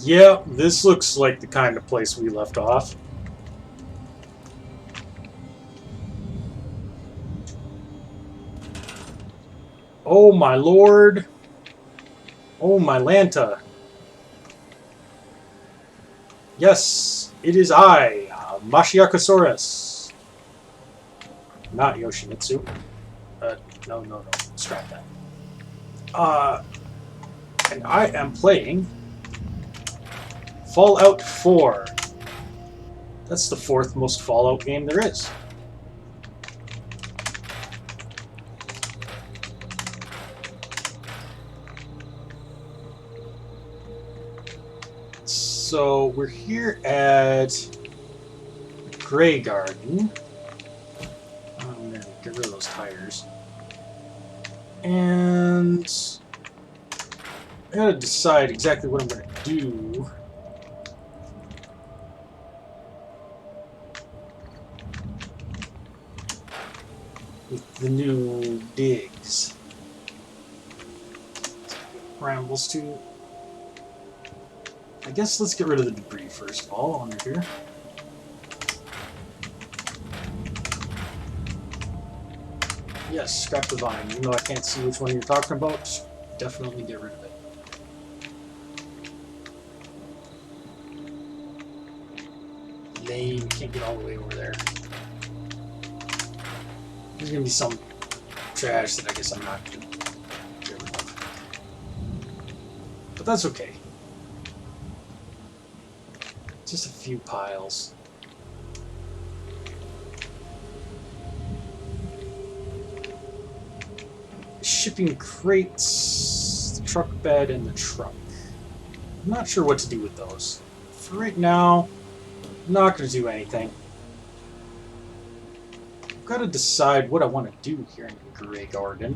Yeah, this looks like the kind of place we left off. Oh my lord. Oh my Lanta. Yes, it is I, Mashiakasaurus. Not Yoshimitsu. No. Scrap that. And I am playing Fallout 4. That's the fourth most Fallout game there is. So we're here at Graygarden. I'm gonna get rid of those tires. And I gotta decide exactly what I'm gonna do. With the new digs. Rambles too. I guess let's get rid of the debris first of all under here. Yes, scrap the vine. Even though I can't see which one you're talking about, definitely get rid of it. Lame, can't get all the way over there. There's gonna be some trash that I guess I'm not gonna get rid of. But that's okay. Just a few piles. Shipping crates, the truck bed, and the truck. I'm not sure what to do with those. For right now, I'm not going to do anything. I've got to decide what I want to do here in Graygarden.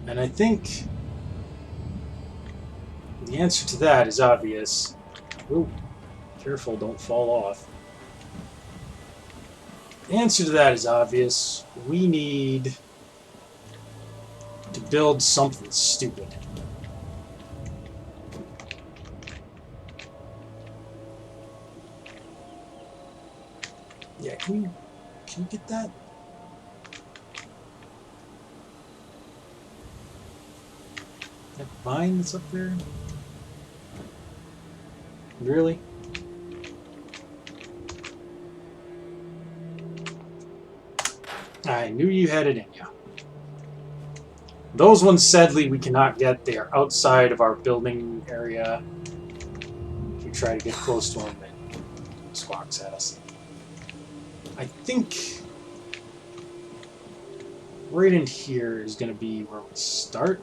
And I think the answer to that is obvious. Ooh, careful, don't fall off. The answer to that is obvious. We need to build something stupid. Yeah, can you get that? That vine that's up there? Really? I knew you had it in you. Those ones, sadly, we cannot get. They are outside of our building area. If we try to get close to them, it squawks at us. I think right in here is going to be where we start.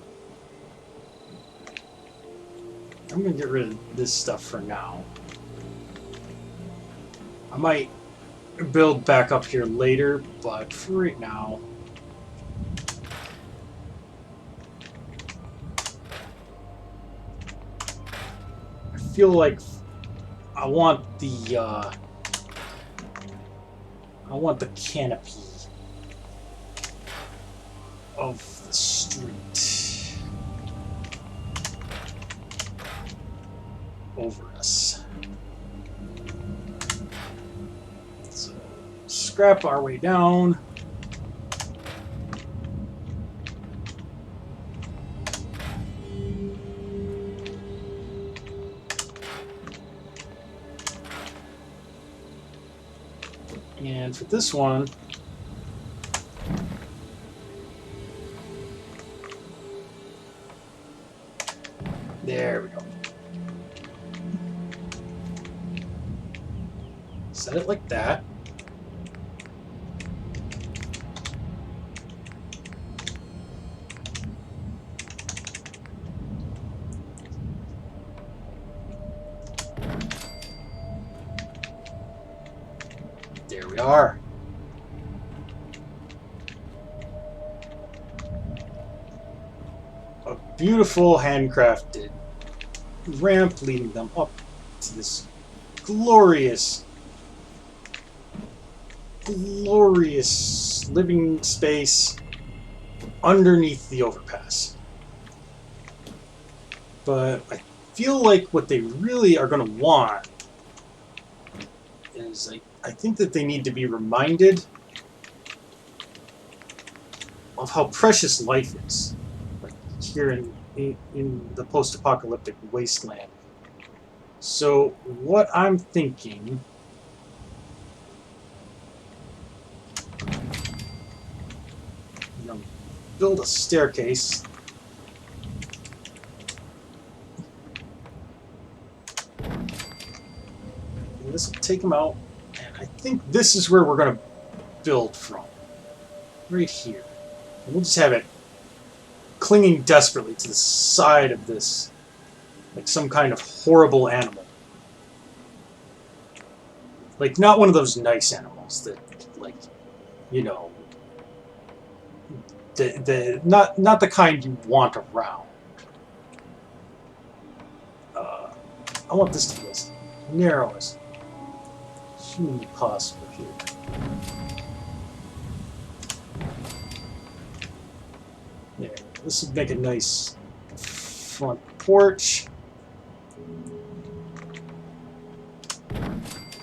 I'm going to get rid of this stuff for now. I might build back up here later, but for right now, I feel like I want the canopy of the street over us. So scrap our way down. And for this one, there we go. Set it like that. There we are. A beautiful handcrafted ramp leading them up to this glorious living space underneath the overpass. But I feel like what they really are going to want is I think that they need to be reminded of how precious life is, like here in the post-apocalyptic wasteland. So what I'm thinking, you know, build a staircase. And this will take them out, and I think this is where we're going to build from, right here. And we'll just have it clinging desperately to the side of this, like some kind of horrible animal. Like, not one of those nice animals that, like, you know, not the kind you want around. I want this to be as narrow as humanly possible here. There. This would make a nice front porch.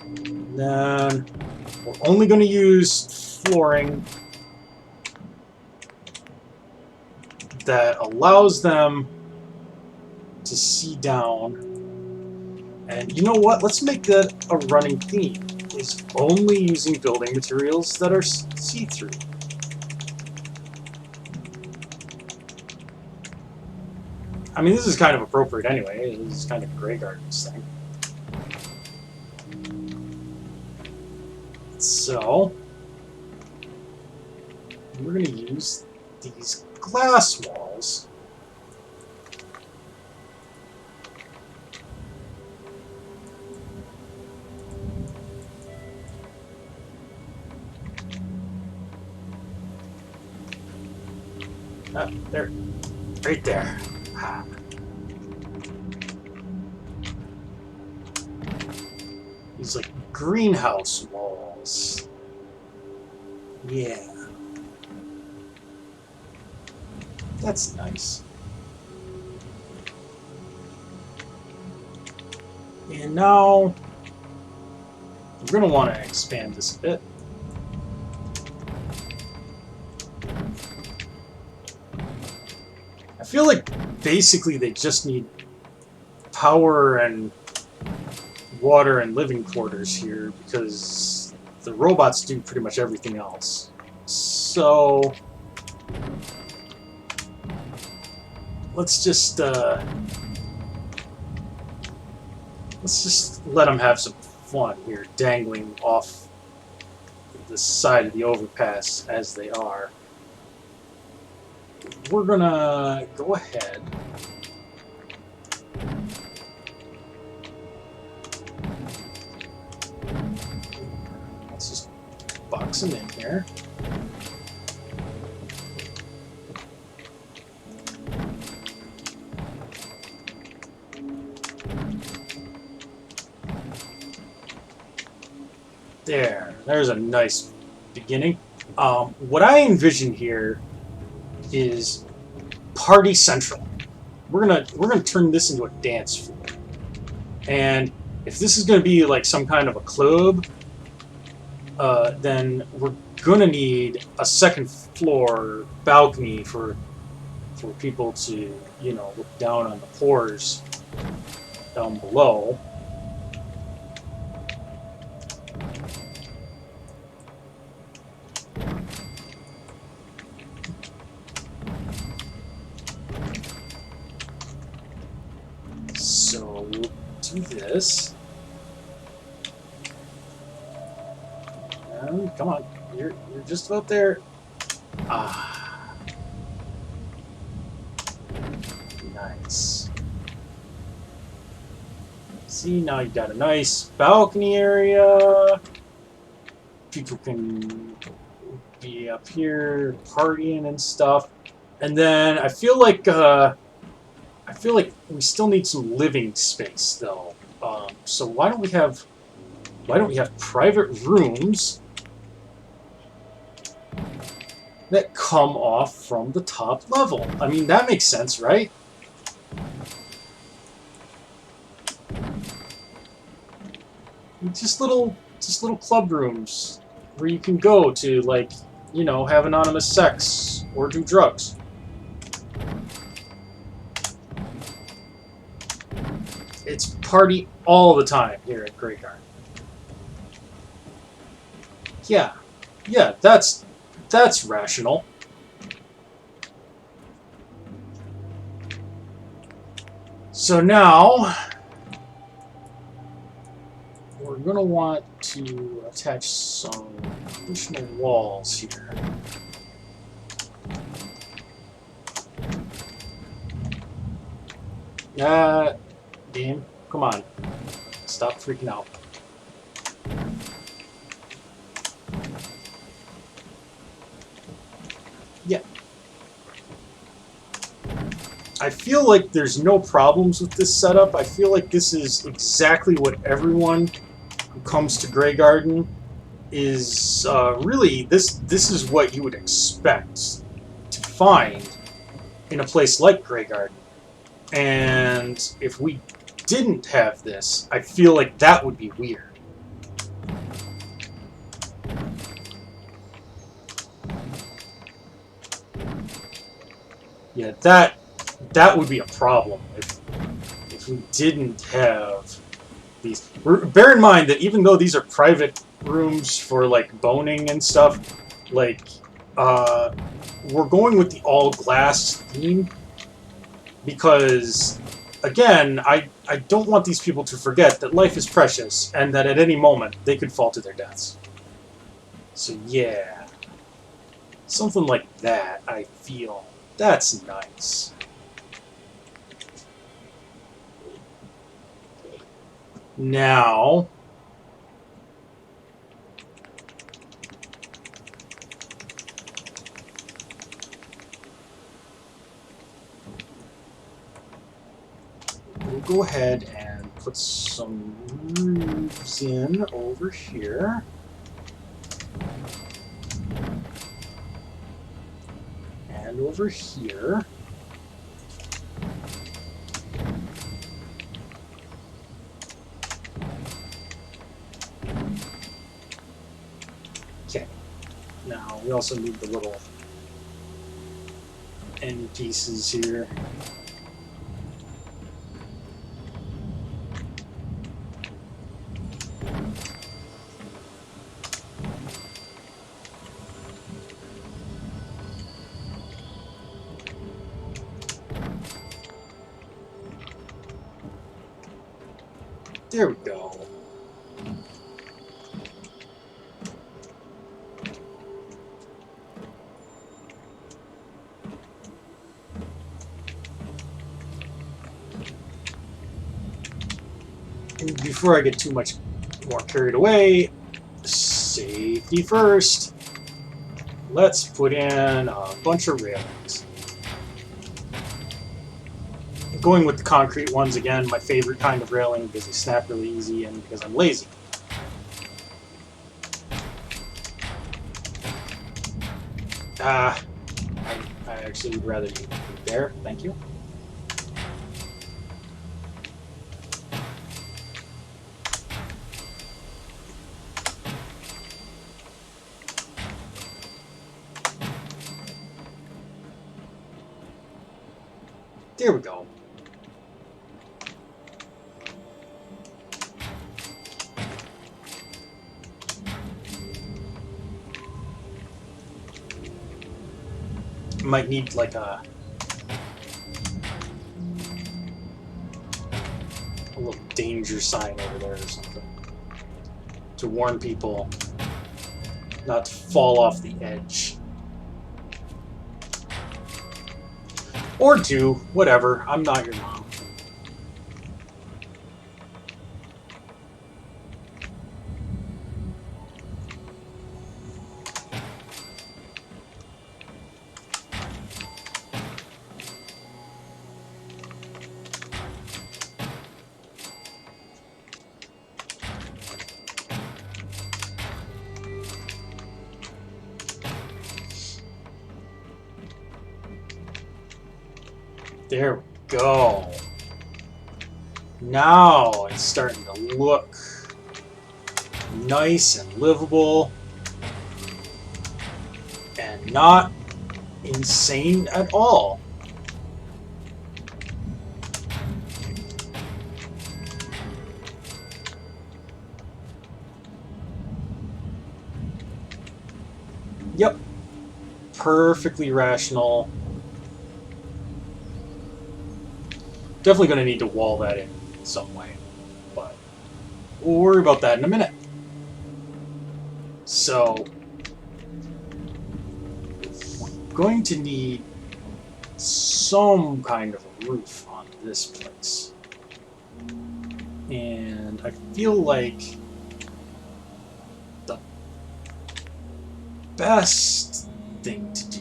And then we're only going to use flooring that allows them to see down. And you know what? Let's make that a running theme. Is only using building materials that are see-through. I mean, this is kind of appropriate anyway. This is kind of Graygarden's thing. So, we're going to use these glass walls. There. Right there. Ah. These, like, greenhouse walls. Yeah. That's nice. And now we're going to want to expand this a bit. I feel like basically they just need power and water and living quarters here because the robots do pretty much everything else. So let's just let them have some fun here, dangling off the side of the overpass as they are. We're gonna go ahead let's just box them in here. There's a nice beginning. What I envision here is party central. We're gonna turn this into a dance floor, and if this is gonna be like some kind of a club, then we're gonna need a second floor balcony for people to, you know, look down on the pores down below. So we'll do this. And come on, you're just about there. Ah, nice. See, now you've got a nice balcony area. People can be up here partying and stuff. And then I feel like we still need some living space though. So why don't we have private rooms that come off from the top level? I mean, that makes sense, right? just little club rooms where you can go to, like, you know, have anonymous sex or do drugs. It's party all the time here at Graygarden. Yeah, yeah, that's rational. So now we're going to want to attach some additional walls here. Game, come on. Stop freaking out. Yeah. I feel like there's no problems with this setup. I feel like this is exactly what everyone who comes to Graygarden is really, this is what you would expect to find in a place like Graygarden. And if we didn't have this, I feel like that would be weird. Yeah, that would be a problem if we didn't have these. Bear in mind that even though these are private rooms for like boning and stuff, like we're going with the all glass theme because, again, I don't want these people to forget that life is precious and that at any moment they could fall to their deaths. So yeah, something like that, I feel. That's nice. Now, we'll go ahead and put some roofs in over here. And over here. Okay. Now, we also need the little end pieces here. There we go. And before I get too much more carried away, safety first. Let's put in a bunch of railings. Going with the concrete ones again, my favorite kind of railing because they snap really easy and because I'm lazy. I actually would rather you put it there, thank you. There we go. Might need like a little danger sign over there or something to warn people not to fall off the edge. Or do, whatever. I'm not your mom. There we go. Now it's starting to look nice and livable and not insane at all. Yep. Perfectly rational. Definitely going to need to wall that in some way, but we'll worry about that in a minute. So, we're going to need some kind of a roof on this place. And I feel like the best thing to do,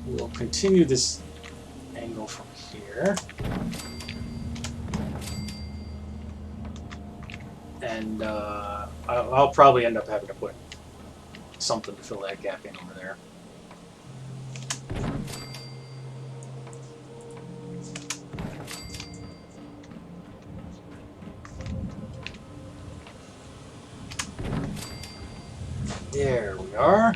we'll continue this angle from here. And I'll probably end up having to put something to fill that gap in over there. There we are.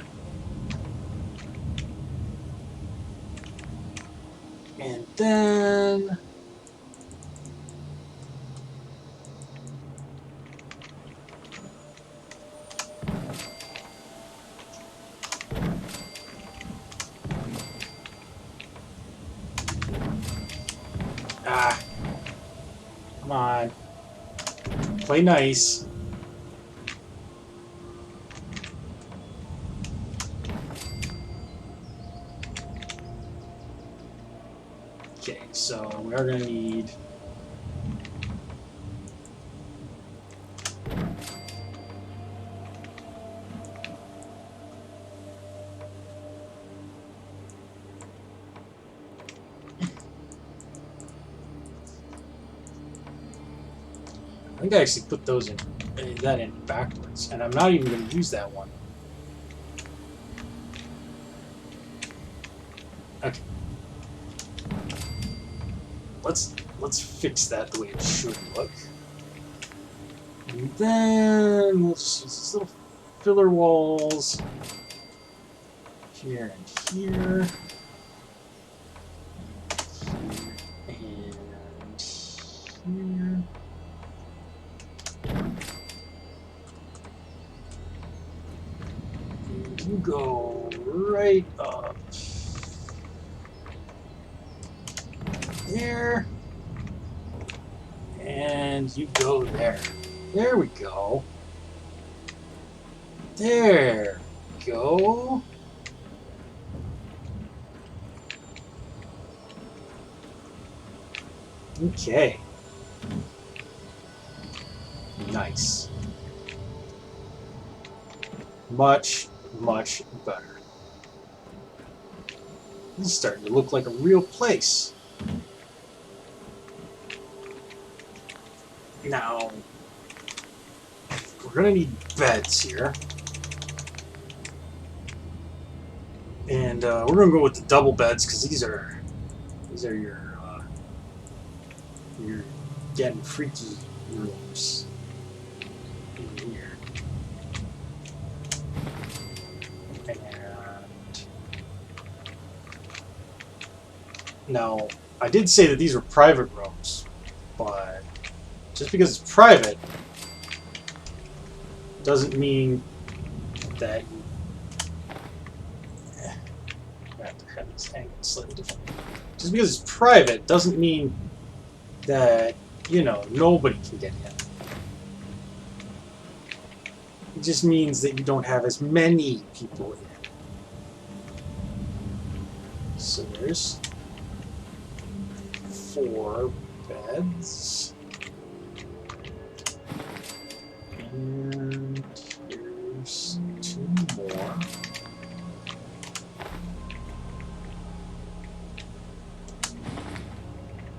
And then come on. Play nice. Okay, so we are going to need I think I actually put those in that in backwards, and I'm not even going to use that one. Okay. Let's fix that the way it should look. And then we'll just use these little filler walls here and here. Here and here. And you go right up there. And you go there. There we go. There we go. Okay. Nice. Much, much better. This is starting to look like a real place. Now, we're going to need beds here. And we're going to go with the double beds because these are your getting freaky rooms in here. And now, I did say that these were private rooms, but just because it's private doesn't mean that you I have to have this angled slightly different. Just because it's private doesn't mean that, you know, nobody can get in. It just means that you don't have as many people in. So there's 4 beds. And here's 2 more.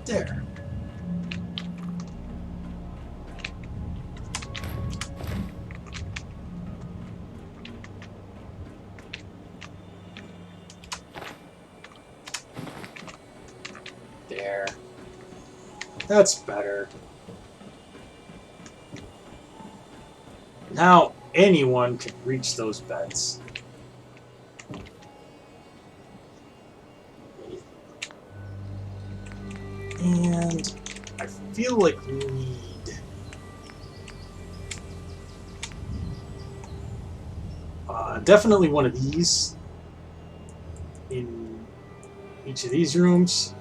There. There. That's better. Now anyone can reach those beds. And I feel like we need definitely one of these in each of these rooms.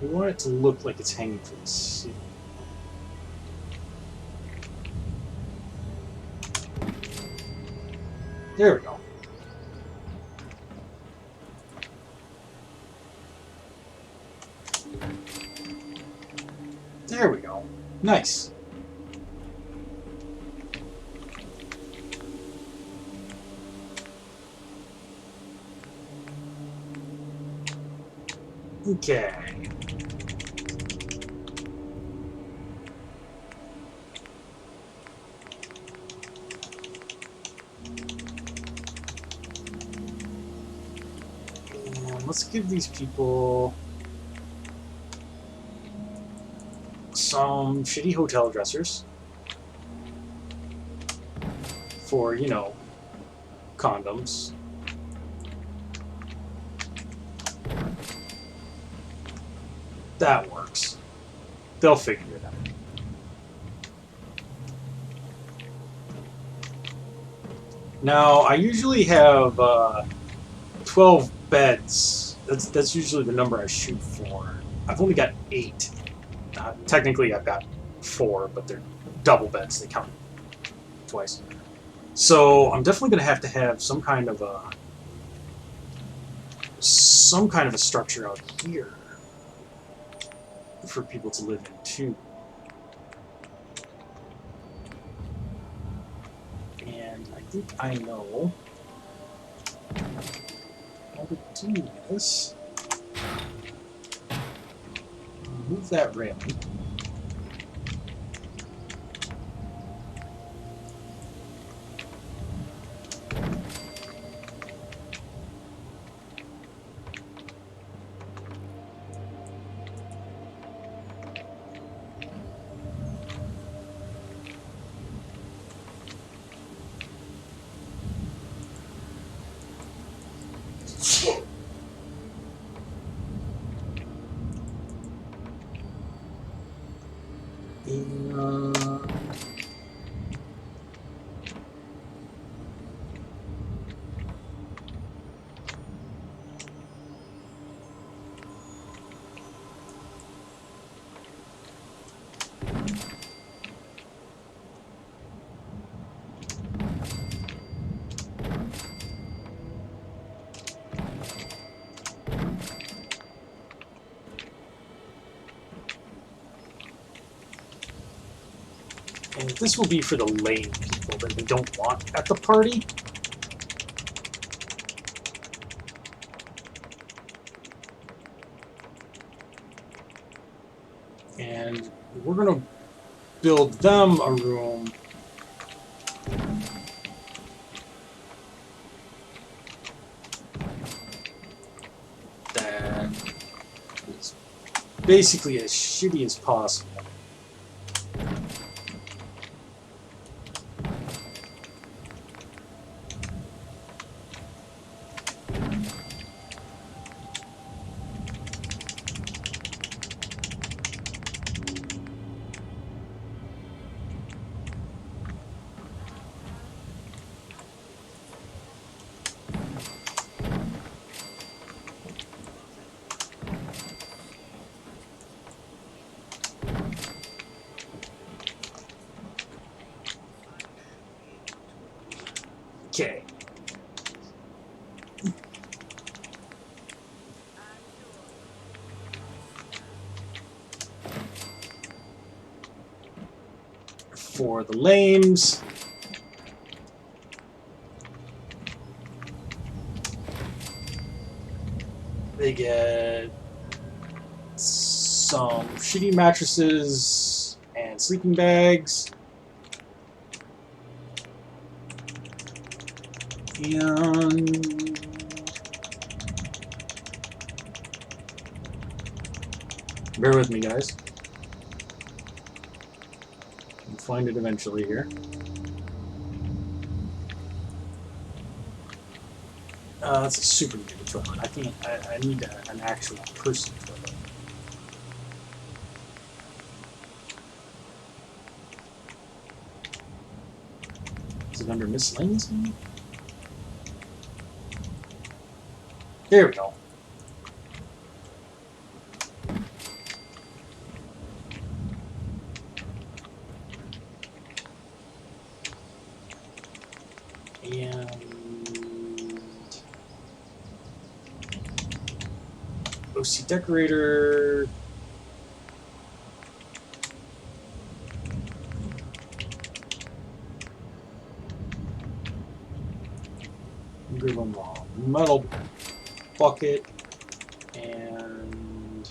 We want it to look like it's hanging from the ceiling. There we go. There we go. Nice. Okay. And let's give these people some shitty hotel dressers for, you know, condoms. That works. They'll figure it out. Now, I usually have 12 beds. That's usually the number I shoot for. I've only got 8. Technically, I've got 4, but they're double beds. They count twice. So I'm definitely going to have some kind of a structure out here for people to live in too. And I think I know how to do this. Move that railing. And this will be for the lame people that we don't want at the party. And we're going to build them a room that is basically as shitty as possible. Okay. For the lames, they get some shitty mattresses and sleeping bags. And bear with me, guys. find it eventually here. That's a super duper toilet. I can't. I need an actual person toilet. Is it under miscellaneous? There we go. And OC decorator. Give them a metal bucket and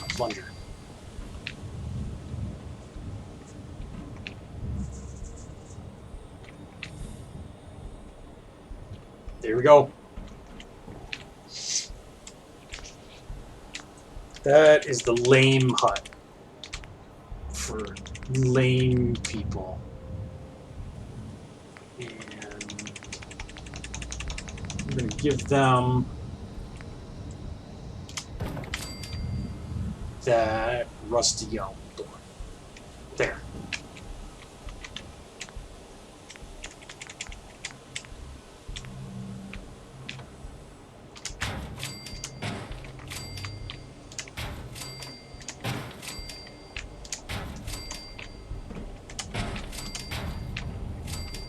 a plunger. There we go. That is the lame hut for lame people. And I'm going to give them that rusty elm door. There.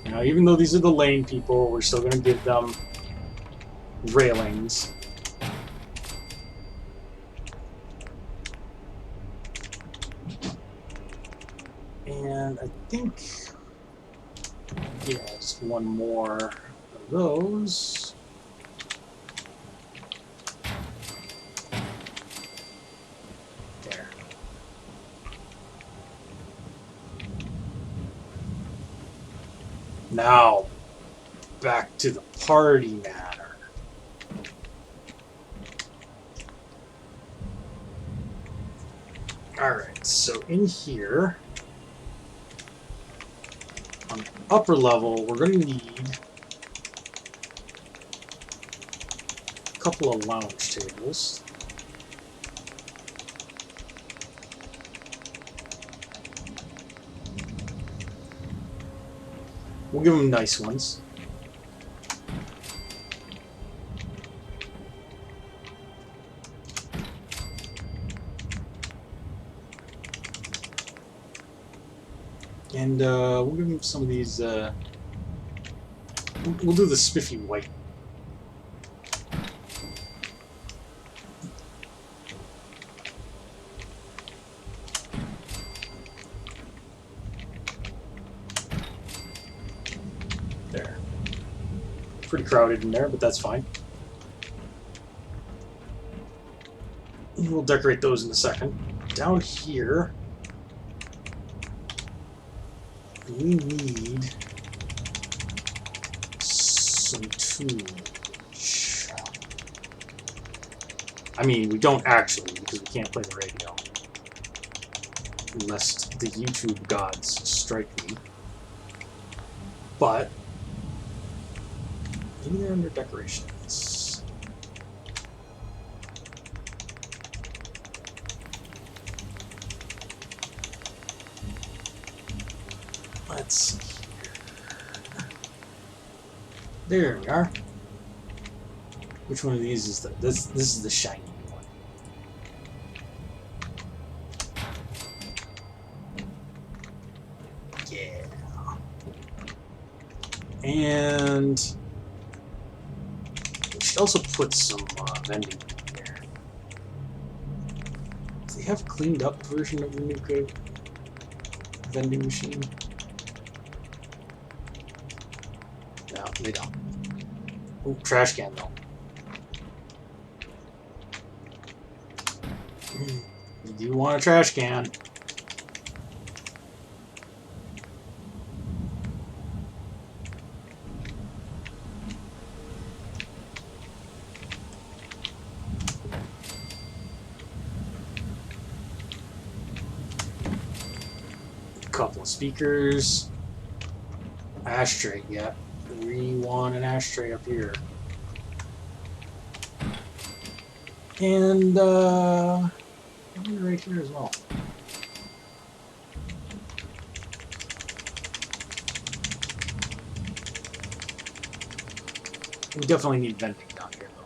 Now, even though these are the lane people, we're still going to give them railings. And I think, yeah, just one more of those. There. Now, back to the party matter. Alright, so in here, on the upper level, we're going to need a couple of lounge tables. We'll give them nice ones. And we'll give them some of these. We'll do the spiffy white. There. Pretty crowded in there, but that's fine. We'll decorate those in a second. Down here, we need some tools. I mean, we don't actually, because we can't play the radio. Lest the YouTube gods strike me. But maybe they're under decorations. Let's see here. There we are. Which one of these is the this is the shiny one. Yeah. And we should also put some vending in there. Do they have a cleaned up version of the new vending machine? No, they don't. Oh, trash can though. You do want a trash can. Speakers. Ashtray, yeah. We want an ashtray up here. And, right here as well. We definitely need vending down here, though.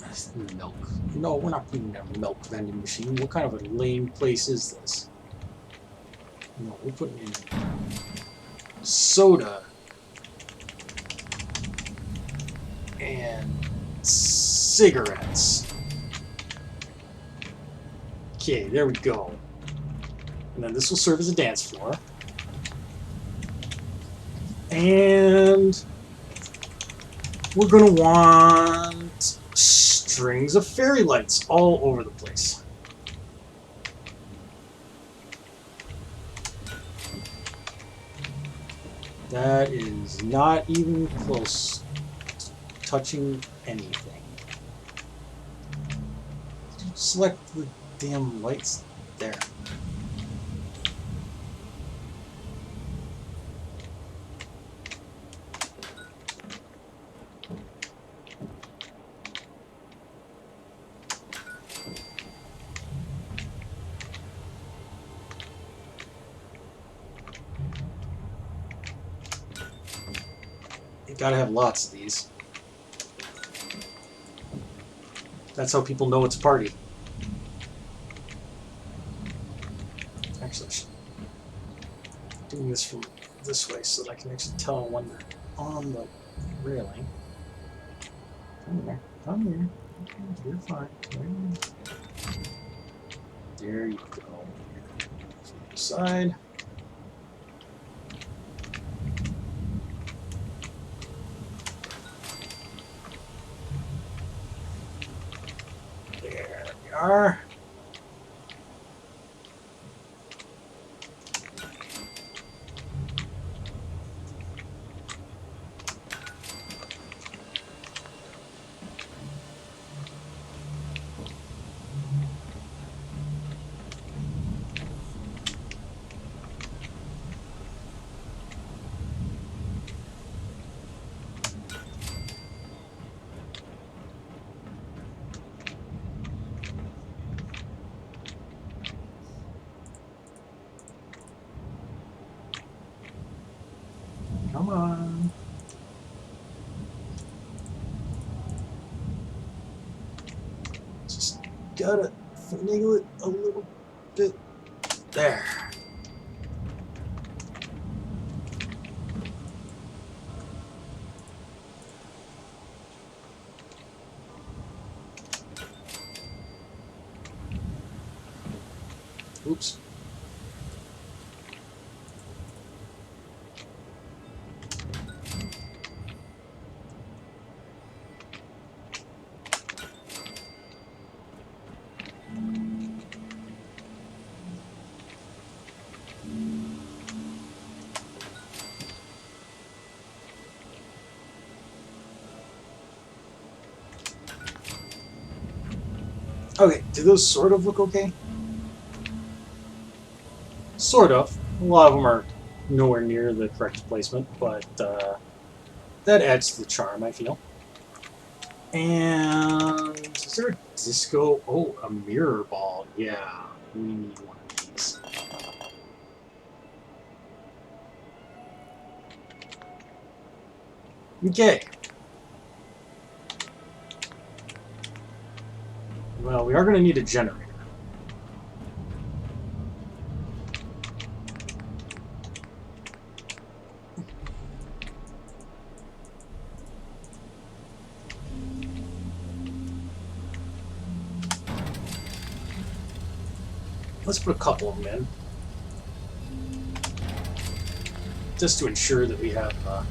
That's milk. No, we're not putting in a milk vending machine. What kind of a lame place is this? No, we're putting in soda and cigarettes. Okay, there we go. And then this will serve as a dance floor. And we're going to want strings of fairy lights all over the place. That is not even close to touching anything. Select the damn lights there. You gotta have lots of these. That's how people know it's a party. Actually, I should be doing this from this way so that I can actually tell when they're on the railing. Come here. Come here. Okay, you're fine. There you go. From the side. There we are. Come on. Just gotta finagle it a little bit. There. Oops. Okay, do those sort of look okay? Sort of. A lot of them are nowhere near the correct placement, but that adds to the charm, I feel. And is there a disco? Oh, a mirror ball. Yeah, we need one of these. Okay. Well, we are going to need a generator. Let's put a couple of them in, just to ensure that we have a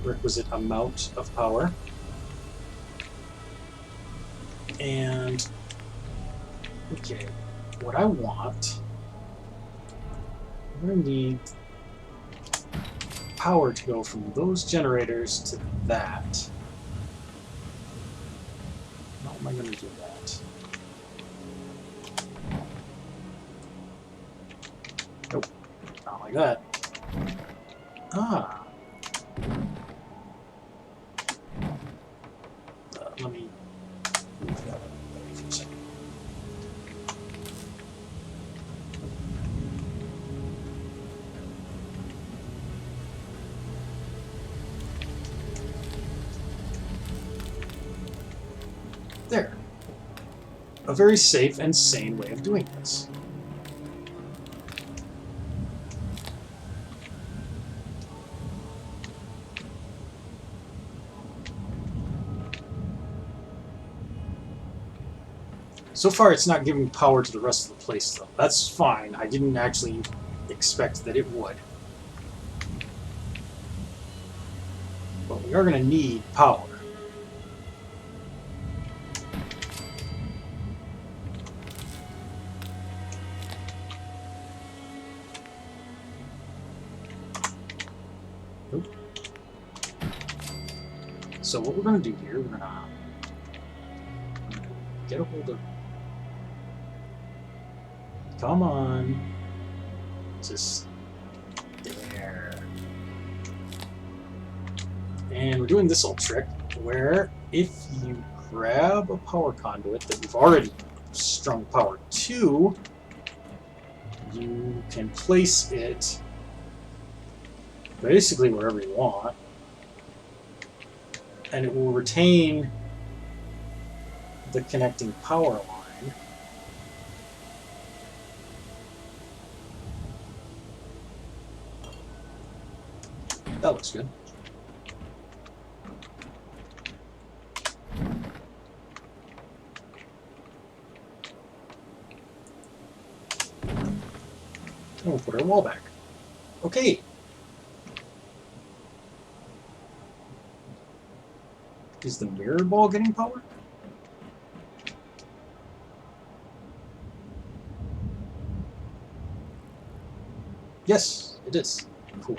requisite amount of power. And, okay, what I want, I'm going to need power to go from those generators to that. How am I going to do that? Nope, not like that. Ah. Let me move that up for a second. There. A very safe and sane way of doing this. So far, it's not giving power to the rest of the place, though. That's fine. I didn't actually expect that it would. But we are going to need power. Nope. So what we're going to do here, we're going to get a hold of... Come on. Just there. And we're doing this old trick where if you grab a power conduit that you've already strung power to, you can place it basically wherever you want, and it will retain the connecting power line. That looks good. And we'll put our wall back. Okay. Is the mirror ball getting power? Yes, it is. Cool.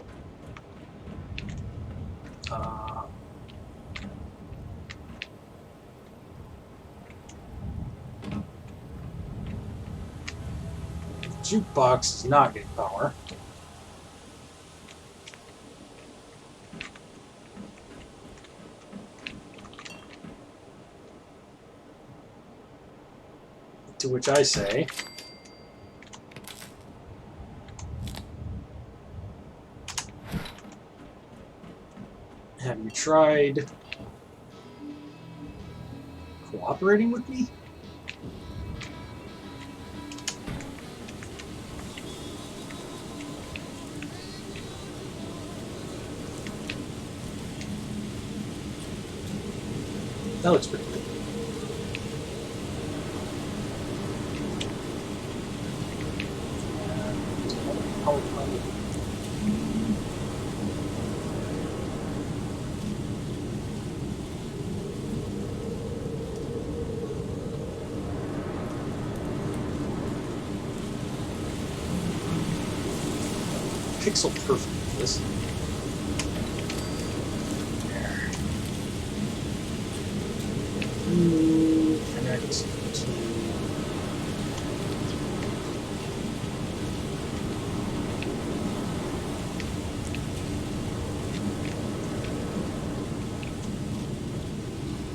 Jukebox is not getting power. To which I say, have you tried cooperating with me? That looks pretty good. Pixel perfect for this. There. Connect to...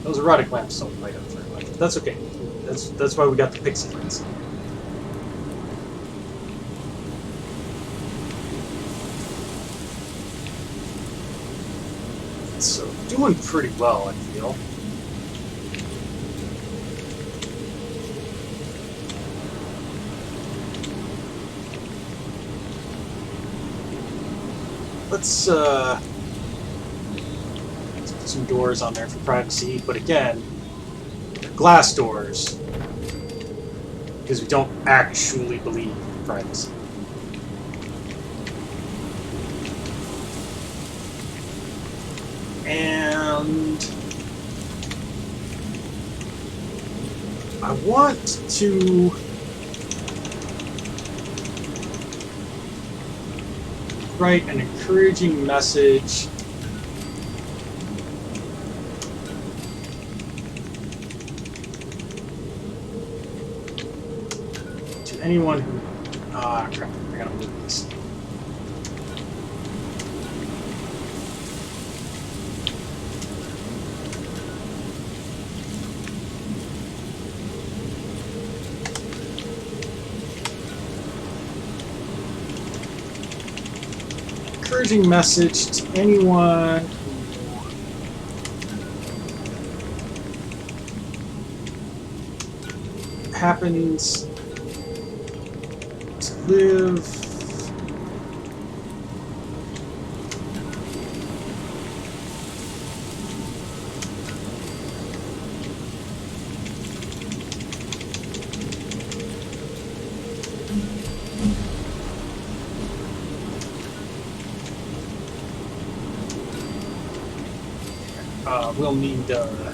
Those erotic lamps don't light up very much, but that's okay. That's why we got the pixie lights. So, doing pretty well, I feel. Let's put some doors on there for privacy, but again, they're glass doors, because we don't actually believe in privacy. And I want to write an encouraging message to anyone who Ah, crap. I gotta move this. Encouraging message to anyone who happens to live we'll need another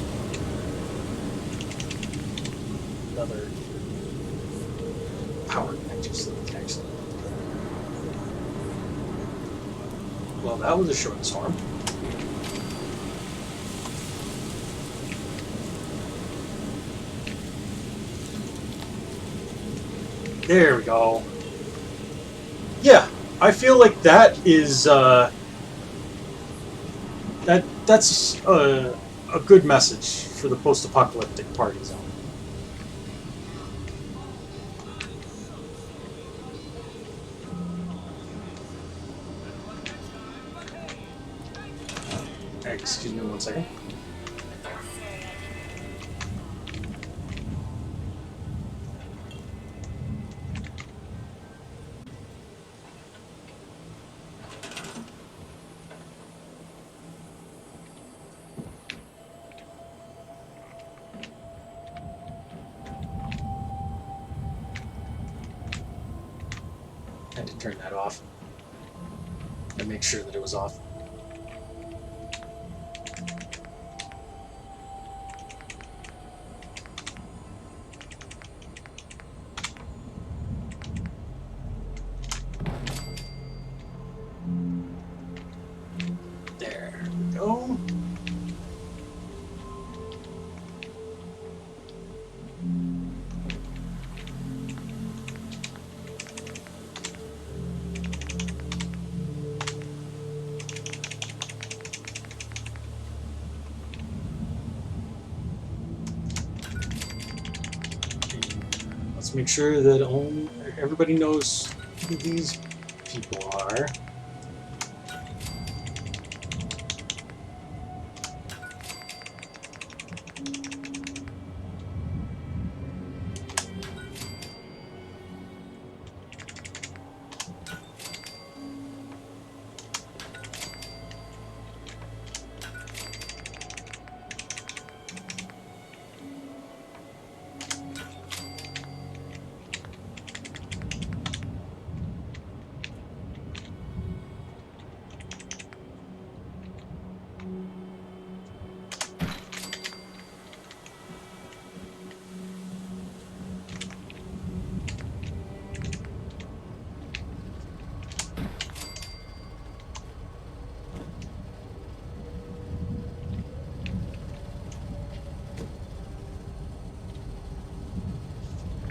power connector so we can actually. Well, that was a short storm. There we go. Yeah, I feel like that is that's a good message for the post-apocalyptic party zone. Excuse me 1 second. Had to turn that off and make sure that it was off. There we go. Let's make sure that everybody knows who these people are.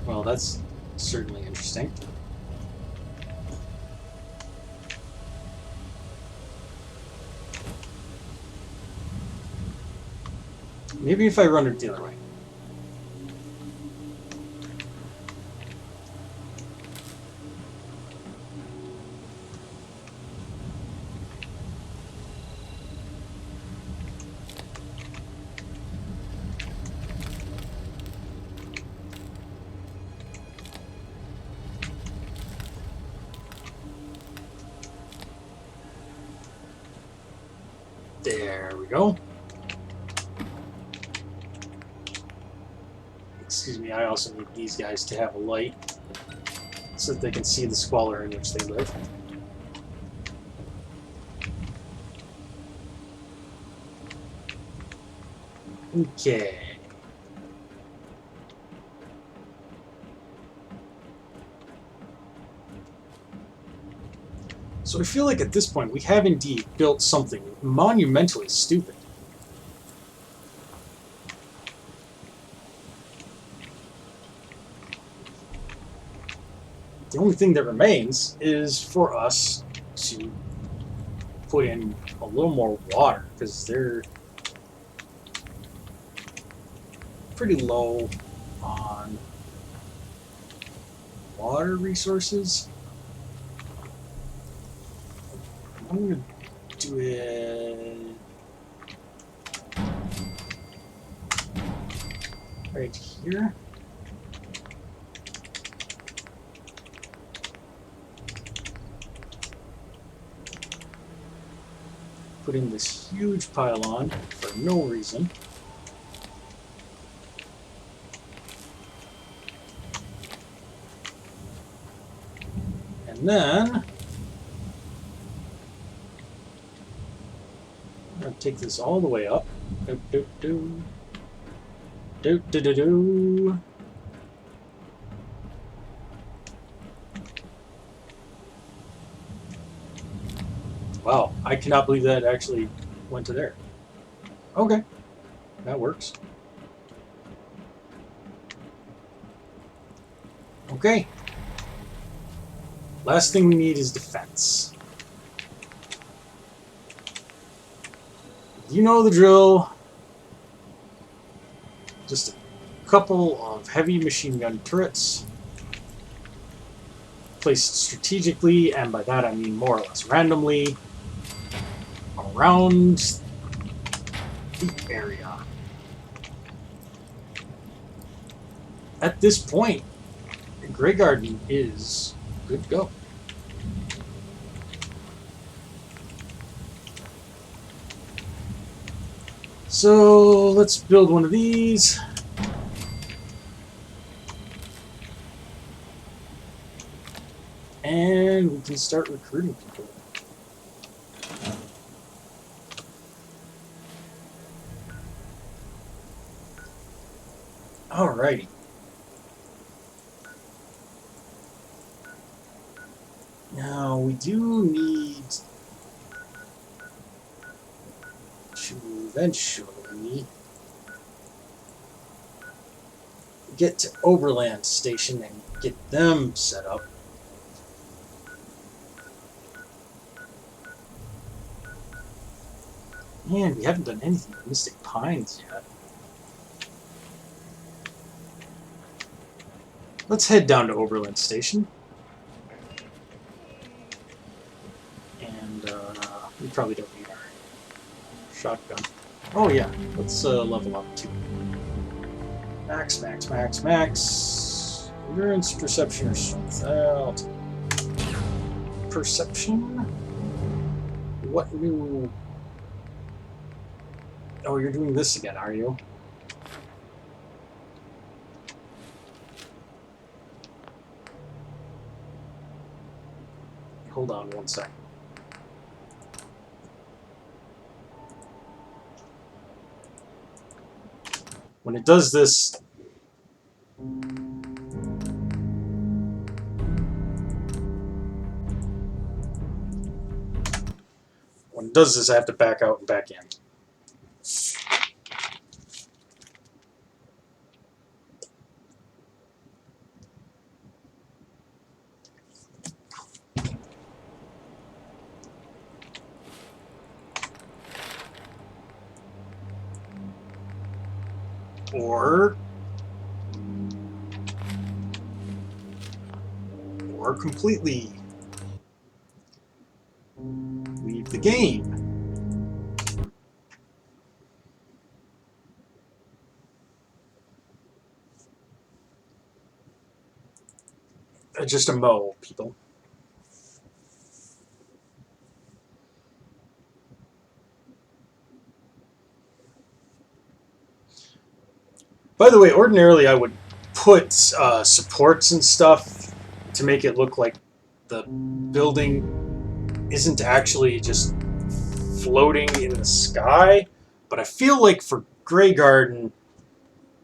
Well, that's certainly interesting. Maybe if I run it the other way. There we go. Excuse me, I also need these guys to have a light so that they can see the squalor in which they live. Okay. So I feel like at this point we have indeed built something monumentally stupid. The only thing that remains is for us to put in a little more water, because they're pretty low on water resources. I'm going to do it right here. Putting this huge pylon for no reason. And then I'm going to take this all the way up. Do, do, do. Do, do, do, do. Wow, I cannot believe that actually went to there. Okay, that works. Okay. Last thing we need is defense. You know the drill. Just a couple of heavy machine gun turrets placed strategically, and by that I mean more or less randomly, around the area. At this point, Graygarden is good to go. So let's build one of these. And we can start recruiting people. Alrighty. Now we do need to eventually get to Oberland Station and get them set up. Man, we haven't done anything with Mystic Pines yet. Let's head down to Oberland Station. And we probably don't need our shotgun. Oh yeah, let's level up too. Max, max, max, max. Endurance, perception, or strength. I'll take perception. What new... Oh, you're doing this again, are you? Hold on one second. When it does this... When it does this, I have to back out and back in. Or completely leave the game. Just a mo, people. By the way, ordinarily I would put supports and stuff to make it look like the building isn't actually just floating in the sky, but I feel like for Graygarden,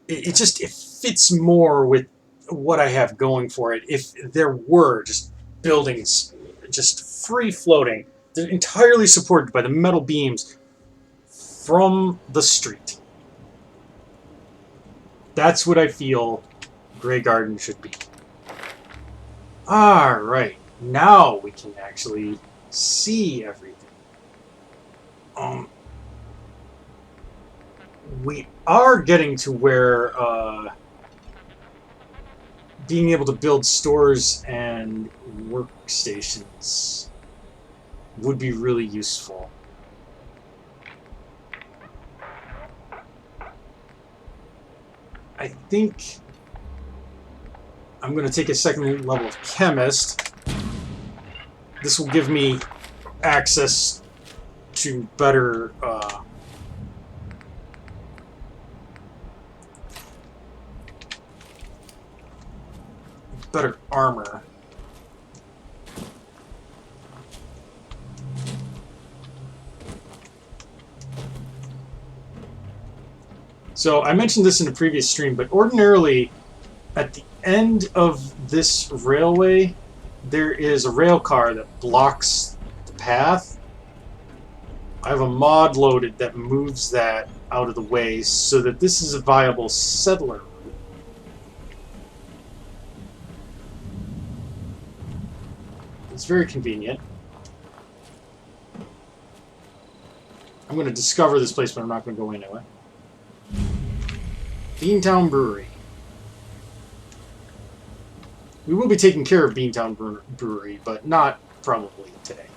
it fits more with what I have going for it. If there were just buildings just free floating, they're entirely supported by the metal beams from the street. That's what I feel Graygarden should be. Alright, now we can actually see everything. We are getting to where being able to build stores and workstations would be really useful. I think I'm going to take a second level of chemist. This will give me access to better better armor. So I mentioned this in a previous stream, but ordinarily at the end of this railway there is a rail car that blocks the path. I have a mod loaded that moves that out of the way so that this is a viable settler route. It's very convenient. I'm going to discover this place, but I'm not going to go into it. Beantown Brewery. We will be taking care of Beantown Brewery, but not probably today.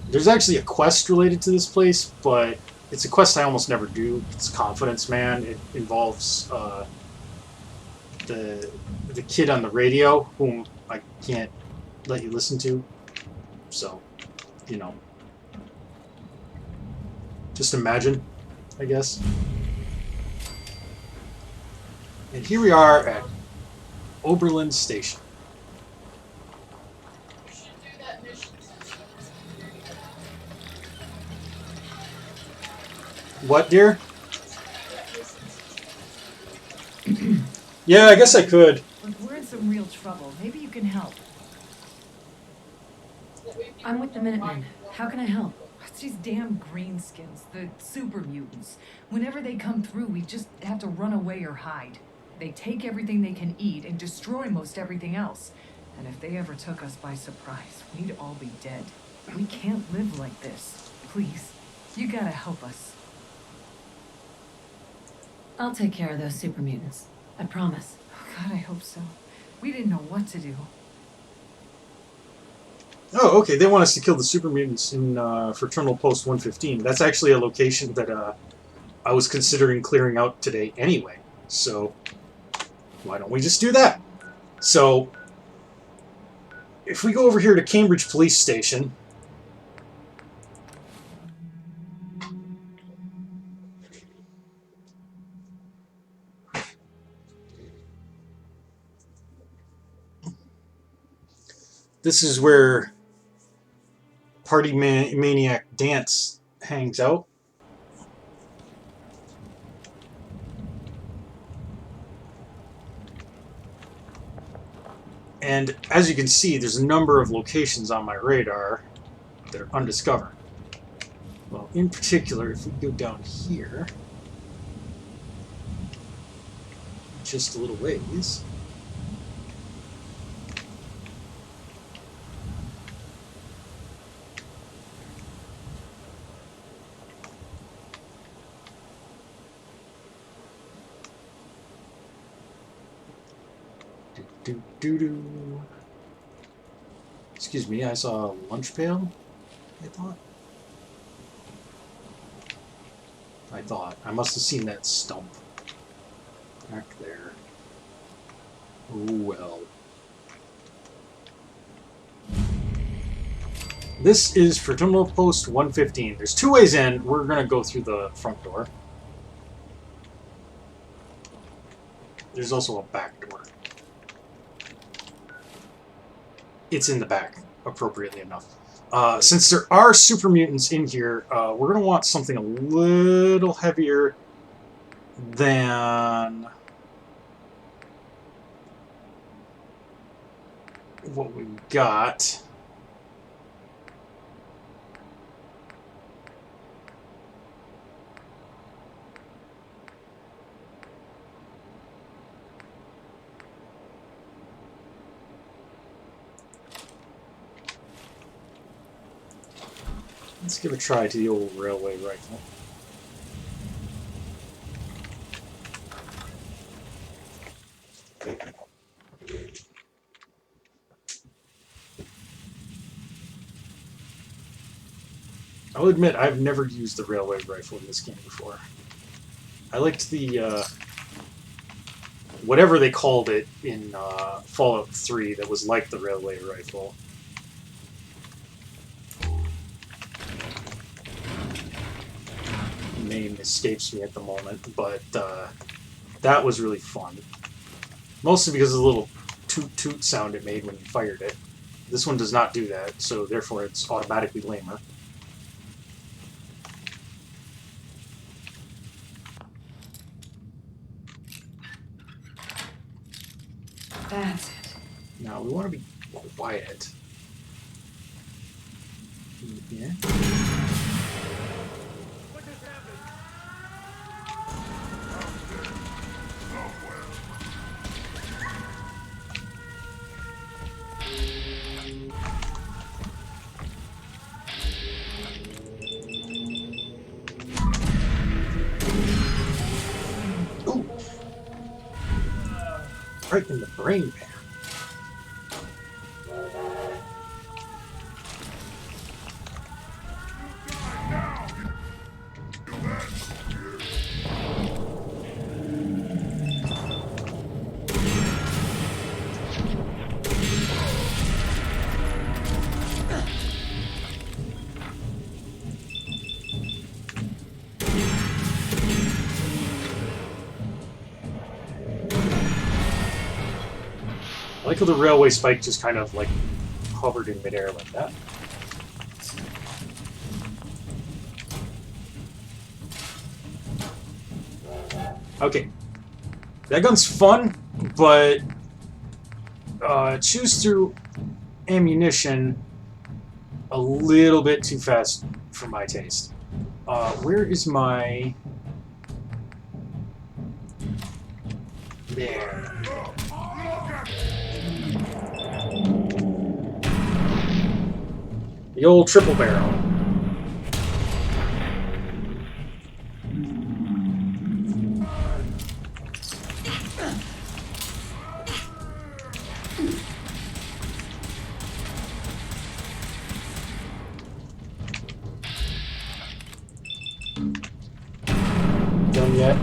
There's actually a quest related to this place, but it's a quest I almost never do. It's Confidence Man. It involves the kid on the radio, whom I can't let you listen to. So, you know, just imagine, I guess. And here we are at Oberland Station. What, dear? Yeah, I guess I could. Look, we're in some real trouble. Maybe you can help. I'm with the Minutemen. How can I help? It's these damn greenskins, the super mutants. Whenever they come through, we just have to run away or hide. They take everything they can eat and destroy most everything else. And if they ever took us by surprise, we'd all be dead. We can't live like this. Please, you gotta help us. I'll take care of those super mutants. I promise. Oh, God, I hope so. We didn't know what to do. Oh, okay. They want us to kill the super mutants in Fraternal Post 115. That's actually a location that I was considering clearing out today anyway. So why don't we just do that? So if we go over here to Cambridge Police Station, this is where Party Maniac Dance hangs out. And as you can see, there's a number of locations on my radar that are undiscovered. Well, in particular, if we go down here, just a little ways, do. Excuse me, I saw a lunch pail, I thought. I must have seen that stump back there. Oh well. This is Fraternal Post 115. There's two ways in. We're going to go through the front door. There's also a back door. It's in the back, appropriately enough. Since there are super mutants in here, we're going to want something a little heavier than what we've got. Let's give a try to the old railway rifle. I'll admit, I've never used the railway rifle in this game before. I liked the, whatever they called it in Fallout 3 that was like the railway rifle. The name escapes me at the moment, but that was really fun. Mostly because of the little toot-toot sound it made when you fired it. This one does not do that, so therefore it's automatically lamer. That's it. Now, we want to be quiet. Yeah. Ooh. Right in the brain pan. I like how the railway spike just kind of like hovered in midair like that. Okay. That gun's fun, but chews through ammunition a little bit too fast for my taste. Where is my... There. The old triple barrel. Done yet?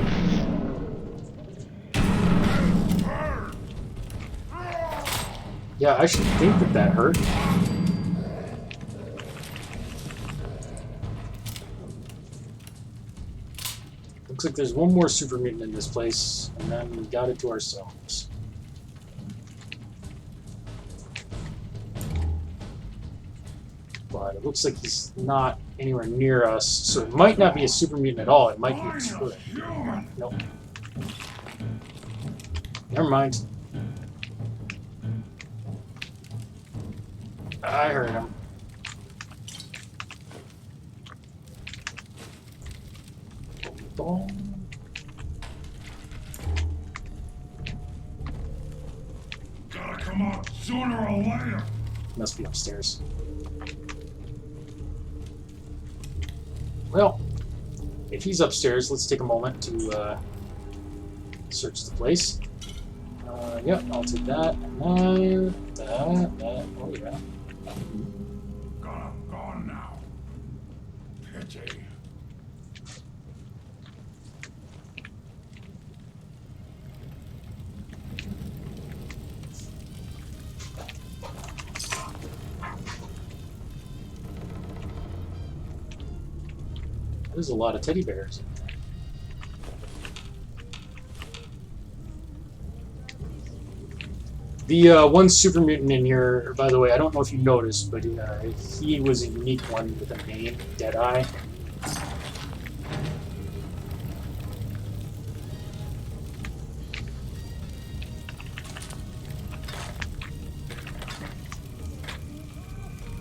Yeah, I should think that that hurt. Looks like there's one more super mutant in this place, and then we got it to ourselves. But it looks like he's not anywhere near us, so it might not be a super mutant at all. It might be a turret. Nope. Never mind. I heard him. Ball. Gotta come out sooner or later. Must be upstairs. Well, if he's upstairs, let's take a moment to search the place. Yep, I'll take that. And that. Oh, yeah. Gone now. Pity. There's a lot of teddy bears in there. The one super mutant in here, by the way, I don't know if you noticed, but he was a unique one with a name, Deadeye.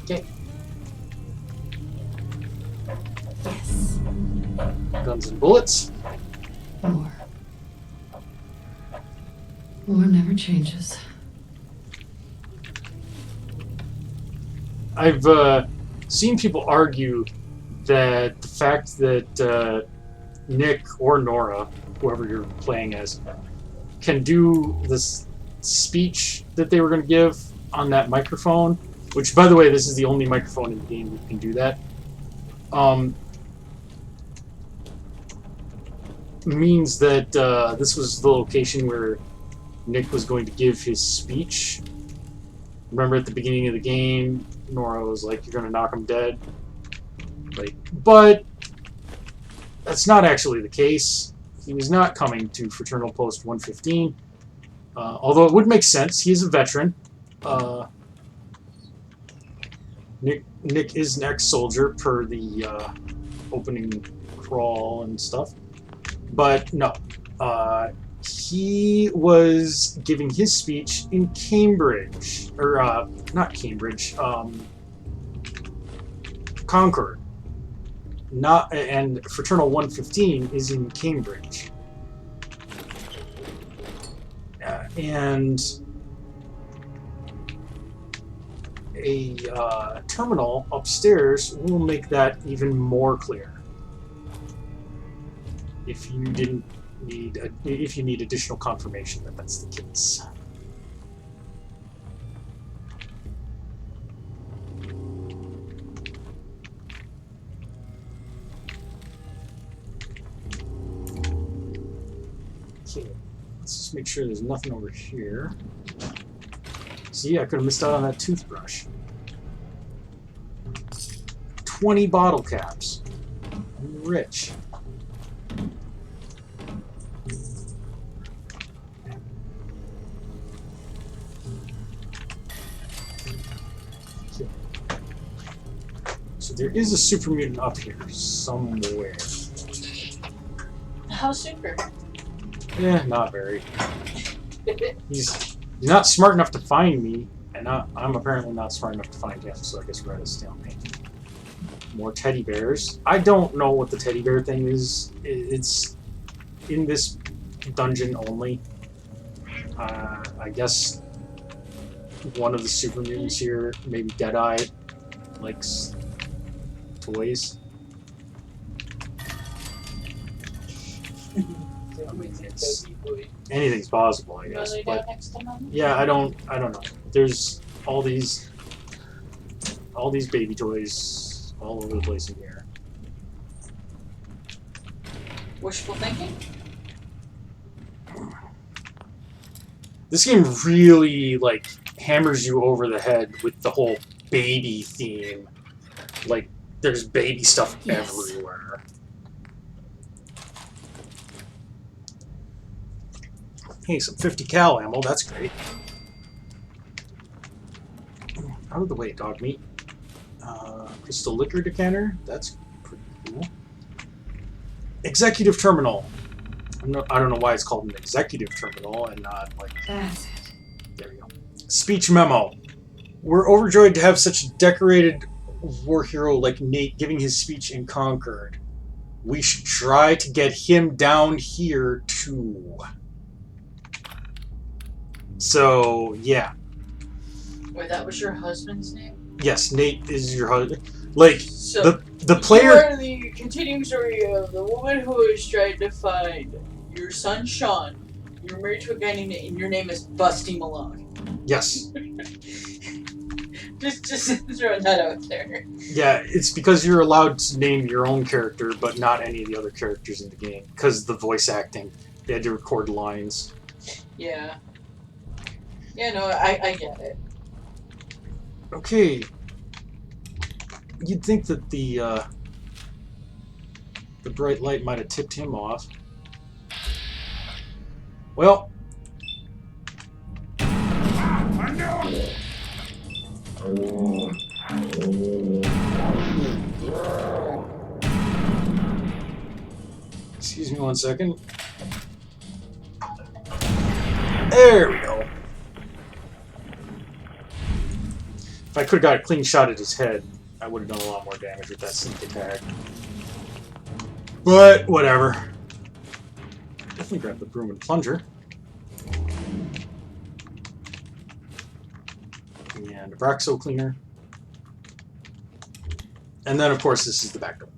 Okay. Yes. Guns and bullets. War. War never changes. I've seen people argue that the fact that Nick or Nora, whoever you're playing as, can do this speech that they were going to give on that microphone, which, by the way, this is the only microphone in the game that can do that, means that this was the location where Nick was going to give his speech. Remember at the beginning of the game, Nora was like, "You're going to knock him dead." Like, but that's not actually the case. He was not coming to Fraternal Post 115, although it would make sense. He is a veteran. Nick is an ex-soldier per the opening crawl and stuff. But no, he was giving his speech in Cambridge, or not Cambridge, Concord. Not, and Fraternal 115 is in Cambridge. And a terminal upstairs will make that even more clear. If you need additional confirmation that that's the case. Okay, let's just make sure there's nothing over here. See, I could have missed out on that toothbrush. 20 bottle caps. I'm rich. So there is a super mutant up here somewhere. How super? Yeah, not very. He's not smart enough to find me, and I'm apparently not smart enough to find him, so I guess we're at a stalemate. More teddy bears. I don't know what the teddy bear thing is. It's in this dungeon only. I guess one of the super mutants here, maybe Deadeye, likes toys. Anything's possible, I guess. But yeah, I don't know. There's all these baby toys all over the place in here. Wishful thinking? This game really like hammers you over the head with the whole baby theme. Like there's baby stuff everywhere. Hey, some 50 cal ammo, that's great. Out of the way, dog meat. Crystal liquor decanter, that's pretty cool. Executive terminal. I don't know why it's called an executive terminal and not like... That's it. There we go. Speech memo. We're overjoyed to have such a decorated war hero like Nate giving his speech in Concord. We should try to get him down here too. So, yeah. Wait, that was your husband's name? Yes, Nate is your husband. Like, So, the player... You are the continuing story of the woman who is trying to find your son, Sean. You're married to a guy named Nate, and your name is Busty Malone. Yes. just throwing that out there. Yeah, it's because you're allowed to name your own character, but not any of the other characters in the game. Because of the voice acting. They had to record lines. Yeah. Yeah, no, I get it. Okay. You'd think that the bright light might have tipped him off. Well. I know it. Excuse me 1 second. There we go. If I could have got a clean shot at his head, I would have done a lot more damage with that sneak attack. But, whatever. Definitely grab the broom and plunger. And a Braxo cleaner. And then, of course, this is the back door.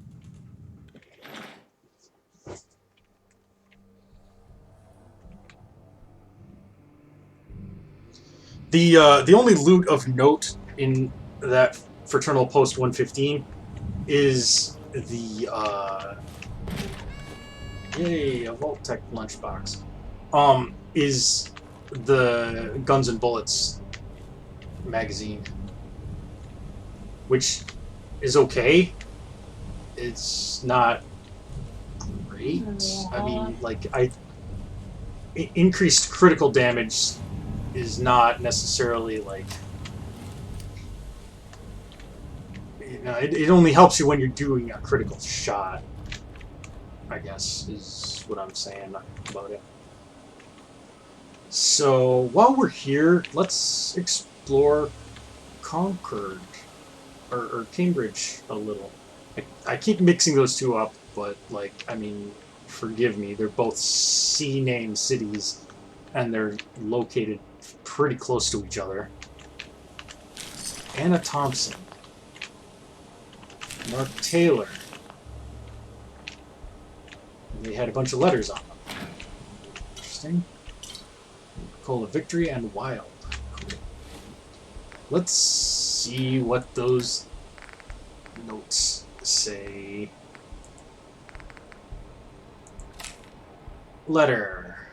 The only loot of note in that Fraternal Post 115 is the yay, a Vault-Tec lunchbox. Is the Guns and Bullets magazine, which is okay. It's not great. I mean, like, increased critical damage is not necessarily like, you know, it only helps you when you're doing a critical shot, I guess, is what I'm saying about it. So while we're here, let's explore Concord or Cambridge a little. I keep mixing those two up, but, like, I mean, forgive me, they're both C-name cities, and they're located pretty close to each other. Anna Thompson. Mark Taylor. And they had a bunch of letters on them. Interesting. Cola Victory and Wild. Cool. Let's see what those notes say. Letter.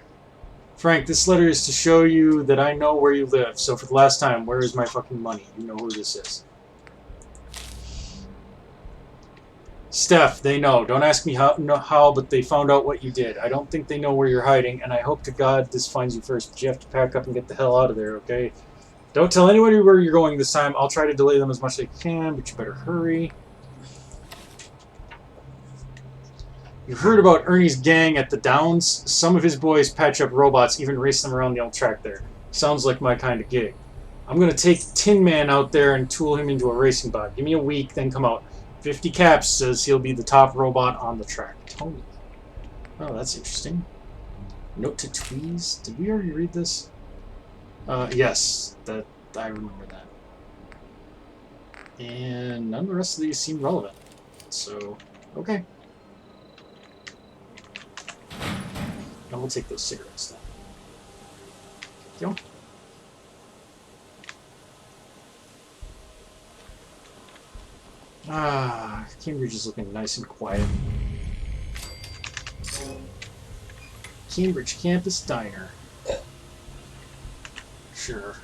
Frank, this letter is to show you that I know where you live. So for the last time, where is my fucking money? You know who this is. Steph, they know. Don't ask me how, but they found out what you did. I don't think they know where you're hiding, and I hope to God this finds you first. But you have to pack up and get the hell out of there, okay? Don't tell anybody where you're going this time. I'll try to delay them as much as I can, but you better hurry. You've heard about Ernie's gang at the Downs? Some of his boys patch up robots, even race them around the old track there. Sounds like my kind of gig. I'm going to take Tin Man out there and tool him into a racing bot. Give me a week, then come out. 50 caps says he'll be the top robot on the track. Tony. Oh, that's interesting. Note to Tweez. Did we already read this? Yes, that I remember that. And none of the rest of these seem relevant. So, okay. And we'll take those cigarettes then. Thank you. Ah, Cambridge is looking nice and quiet. Cambridge Campus Diner. Sure.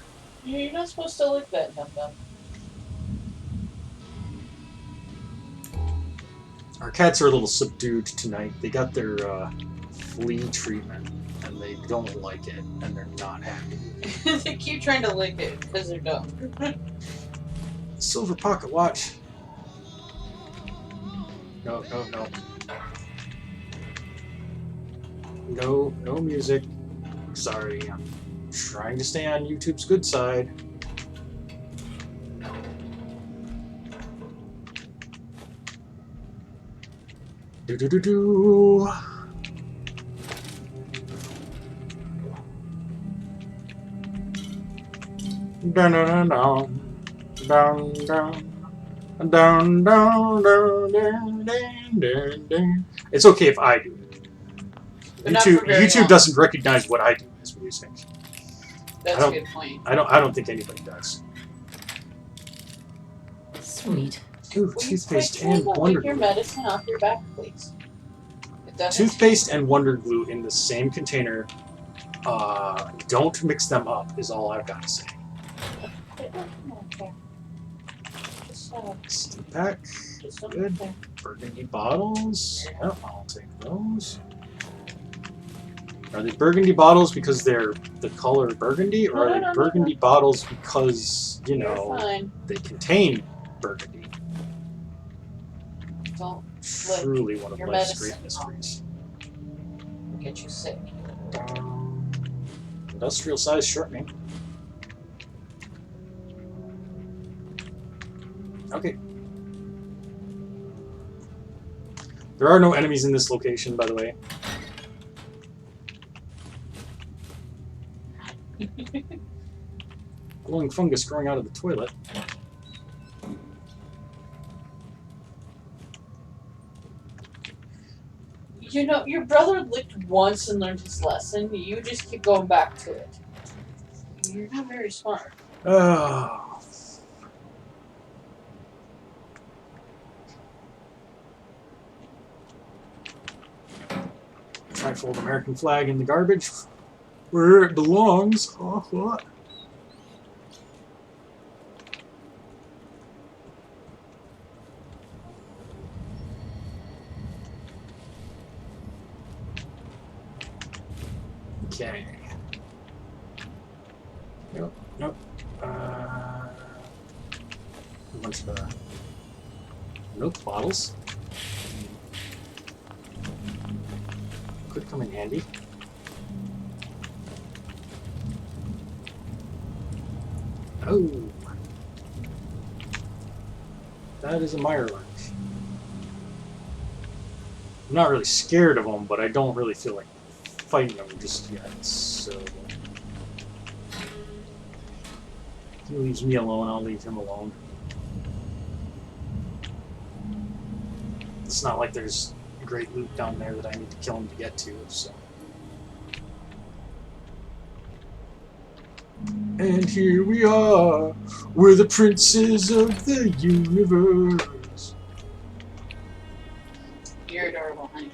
You're not supposed to look that dumb. Our cats are a little subdued tonight. They got their flea treatment, and they don't like it, and they're not happy. They keep trying to lick it because they're dumb. Silver pocket watch. No, no, no. No, no music. Sorry, I'm trying to stay on YouTube's good side. Do-do-do-do. Dun-dun-dun-dun. Dun-dun. Dun, dun, dun, dun, dun, dun, dun. It's okay if I do it. But not for very YouTube long. doesn't recognize what I do as music. That's a good point. I don't think anybody does. Sweet. Ooh, Will you toothpaste quickly and go Wonder lick your Glue. medicine off your back, please? It doesn't. Toothpaste and Wonder Glue in the same container. Don't mix them up, is all I've got to say. Okay. Stick pack. Good. Burgundy bottles. Yep, I'll take those. Are they burgundy bottles because they're the color burgundy, or are they burgundy bottles because, you know, Fine. they contain burgundy? Don't Truly one of your life's medicine. great mysteries. get you sick. Industrial size shortening. Okay. There are no enemies in this location, by the way. Glowing fungus growing out of the toilet. You know, your brother licked once and learned his lesson. You just keep going back to it. You're not very smart. Oh. Trifold American flag in the garbage. Where it belongs. Oh, what? Okay. Nope. Nope. A bunch of milk bottles. Could come in handy. Oh. That is a Mirelurk. I'm not really scared of them, but I don't really feel like fighting them just yet, so... He leaves me alone, I'll leave him alone. It's not like there's great loot down there that I need to kill him to get to, so... And here we are, we're the princes of the universe. You're adorable, honey.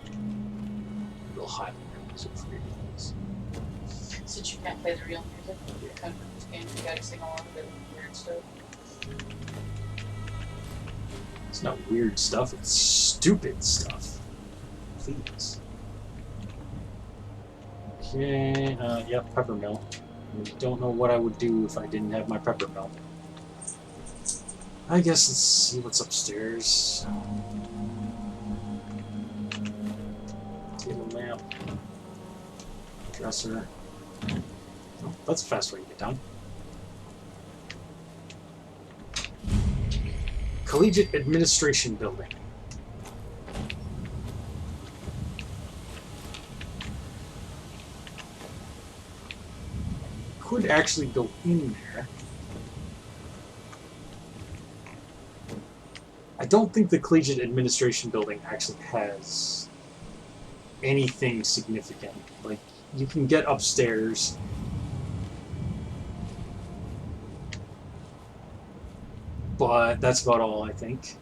Real high music for you guys. Since you can't play the real music, you come from this game, you gotta sing along with it weird stuff. It's not weird stuff, it's stupid stuff. Please. Okay, yeah, peppermill. I don't know what I would do if I didn't have my peppermill. I guess let's see what's upstairs. Table lamp. Dresser. Oh, that's a fast way to get down. Collegiate Administration Building. Could actually go in there. I don't think the Collegiate Administration Building actually has anything significant. Like, you can get upstairs. But that's about all, I think.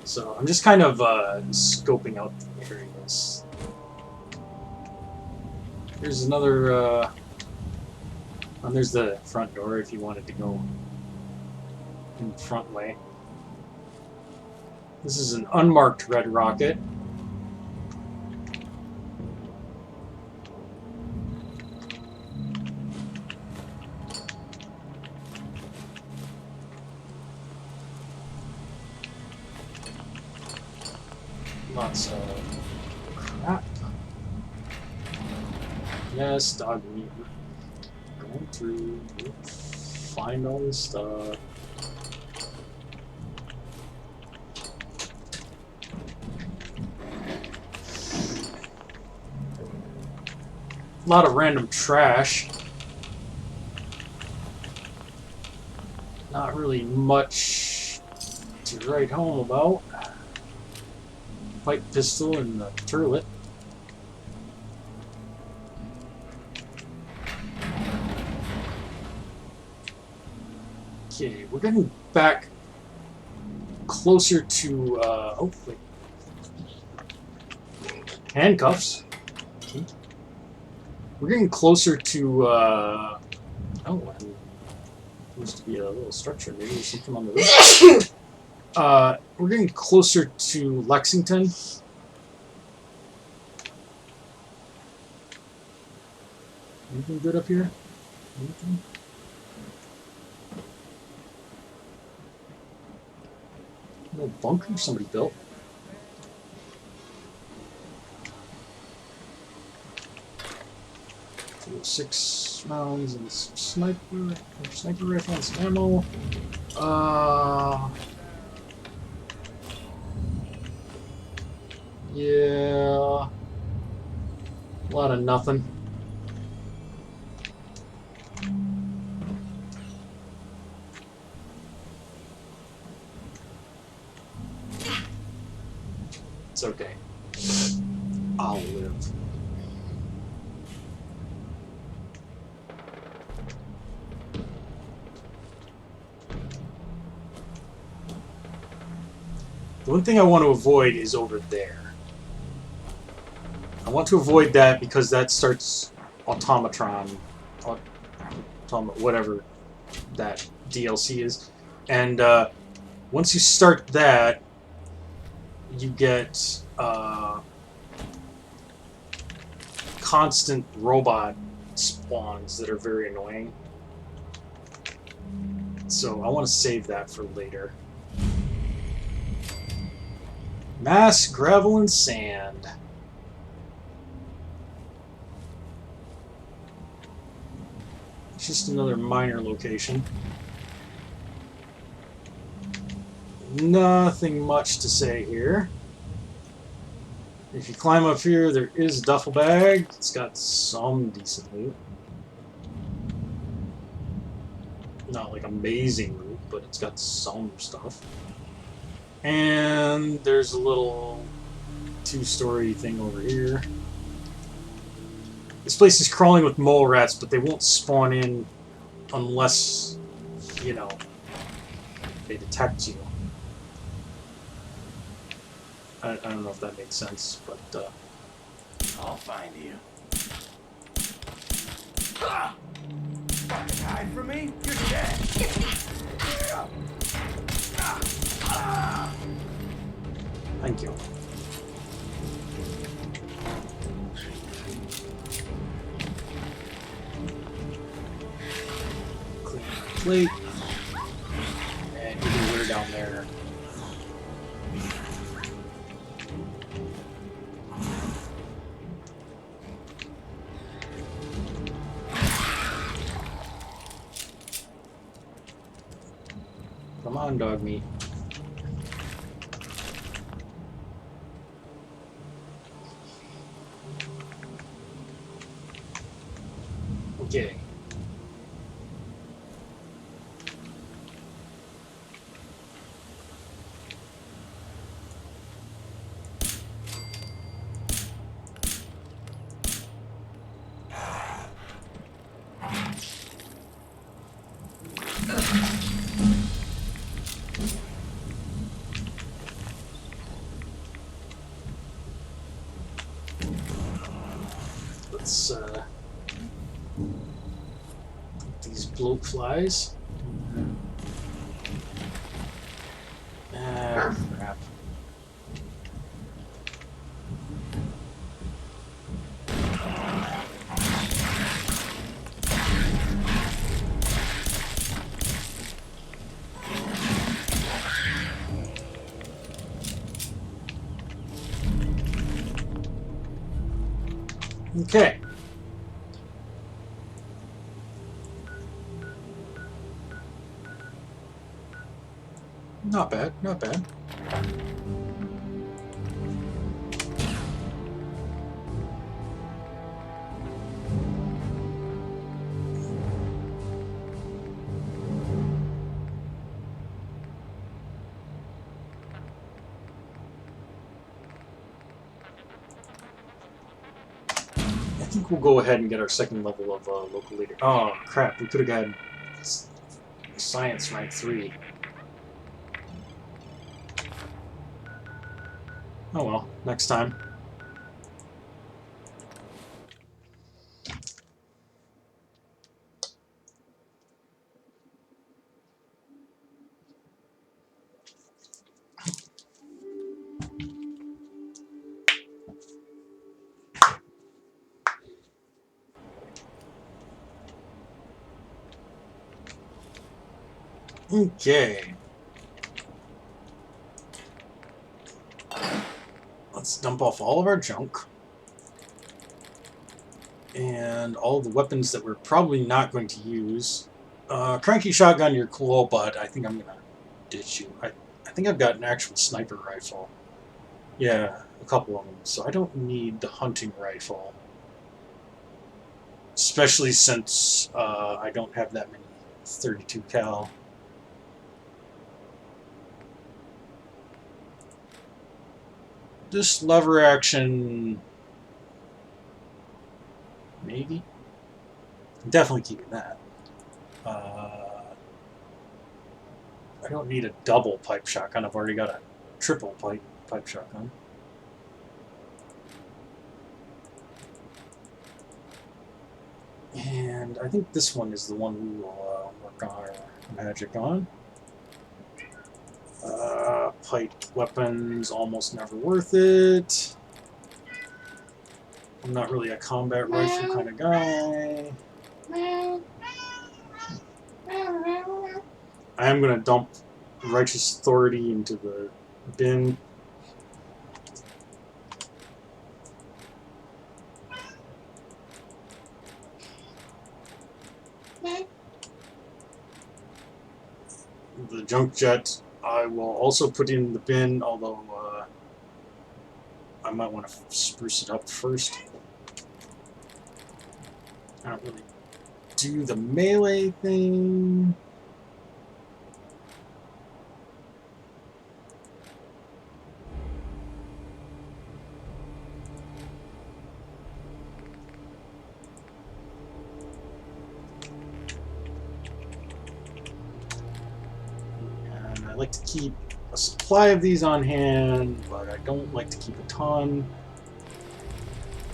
So I'm just kind of scoping out the areas. There's another, and there's the front door if you wanted to go in the front way. This is an unmarked red rocket. Lots of crap. Yes, dog meat. Going through, find all this stuff. A lot of random trash. Not really much to write home about. Pipe pistol and the turlet. Okay, we're getting back closer to, oh, wait. Handcuffs. Okay. We're getting closer to, oh, used to be a little structure. Maybe there's something on the roof. We're getting closer to Lexington. Anything good up here? Anything? No bunker somebody built. So 6 rounds and sniper rifle and some ammo. Yeah, a lot of nothing. It's okay. I'll live. The one thing I want to avoid is over there. I want to avoid that because that starts automatron, whatever that DLC is, and once you start that, you get constant robot spawns that are very annoying. So I want to save that for later. Mass gravel and sand. It's just another minor location. Nothing much to say here. If you climb up here, there is a duffel bag. It's got some decent loot. Not like amazing loot, but it's got some stuff. And there's a little two-story thing over here. This place is crawling with mole rats, but they won't spawn in unless, you know, they detect you. I don't know if that makes sense, but I'll find you. Fucking hide from me? You're dead. thank you. Clean the plate. And either we're down there. Come on, dog meat. Okay. Let's these bloat flies. Ah, crap. Okay. Not bad, not bad. I think we'll go ahead and get our second level of local leader. Oh crap, we could have gotten science rank 3. Oh well, next time. Okay. Let's dump off all of our junk. And all the weapons that we're probably not going to use. Cranky shotgun, you're cool, but I think I'm gonna ditch you. I think I've got an actual sniper rifle. Yeah, a couple of them. So I don't need the hunting rifle. Especially since I don't have that many 32 cal. This lever action, maybe? Definitely keeping that. I don't need a double pipe shotgun. I've already got a triple pipe shotgun. And I think this one is the one we will work our magic on. Pipe weapons, almost never worth it. I'm not really a combat rifle kind of guy. I am going to dump Righteous Authority into the bin. The junk jet I will also put in the bin, although I might want to spruce it up first. I don't really do the melee thing. And I like to keep a supply of these on hand, but I don't like to keep a ton.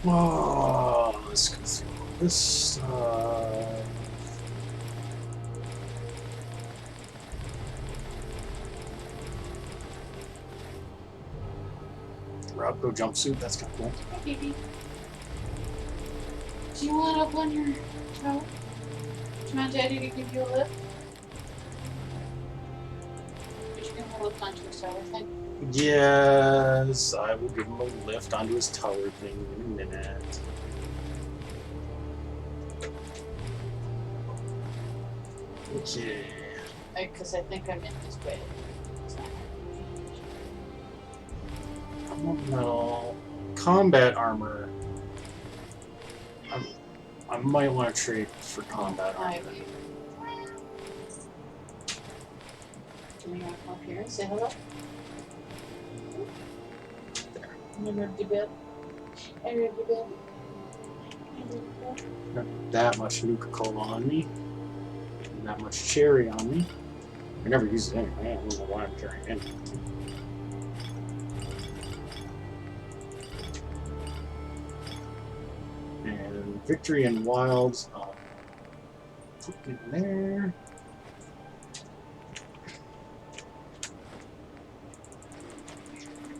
Oh, let's go through this stuff. Robco jumpsuit, that's kind of cool. Hi, baby. Do you want up on your toe? Do you want Daddy to give you a lift? But you're gonna lift onto his tower thing? Yes, I will give him a lift onto his tower thing in a minute. Okay. Because I think I'm in his way. Metal combat armor. I might want to trade for combat armor. Can you come up here and say hello? Remember the bell? Remember the bell? Not that much Nuka-Cola on me. Not that much cherry on me. I never use it anyway. I don't know why I'm carrying it. And Victory and Wilds. Put it in there.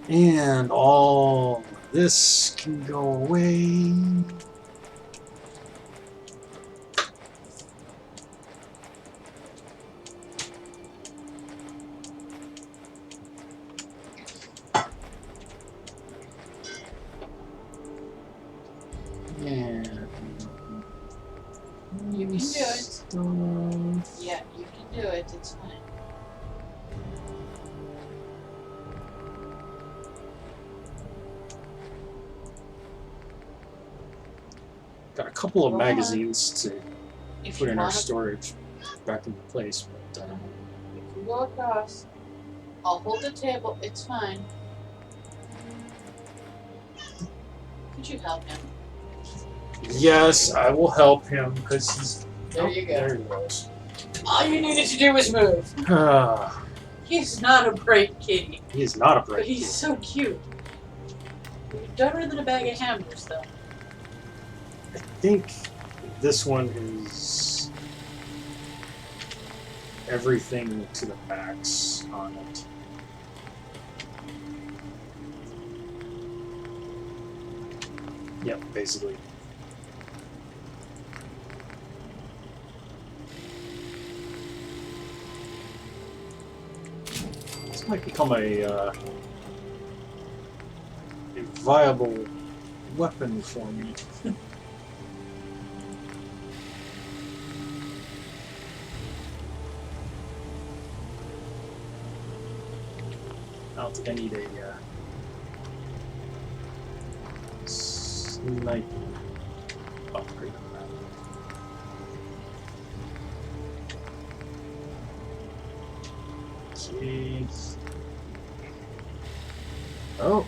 And all this can go away. And You can do it. stuff. Yeah, you can do it. It's fine. Got a couple of Go on. magazines to If put you in our want to, storage back into place, but if you go across, I'll hold the table. It's fine. Could you help him? yes, I will help him because he's. There you go. There he goes. All you needed to do was move. He's not a bright kitty, He is not a but bright he's kid. so cute. He's dumber than a bag of hammers, though. I think this one is everything to the max on it. Yep, basically. This might become a viable weapon for me. I don't think I need a sniper upgrade on that. Okay. Oh.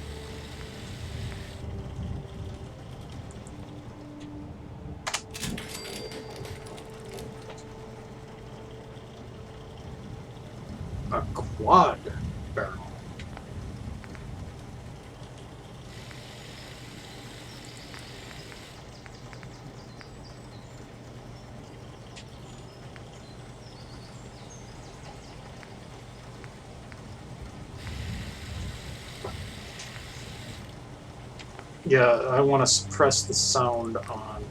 A quad barrel. Yeah, I want to suppress the sound on.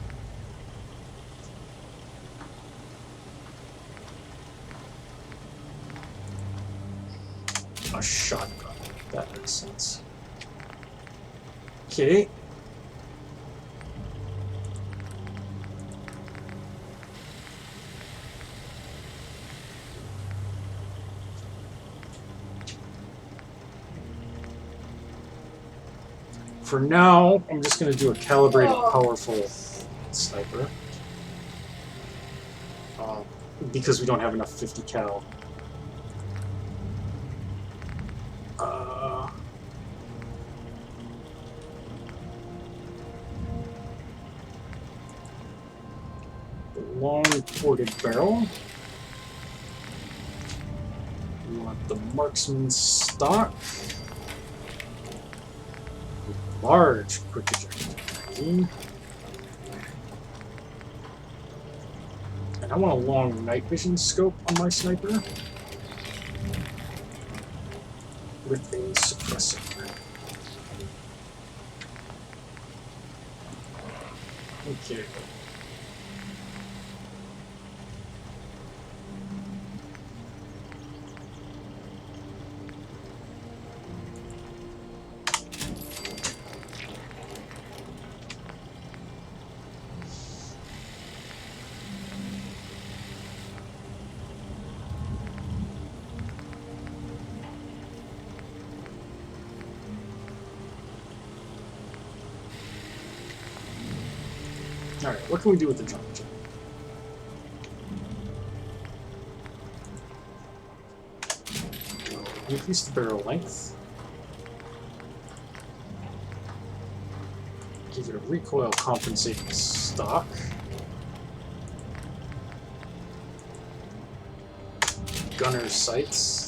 A shotgun. That makes sense. Okay. For now, I'm just going to do a calibrated, powerful sniper. Because we don't have enough 50 cal. Long ported barrel. We want the marksman stock. Large quick ejector magazine. And I want a long night vision scope on my sniper. With a suppressor. Okay. Alright, what can we do with the jump jet? Increase the barrel length. Give it a recoil compensating stock. Gunner's sights.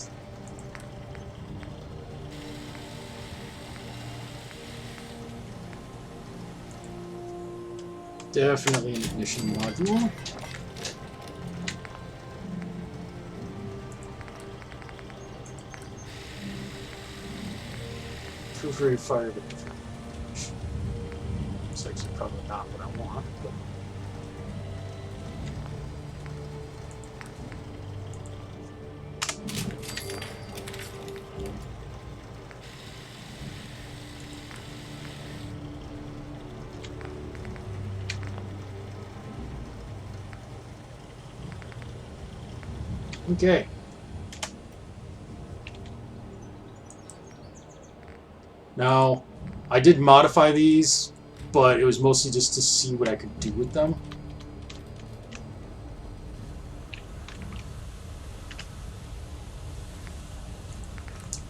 Definitely an ignition module. Proof-ready fire, but different. It's actually probably not what I want, but. Okay. Now, I did modify these, but it was mostly just to see what I could do with them.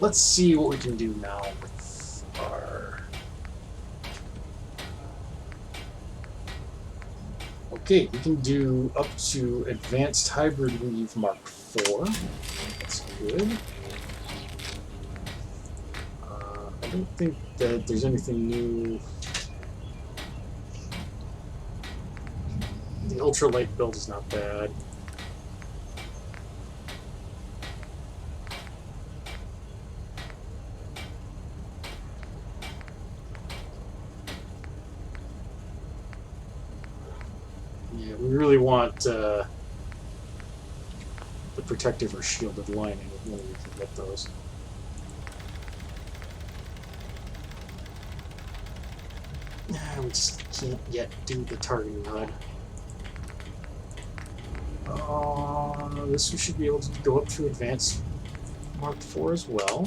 Let's see what we can do now with our... Okay, we can do up to Advanced Hybrid Weave Mark IV. That's good. I don't think that there's anything new. The ultralight build is not bad. Yeah, we really want the protective or shielded lining when we can get those. We just can't yet do the targeting HUD. This we should be able to go up to Advanced Mark IV as well.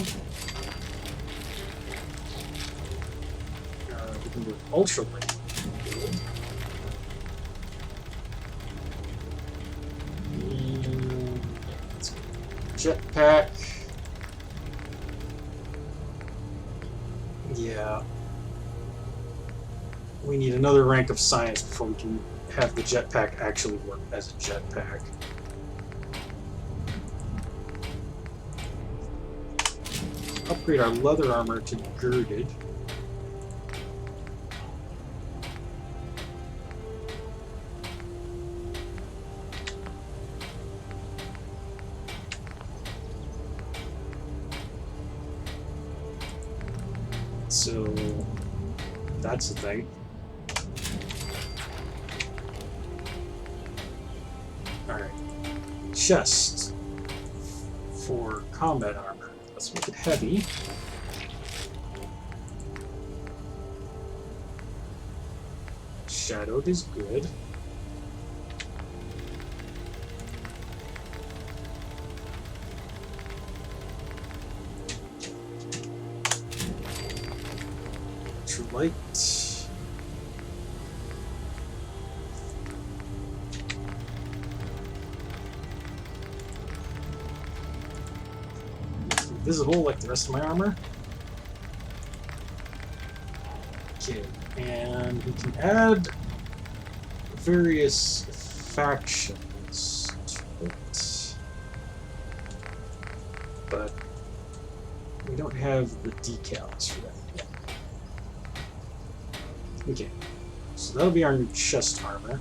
We can do ultralight. Jetpack. Yeah. We need another rank of science before we can have the jetpack actually work as a jetpack. Upgrade our leather armor to girded. So that's the thing. Alright. Chest for combat armor. Let's make it heavy. Shadowed is good. Ultralight. Visible like the rest of my armor. Okay, and we can add various factions to it, but we don't have the decals for that yet. Okay, so that'll be our new chest armor.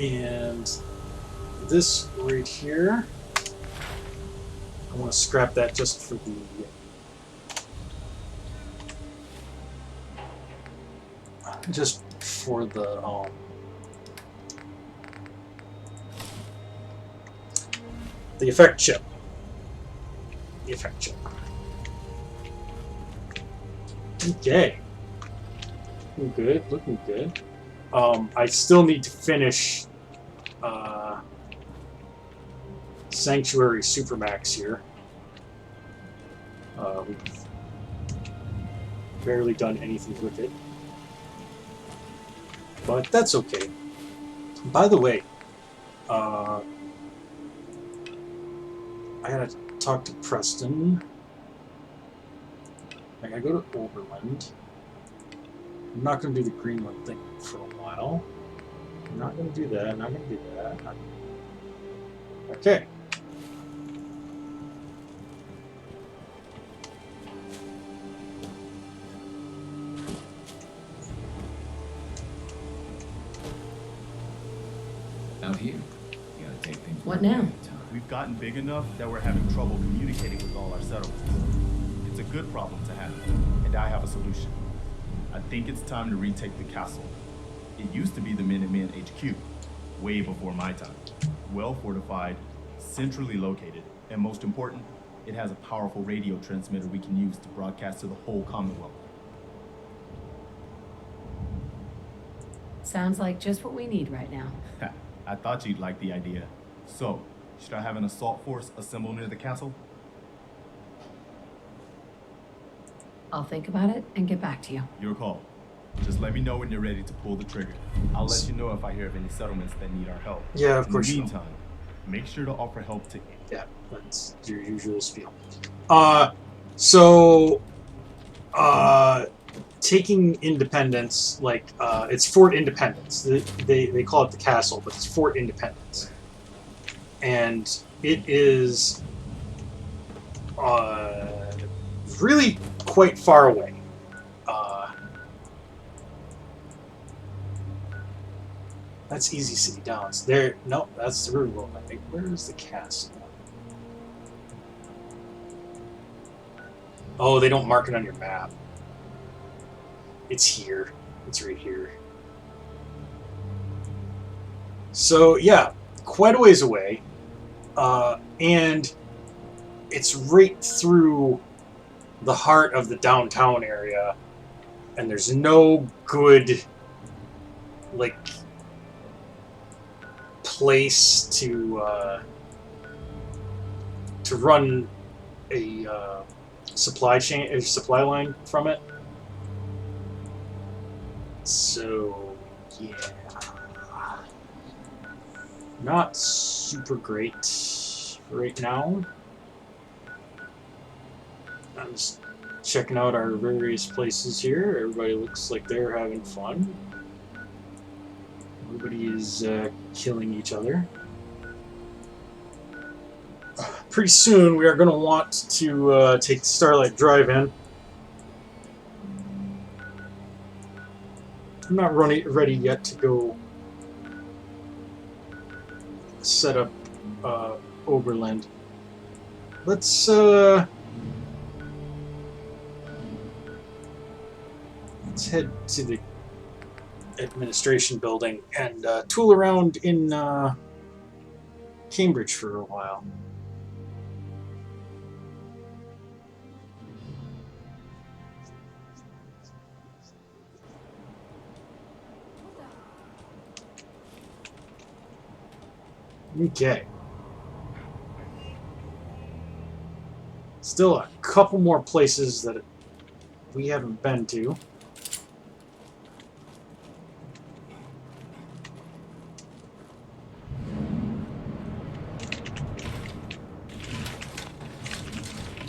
And this right here, I want to scrap that just for the effect chip. The effect chip. Okay. Looking good, looking good. I still need to finish Sanctuary Supermax here. We've barely done anything with it. But that's okay. By the way, I gotta talk to Preston. I gotta go to Oberland. I'm not gonna do the Greenland thing for a while. I'm not gonna do that. I'm not gonna do that. Okay. Out here, you gotta take things. What now? We've gotten big enough that we're having trouble communicating with all our settlements. It's a good problem to have, and I have a solution. I think it's time to retake the castle. It used to be the Minutemen HQ, way before my time. Well fortified, centrally located, and most important, it has a powerful radio transmitter we can use to broadcast to the whole Commonwealth. Sounds like just what we need right now. I thought you'd like the idea. So, should I have an assault force assemble near the castle? I'll think about it and get back to you. Your call. Just let me know when you're ready to pull the trigger. I'll let you know if I hear of any settlements that need our help. Yeah, of course. In the meantime, make sure to offer help to... Yeah, that's your usual spiel. Taking Independence, like, it's Fort Independence. They call it the castle, but it's Fort Independence. And it is really quite far away. That's Easy City Downs. There, no, that's the Riverboat, I think. Where is the castle? Oh, they don't mark it on your map. It's here. It's right here. So, yeah, quite a ways away. And it's right through the heart of the downtown area. And there's no good, like, place to run a supply line from it. So yeah, not super great right now. I'm just checking out our various places here. Everybody looks like they're having fun. Everybody is killing each other. Pretty soon we are going to want to take Starlight Drive in. I'm not ready yet to go set up Oberland. Let's head to the administration building and tool around in Cambridge for a while. Okay. Still a couple more places that we haven't been to.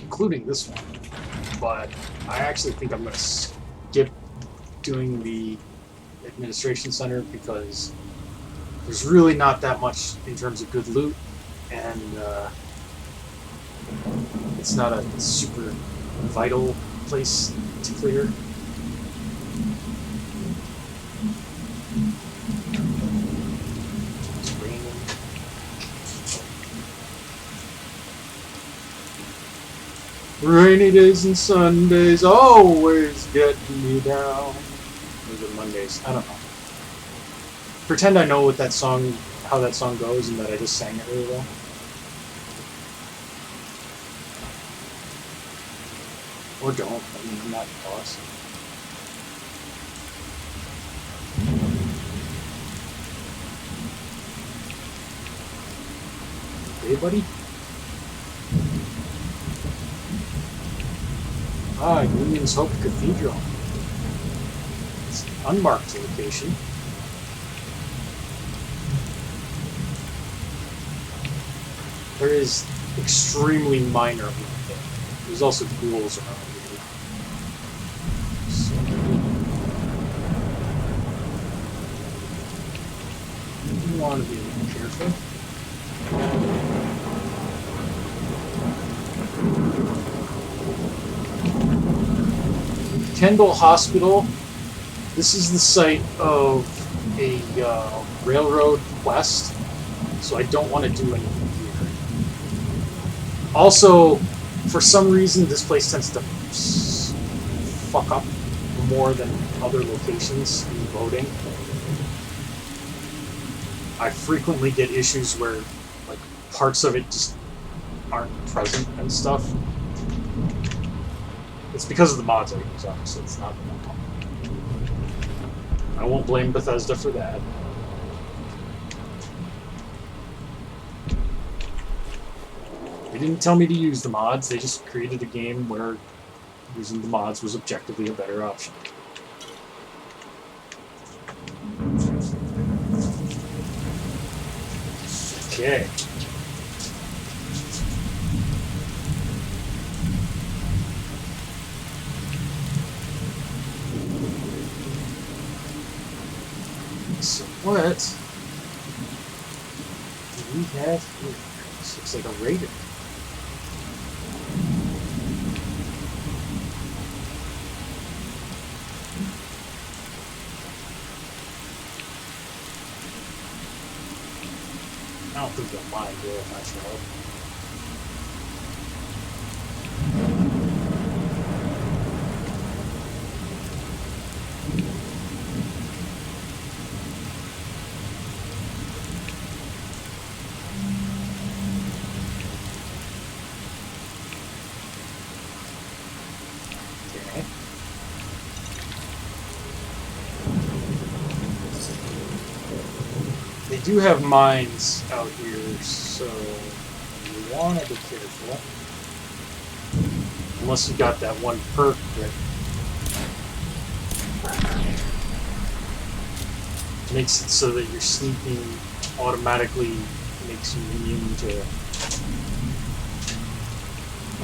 Including this one. But I actually think I'm going to skip doing the administration center because there's really not that much in terms of good loot, and it's not a super vital place to clear. It's raining. Rainy days and Sundays always get me down. Those are Mondays. I don't know. Pretend I know what that song, how that song goes, and that I just sang it really well. Or don't. I mean, I'm not the boss. Hey, buddy. Ah, Union's Hope Cathedral. It's an unmarked location. There is extremely minor movement. There's also ghouls around here. So, you want to be a little careful. Kendall Hospital. This is the site of a railroad quest, so I don't want to do anything. Also, for some reason, this place tends to fuck up more than other locations in voting. I frequently get issues where, like, parts of it just aren't present and stuff. It's because of the mods I use, obviously. It's not the one. I won't blame Bethesda for that. They didn't tell me to use the mods, they just created a game where using the mods was objectively a better option. Okay. So what do we have here? This looks like a raider. I don't think they'll mind it if I show up. Okay. They do have mines out here, so you want to be careful. Unless you got that one perk that makes it so that your sneaking automatically makes you immune to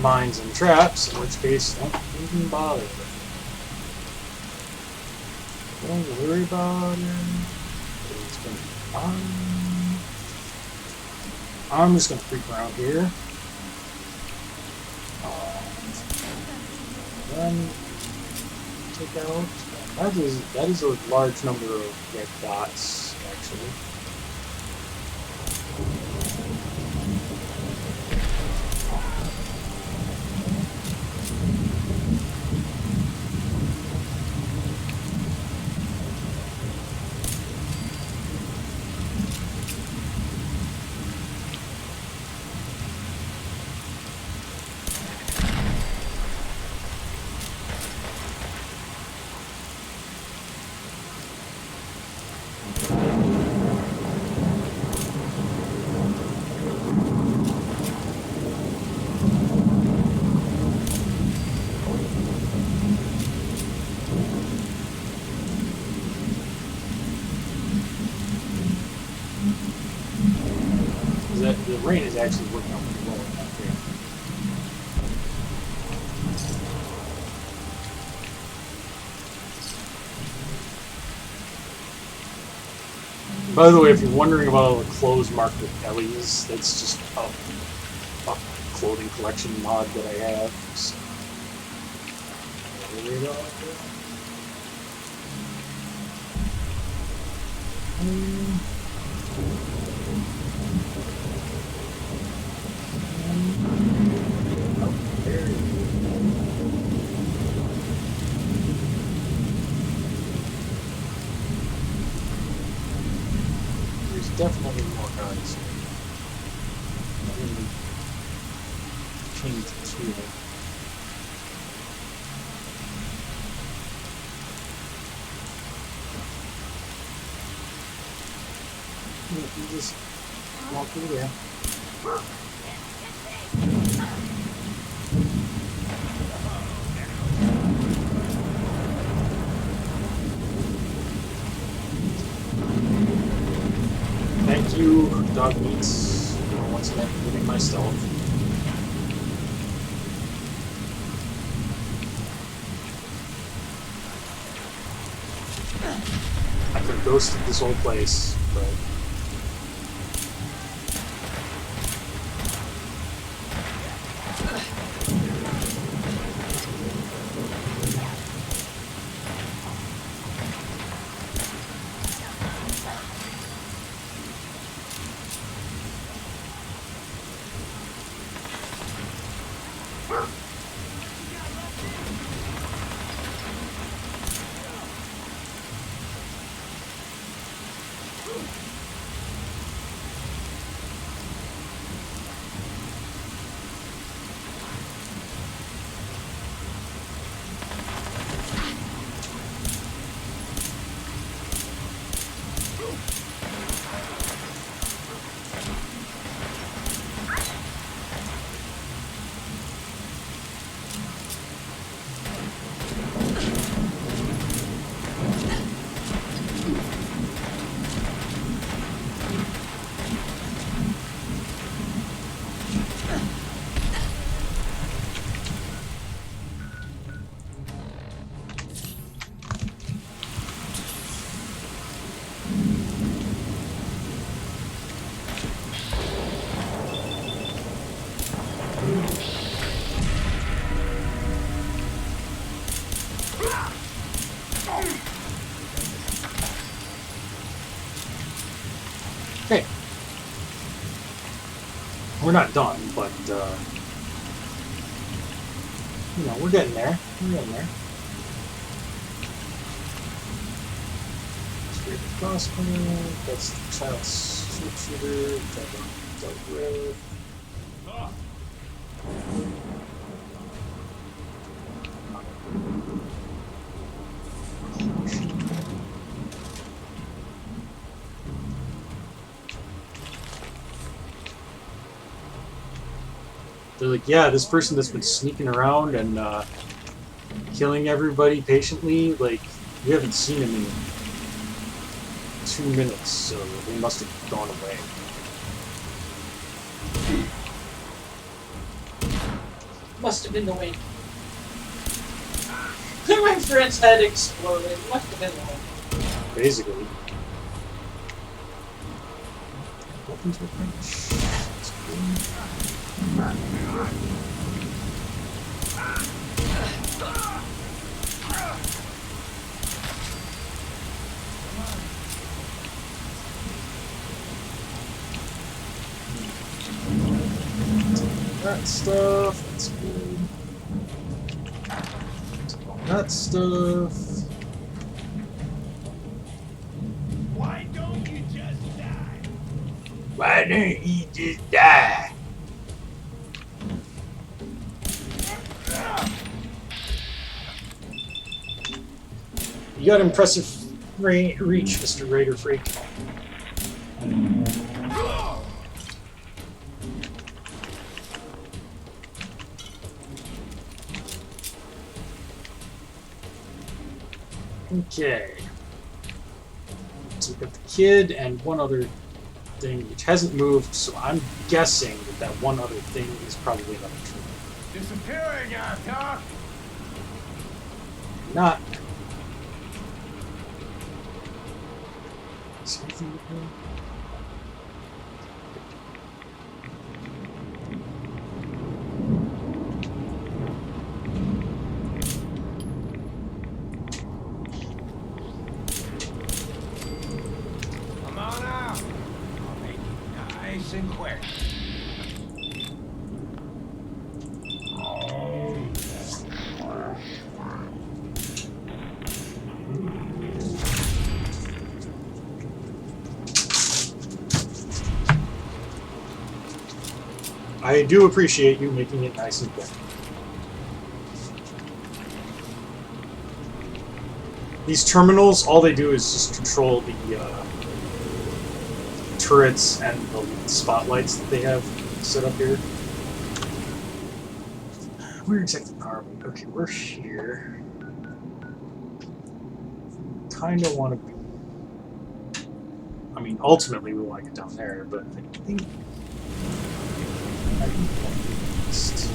mines and traps, in which case, don't even bother. Don't worry about it. It's going to be fine. I'm just going to creep around here. Then take out That is a large number of red dots, actually. The rain is actually working out pretty well out here. By the way, if you're wondering about all the clothes marked with Ellie's, that's just a clothing collection mod that I have. So, there we go. Definitely more guns. Change the tool. You just walk through there. Thank you, dog meats. Once again, giving my stealth. I could have ghosted this whole place, but. Okay. We're not done, but, you know, we're getting there. We're getting there. Straight crossbow, that's the child shooter, dealt with. They're like, yeah, this person that's been sneaking around and killing everybody patiently, like, we haven't seen him in 2 minutes, so they must have gone away. Must have been the wind. My friend's head exploded. Must have been the wind. Basically. Weapons with wrench. That's cool. that stuff. That's good. Take all that stuff. Why don't you just die? Why don't you just die? You got impressive reach, Mr. Raider Freak. Okay. So we've got the kid and one other thing which hasn't moved, so I'm guessing that that one other thing is probably another tree. Disappearing, Doc. Not. Is there anything to do? Come on out. I'll make it nice and quick. I do appreciate you making it nice and quick. These terminals, all they do is just control the turrets and the spotlights that they have set up here. Where exactly are we? Okay, we're here. Kind of want to be... I mean, ultimately we want to get down there, but I think... East.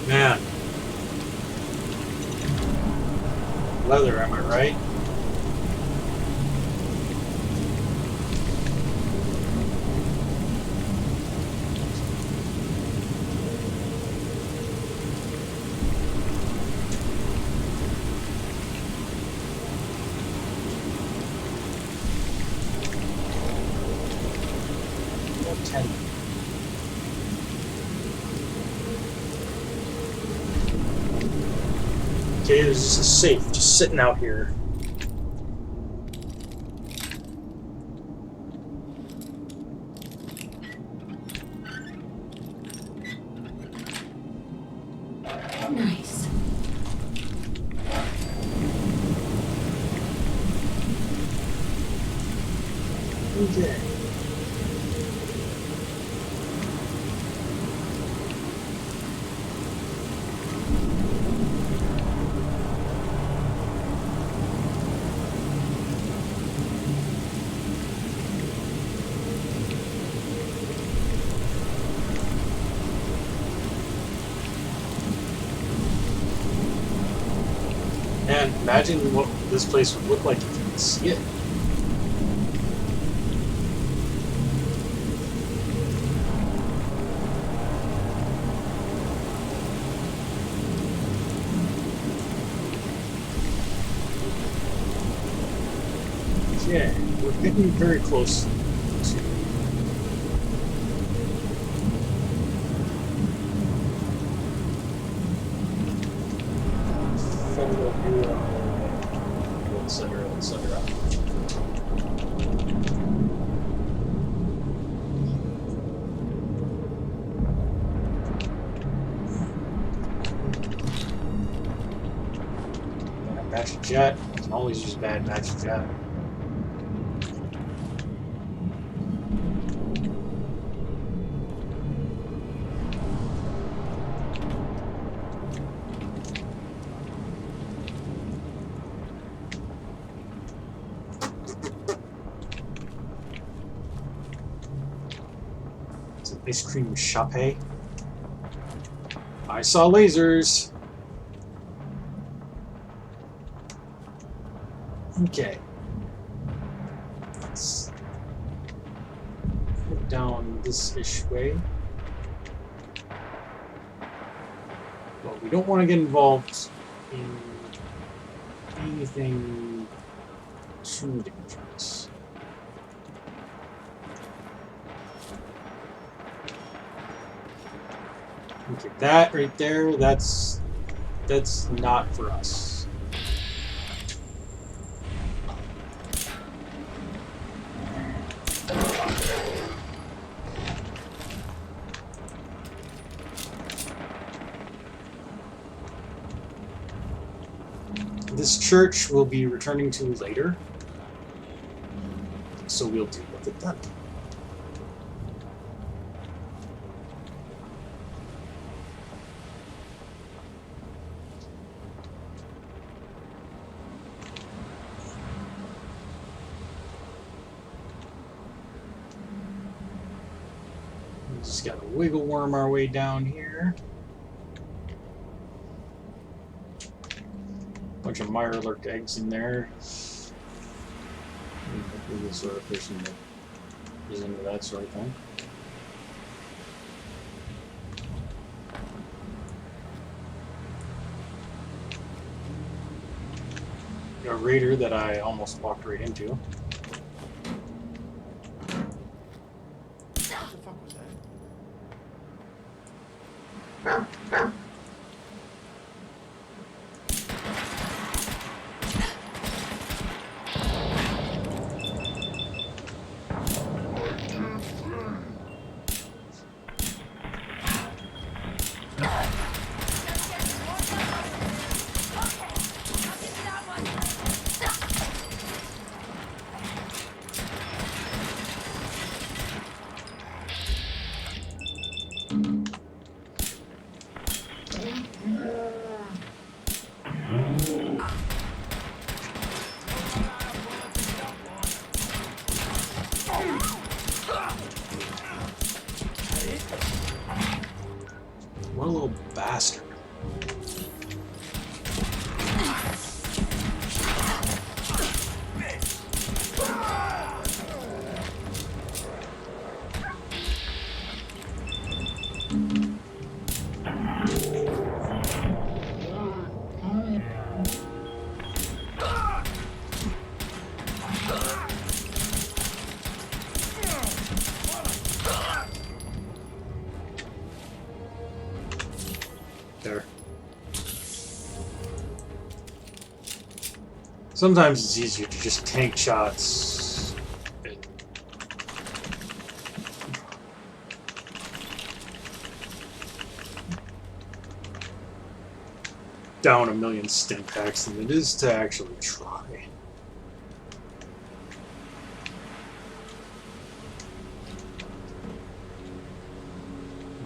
Man. Leather, am I right? What 10? Okay, there's just a safe just sitting out here. Nice. Okay. And imagine what this place would look like if you could see it. Okay, we're getting very close to Federal Bureau, etc., etc. Bad batch of jet. You can always use bad batch of jet. Ice cream shop. I saw lasers. Okay. Let's head down this-ish way. But we don't want to get involved in anything too dangerous. Okay, that right there, that's not for us. This church will be returning to later, so we'll deal with it then. We just gotta wiggle worm our way down here. Bunch of Mirelurk eggs in there. Hopefully the sort of person that is into that sort of thing. A raider that I almost walked right into. What the fuck was that? What a little bastard. There. Sometimes it's easier to just tank shots. Down a million stim packs than it is to actually try.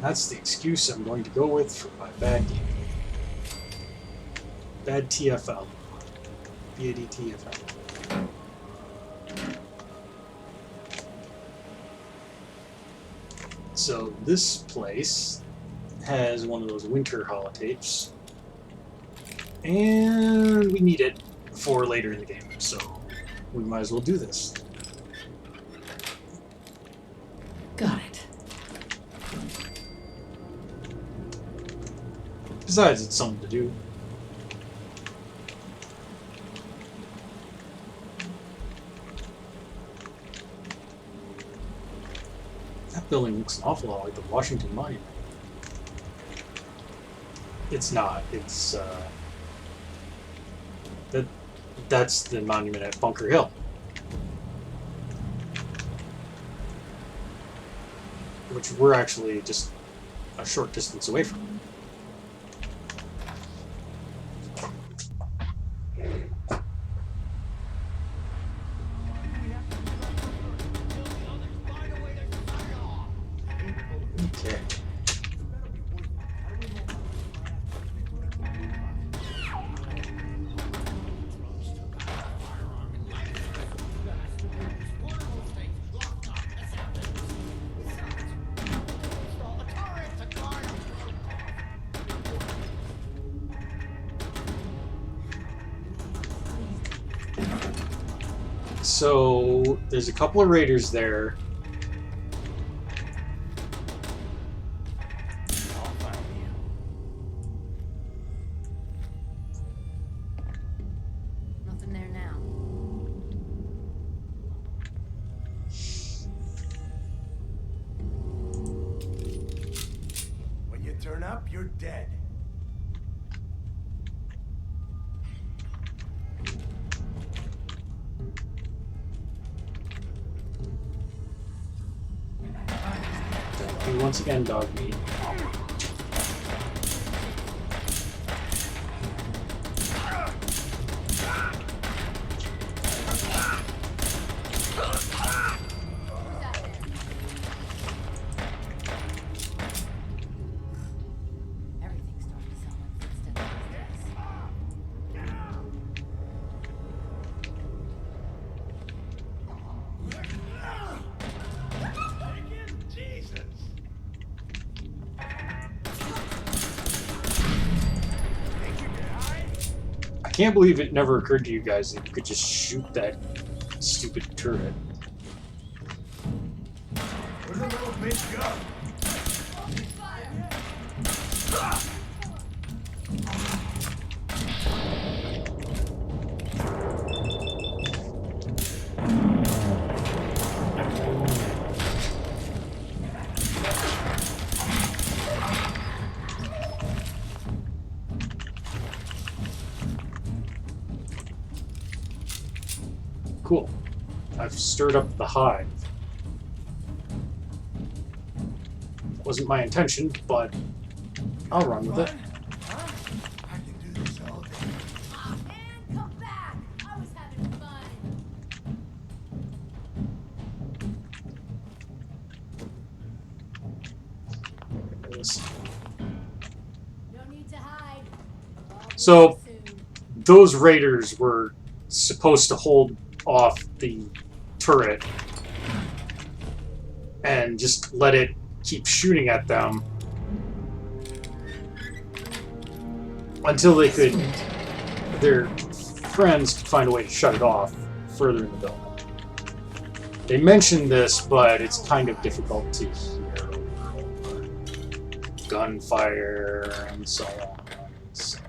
That's the excuse I'm going to go with for my bad game. Bad TFL. BAD TFL. So this place has one of those winter holotapes. And we need it for later in the game, so we might as well do this. Got it. Besides, it's something to do. That building looks an awful lot like the Washington Monument. It's not. It's, that's the monument at Bunker Hill. Which we're actually just a short distance away from. Okay. So there's a couple of raiders there. I'll find you. Nothing there now. When you turn up, you're dead. And once again, dog meat. Everything's starting to sound like footsteps these days. Jesus. I can't believe it never occurred to you guys that you could just shoot that stupid turret. Where'd the little bitch go? Cool. I've stirred up the hive. Wasn't my intention, but I'll run with it. Huh? I can do this all day. And come back! I was having fun. No need to hide. So- Soon. Those raiders were supposed to hold off the turret and just let it keep shooting at them until they could, their friends could find a way to shut it off further in the building. They mentioned this, but it's kind of difficult to hear. Gunfire and so on. So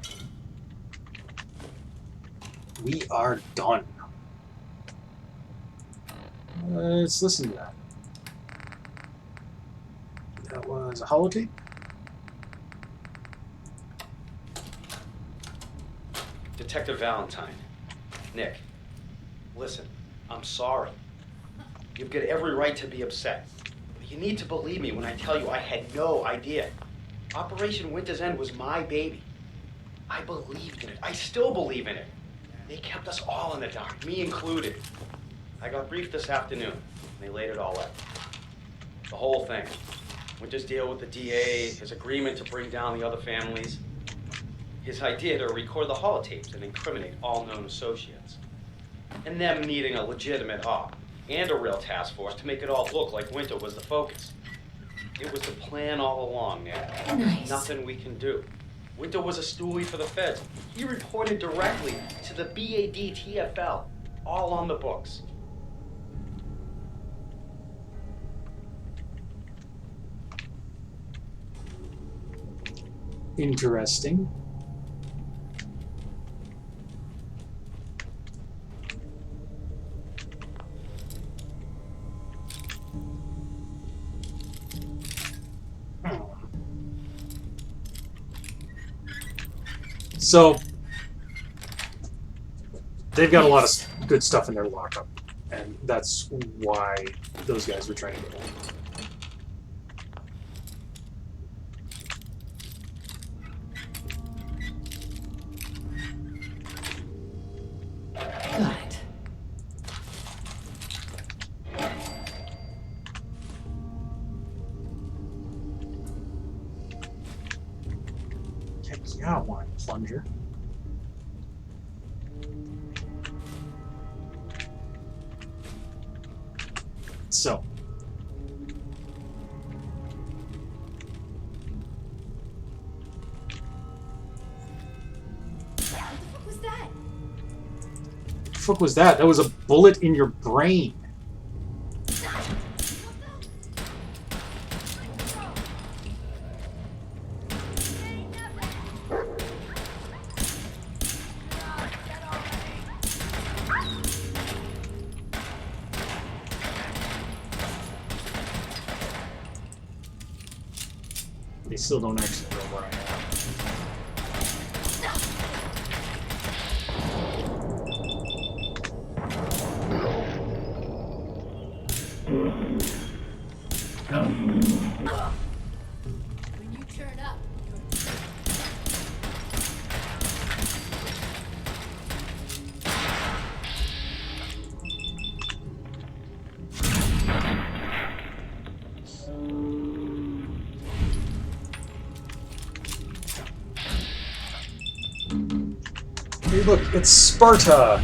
we are done. Let's listen to that. That was a holotape? Detective Valentine. Nick. Listen, I'm sorry. You've got every right to be upset. But you need to believe me when I tell you I had no idea. Operation Winter's End was my baby. I believed in it. I still believe in it. They kept us all in the dark, me included. I got briefed this afternoon, and they laid it all out. The whole thing. Winter's deal with the DA, his agreement to bring down the other families, his idea to record the holotapes and incriminate all known associates, and them needing a legitimate op and a real task force to make it all look like Winter was the focus. It was the plan all along, Nick. Nice. Nothing we can do. Winter was a stoolie for the feds. He reported directly to the BADTFL, all on the books. Interesting. So they've got a lot of good stuff in their lockup, and that's why those guys were trying to get in. Got it. Heck yeah, I want a plunger. So, What the fuck was that? fuck was that? That was a bullet in your brain. They still don't actually know where I am. When you turn up, Hey, look, it's Sparta!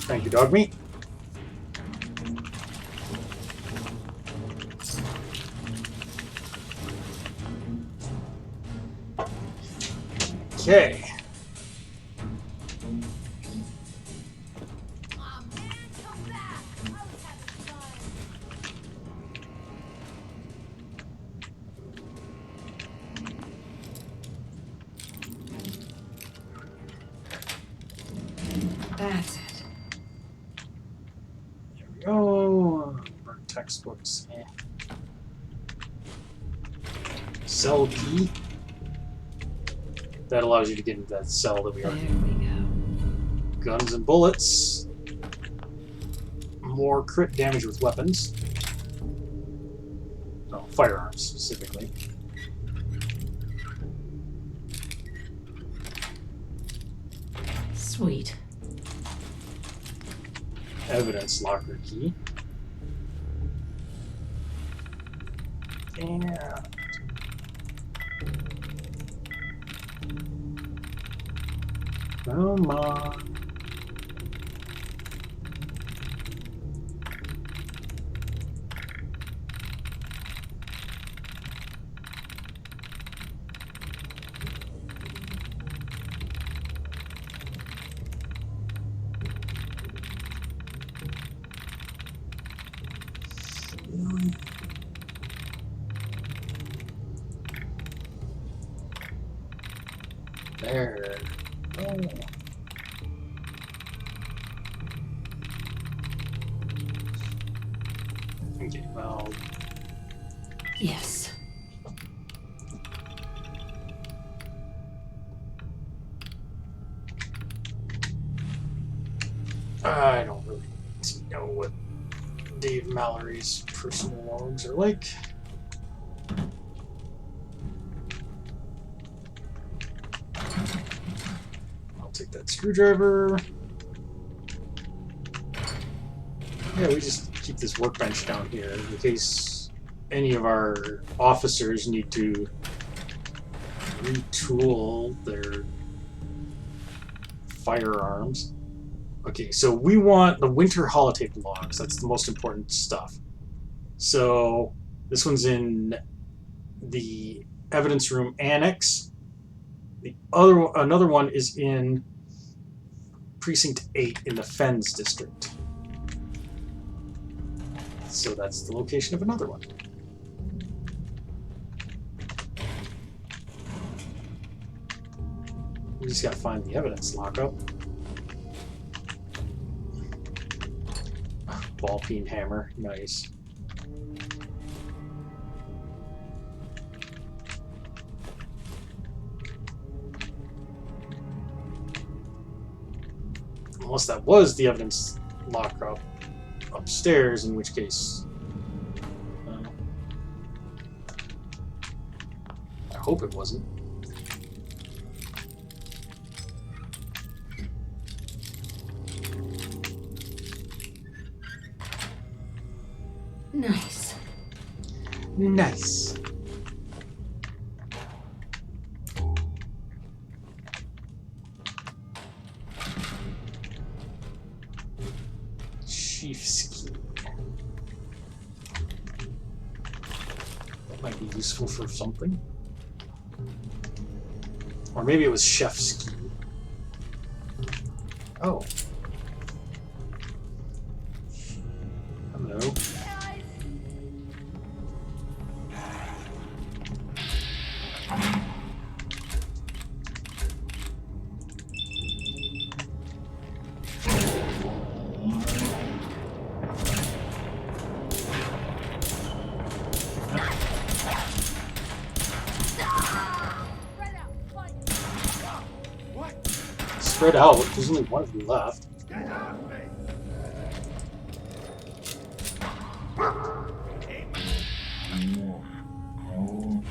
Thank you, dog meat. Okay. aw man, come back. I was having fun. That's it. There we go. Burn textbooks. Eh. Cell key. That allows you to get into that cell that we There already. we go. Guns and bullets. More crit damage with weapons. No, firearms specifically. Sweet. Evidence locker key. And come on. There. Oh. Okay, well, Yes. I don't really need to know what Dave Mallory's personal logs are like. I'll take that screwdriver. Yeah, we just keep this workbench down here in case any of our officers need to retool their firearms. Okay, so we want the winter holotape logs. That's the most important stuff. So this one's in the evidence room annex. Another one is in precinct 8 in the Fens district. So that's the location of another one. We just gotta find the evidence lockup. Ball peen hammer, nice. Unless that was the evidence lockup upstairs, in which case I hope it wasn't. Nice. Nice. Chief ski. That might be useful for something. Or maybe it was chef ski. Oh. Hello. Spread out. There's only one of you left. Get off me!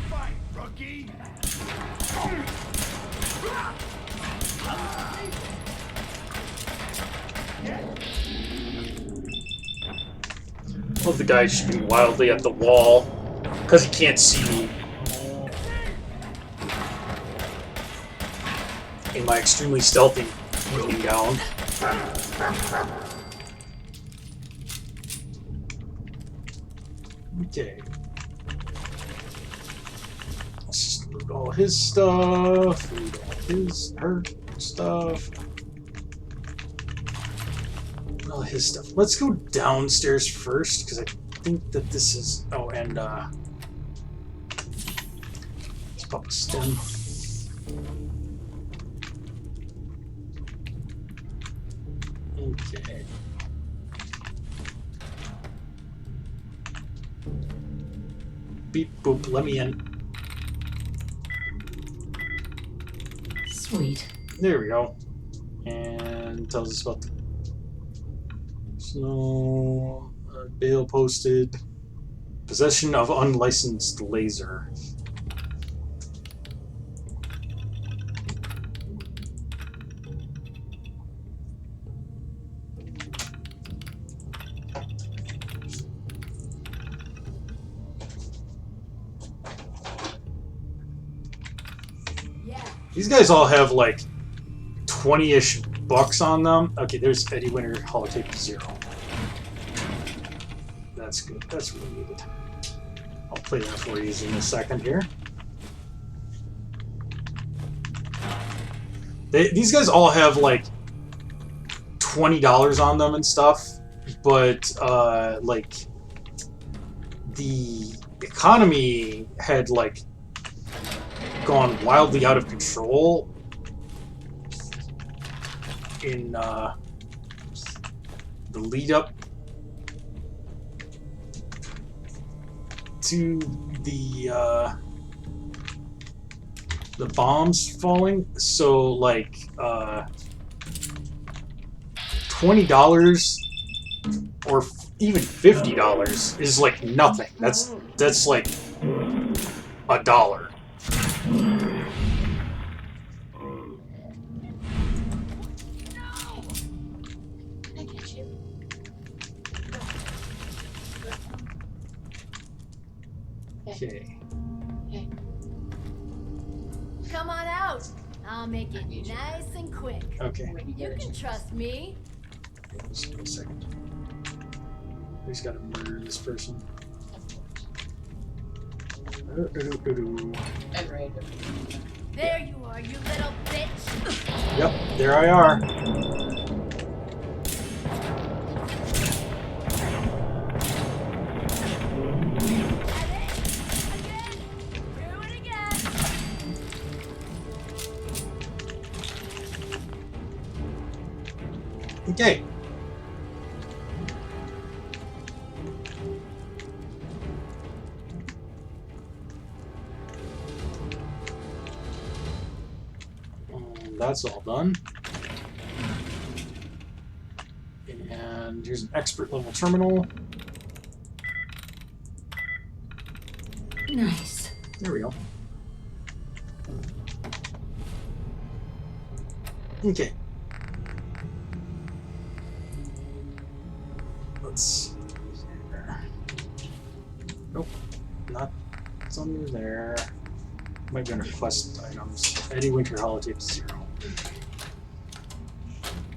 Fight, rookie! Love the guy shooting wildly at the wall because he can't see me. In my extremely stealthy looking down. Okay. Let's just loot all his stuff. Loot all her stuff. All his stuff. Let's go downstairs first because I think that this is. Oh, and let's pop a stem. Okay. Beep boop, let me in. Sweet. There we go. And tells us about the snow bail posted. Possession of unlicensed laser. These guys all have like 20-ish bucks on them. Okay, there's Eddie Winter holotape 0. That's good. That's really needed. I'll play that for you in a second here. These guys all have like $20 on them and stuff, but like the economy had like gone wildly out of control in the lead up to the bombs falling. So like $20 or even $50 is like nothing. That's like $1. I get you. Okay. Come on out. I'll make it nice and quick. Okay. You can trust me. Just give me a second. We just gotta murder this person. And random. There you are, you little bitch. Yep, there I are. Do it again. Okay. That's all done. And here's an expert level terminal. Nice. There we go. Okay. Let's see here. Nope. Not it's under there. Might be under quest items. Eddie Winter holotape 0.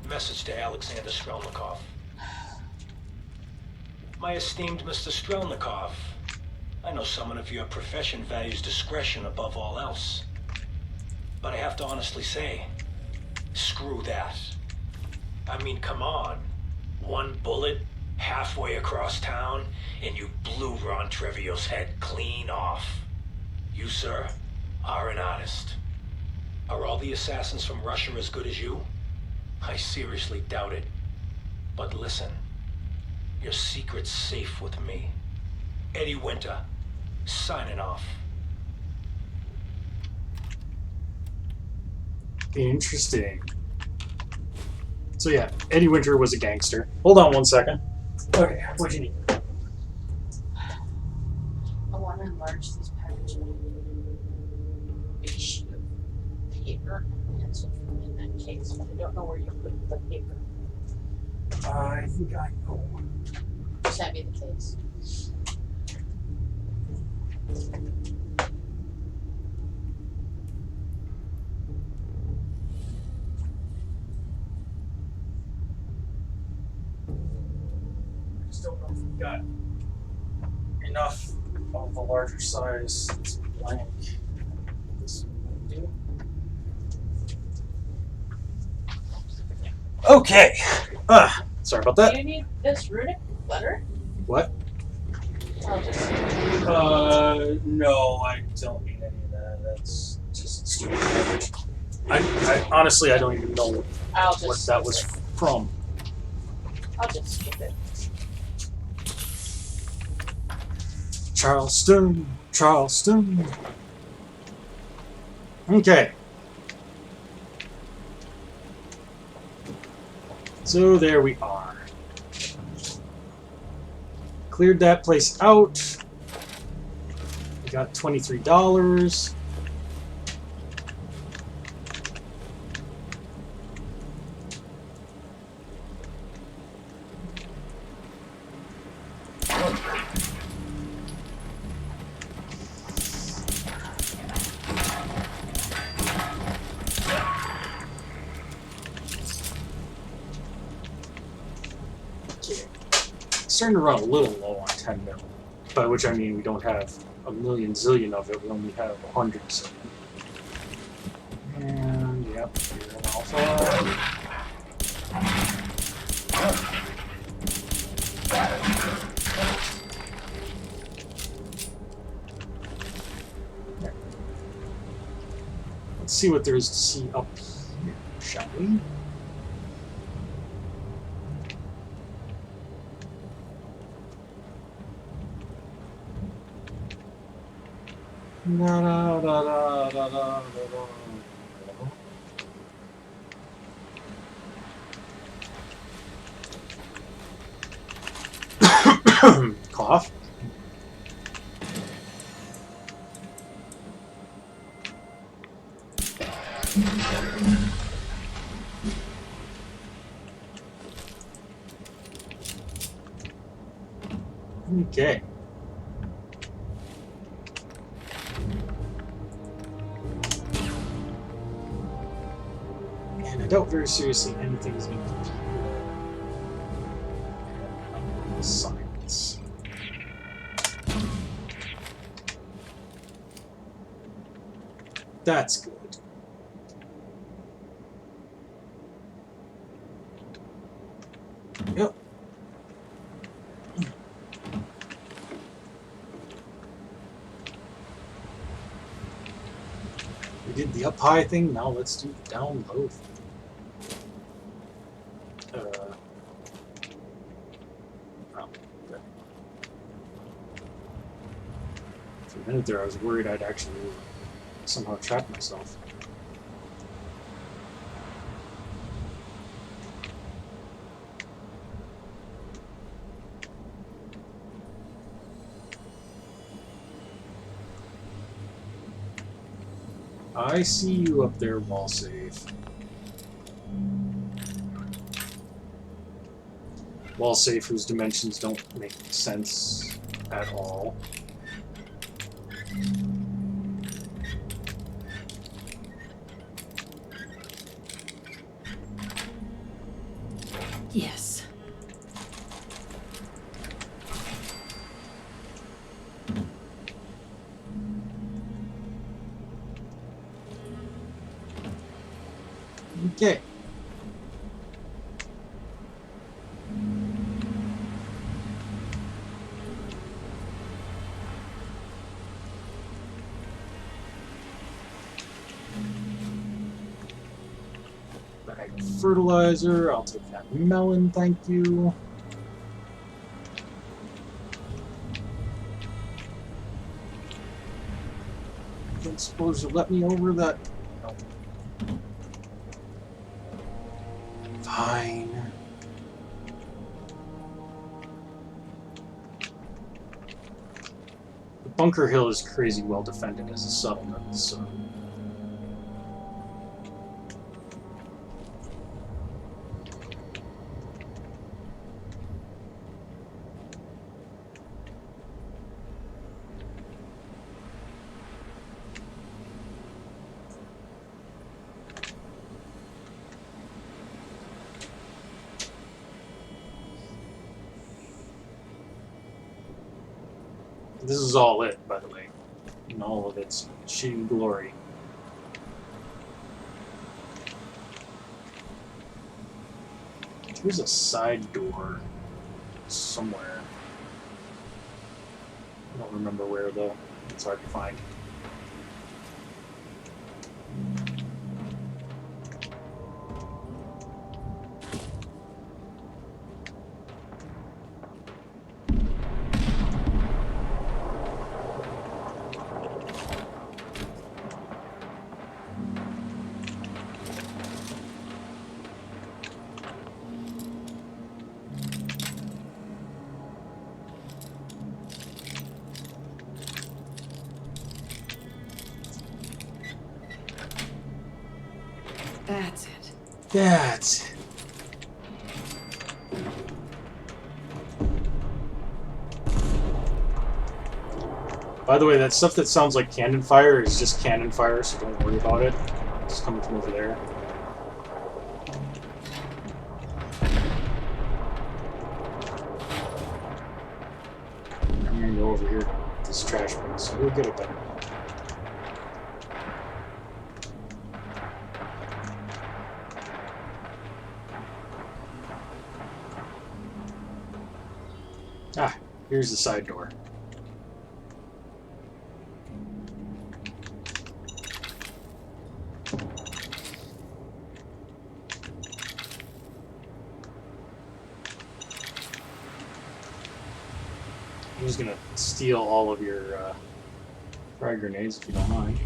Message to Alexander Strelnikov. My esteemed Mr. Strelnikov, I know someone of your profession values discretion above all else. But I have to honestly say, screw that. I mean, come on. One bullet, halfway across town, and you blew Ron Treviot's head clean off. You, sir, are an artist. Are all the assassins from Russia as good as you? I seriously doubt it. But listen, your secret's safe with me. Eddie Winter, signing off. Interesting. So yeah, Eddie Winter was a gangster. Hold on 1 second. Okay, what'd you need? I want to enlarge this package. Big sheet of paper and pencil from in that case, but I don't know where you put the paper. I think I know. Just hand me the case. I just don't know if we've got enough of the larger size. It's blank. This would do. Okay. Sorry about Do that. you need this runic letter? What? I'll just. No, I don't need any of that. That's just stupid garbage. I honestly, I don't even know I'll what just. that was from. I'll just skip it. Charleston, Charleston. Okay. So there we are. Cleared that place out. We got $23. Starting to run a little low on 10 mil, by which I mean we don't have a million zillion of it, we only have 100 zillion. And yep, here's an alpha. Let's see what there is to see up here, shall we? Da, da, da, da, da, da, da. Cough. Okay. And I doubt very seriously anything is going to compete with science. That's good. Yep. We did the up high thing, now let's do the down low thing. Oh, okay. For a minute there, I was worried I'd actually somehow trap myself. I see you up there, wall safe. Wall safe whose dimensions don't make sense at all. Yes. Okay. Bag of fertilizer. I'll take that melon, thank you. I don't suppose you'll let me over that. No. Fine. The Bunker Hill is crazy well defended as a settlement, so. This is all it, by the way, in all of its sheen glory. There's a side door somewhere. I don't remember where, though. It's hard to find. That's it. That's it. By the way, that stuff that sounds like cannon fire is just cannon fire, so don't worry about it. It's coming from over there. I'm gonna go over here to this trash bin, so we'll get it done. Ah, here's the side door. I'm just gonna steal all of your frag grenades if you don't mind.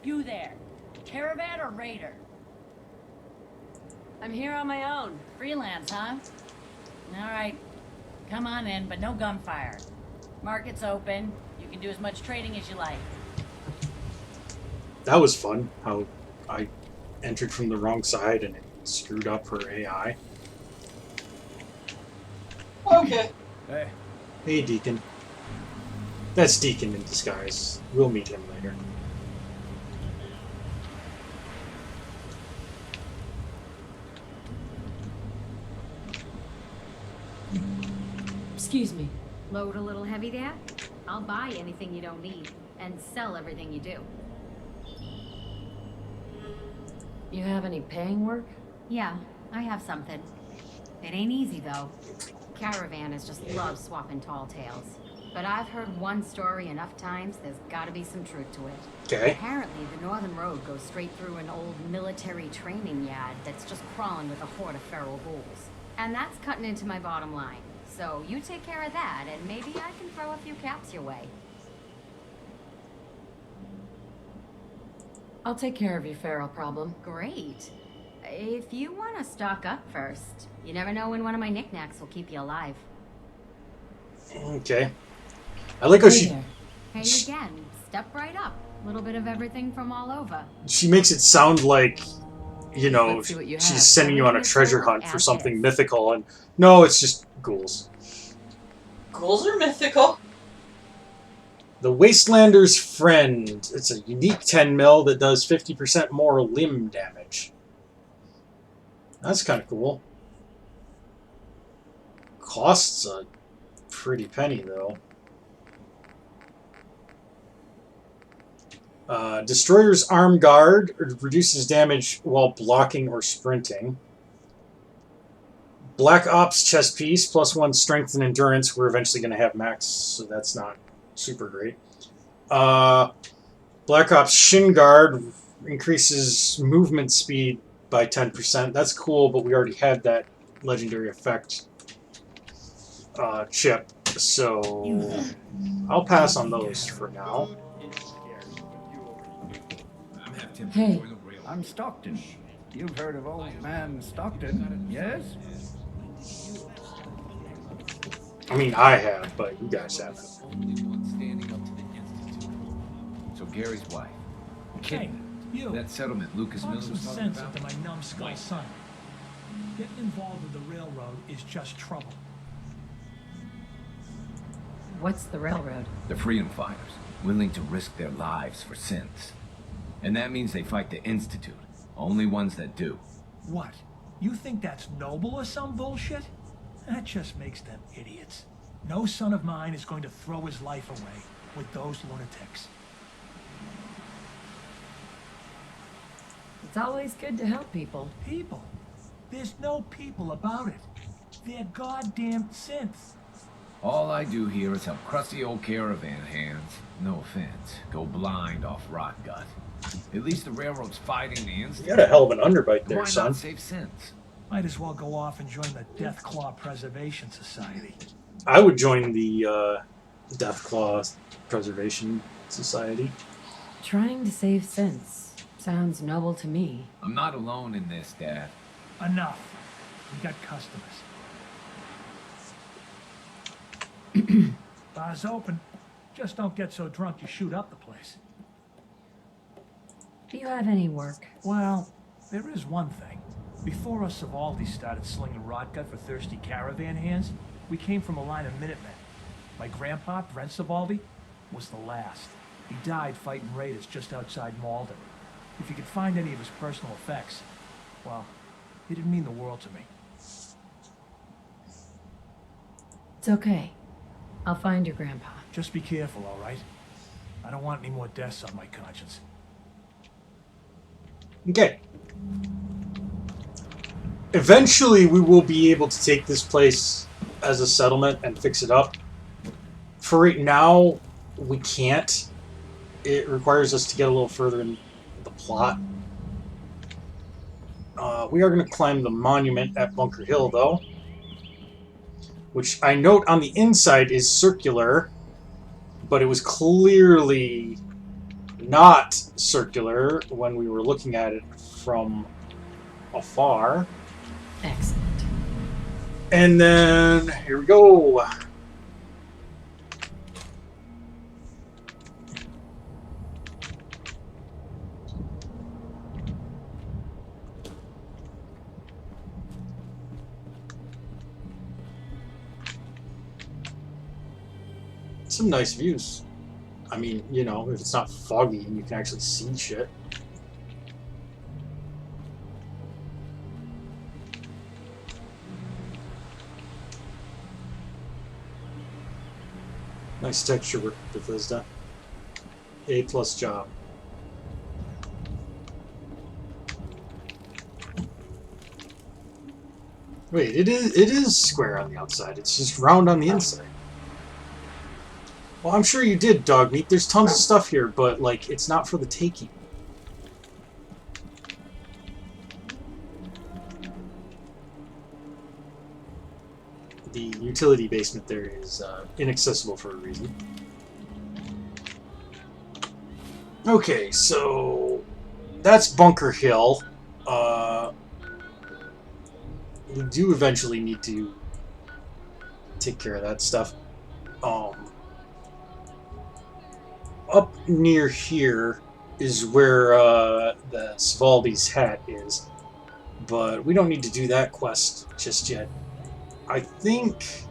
You there. Caravan or raider? I'm here on my own. Freelance, huh? Alright. Come on in, but no gunfire. Market's open. You can do as much trading as you like. That was fun, how I entered from the wrong side and it screwed up her AI. Okay. Hey, Hey, Deacon. That's Deacon in disguise. We'll meet him later. Excuse me. Load a little heavy there? I'll buy anything you don't need and sell everything you do. You have any paying work? Yeah, I have something. It ain't easy though. Caravanners just love swapping tall tales. But I've heard one story enough times, there's gotta be some truth to it. Okay. Apparently, the Northern Road goes straight through an old military training yard that's just crawling with a horde of feral ghouls. And that's cutting into my bottom line. So you take care of that, and maybe I can throw a few caps your way. I'll take care of your feral problem. Great. If you want to stock up first, you never know when one of my knickknacks will keep you alive. Okay. I like how Hey she there. Hey again, step right up. A little bit of everything from all over. makes it sound like, you know, Let's see what you have. she's sending you on a Everything is treasure sold hunt for as something is. mythical, and no, it's just ghouls. Ghouls are mythical. The Wastelander's Friend. It's a unique 10 mil that does 50% more limb damage. That's kind of cool. Costs a pretty penny, though. Destroyer's Arm Guard reduces damage while blocking or sprinting. Black Ops Chest Piece, +1 strength and endurance. We're eventually going to have max, so that's not super great. Black Ops Shin Guard increases movement speed by 10%. That's cool, but we already had that legendary effect chip, so I'll pass on those for now. Hey, I'm Stockton. You've heard of old man Stockton, yes? I mean, I have, but you guys haven't. So Gary's wife. Hey, you. That settlement Lucas Talk Miller some was talking sense about? into my numbskull son. Getting involved with the railroad is just trouble. What's the railroad? The freedom fighters, willing to risk their lives for sins. And that means they fight the Institute. Only ones that do. What? You think that's noble or some bullshit? That just makes them idiots. No son of mine is going to throw his life away with those lunatics. It's always good to help people. People? There's no people about it. They're goddamn synths. All I do here is help crusty old caravan hands, no offense, go blind off rot gut. At least the railroad's fighting the Institute. You got a hell of an underbite there, Why son. not save sins? Might as well go off and join the Deathclaw Preservation Society. I would join the Deathclaw Preservation Society. Trying to save sense. Sounds noble to me. I'm not alone in this, Dad. Enough. We got customers. Bar's open. Just don't get so drunk you shoot up the place. Do you have any work? Well, there is one thing. Before us Savaldi started slinging rotgut for thirsty caravan hands, we came from a line of Minutemen. My grandpa, Brent Savaldi, was the last. He died fighting raiders just outside Malden. If you could find any of his personal effects, well, it would mean the world to me. It's okay. I'll find your grandpa. Just be careful, all right? I don't want any more deaths on my conscience. Okay. Eventually, we will be able to take this place as a settlement and fix it up. For right now, we can't. It requires us to get a little further in the plot. We are going to climb the monument at Bunker Hill, though. Which I note on the inside is circular, but it was clearly not circular when we were looking at it from afar. Excellent. And then, here we go. Some nice views. I mean, you know, if it's not foggy and you can actually see shit. Nice texture work, Bethesda. A+ job. Wait, it is square on the outside. It's just round on the inside. Well, I'm sure you did, dog meat. There's tons of stuff here, but, like, it's not for the taking. The utility basement there is inaccessible for a reason. Okay, so that's Bunker Hill. We do eventually need to take care of that stuff. Up near here is where the Svaldi's hat is, but we don't need to do that quest just yet. I think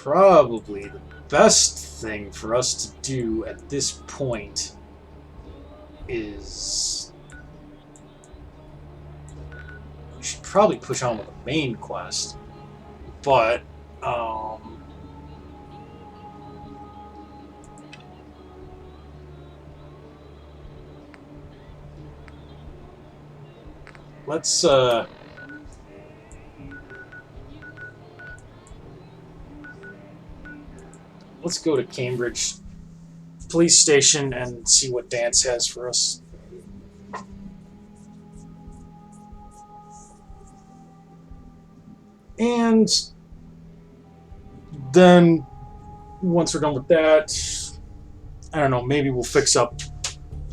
probably the best thing for us to do at this point is we should probably push on with the main quest, but let's go to Cambridge Police Station and see what Dance has for us. And then once we're done with that, I don't know, maybe we'll fix up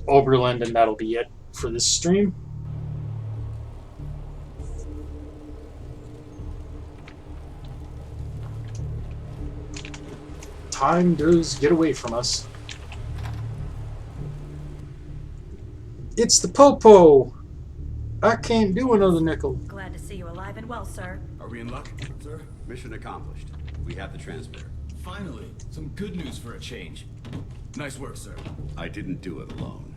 Oberland and that'll be it for this stream. Time does get away from us. It's the Popo! I can't do another nickel. Glad to see you alive and well, sir. Are we in luck, sir? Mission accomplished. We have the transmitter. Finally, some good news for a change. Nice work, sir. I didn't do it alone.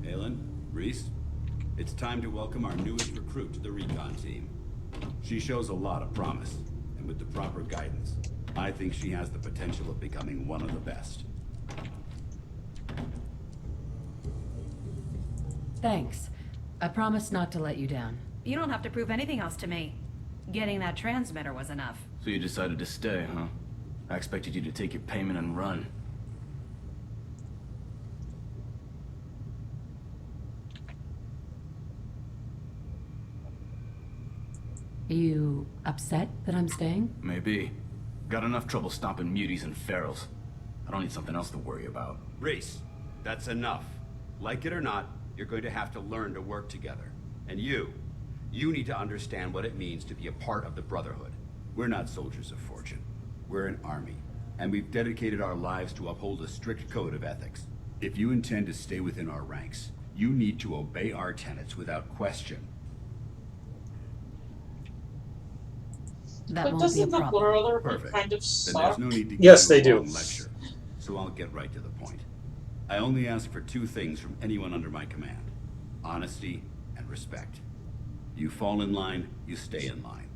Aylin, Reese, it's time to welcome our newest recruit to the recon team. She shows a lot of promise, and with the proper guidance, I think she has the potential of becoming one of the best. Thanks. I promise not to let you down. You don't have to prove anything else to me. Getting that transmitter was enough. So you decided to stay, huh? I expected you to take your payment and run. You upset that I'm staying? Maybe. Got enough trouble stomping muties and ferals. I don't need something else to worry about. Reese, that's enough. Like it or not, you're going to have to learn to work together. And you need to understand what it means to be a part of the Brotherhood. We're not soldiers of fortune. We're an army, and we've dedicated our lives to uphold a strict code of ethics. If you intend to stay within our ranks, you need to obey our tenets without question. That But won't doesn't be a the problem. Brotherhood Perfect. kind of Then suck? there's no need to give Yes, you a they do. long lecture, so I'll get right to the point. I only ask for two things from anyone under my command: honesty and respect. You fall in line, you stay in line.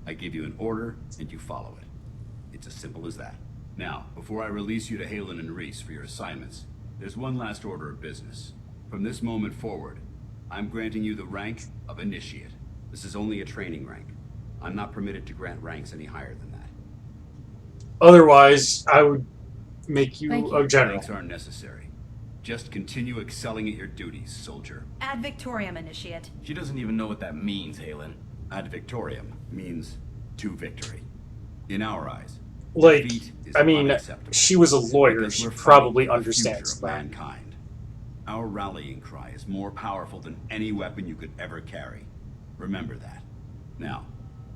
I give you an order, and you follow it. It's as simple as that. Now, before I release you to Halen and Reese for your assignments, there's one last order of business. From this moment forward, I'm granting you the rank of Initiate. This is only a training rank. I'm not permitted to grant ranks any higher than that. Otherwise, I would make you a general. Ranks aren't necessary. Just continue excelling at your duties, soldier. Ad Victoriam, Initiate. She doesn't even know what that means, Halen. Ad Victoriam means to victory. In our eyes, Like, defeat is I mean, unacceptable. she was a lawyer. Because She we're fighting probably for the understands future of that. mankind. Our rallying cry is more powerful than any weapon you could ever carry. Remember that. Now,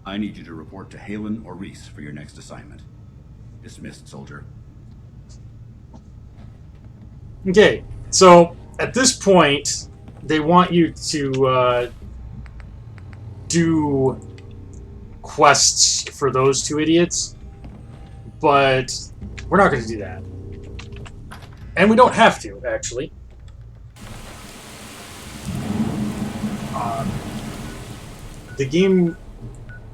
I need you to report to Halen or Reese for your next assignment. Dismissed, soldier. Okay, so at this point, they want you to do quests for those two idiots, but we're not going to do that. And we don't have to, actually. The game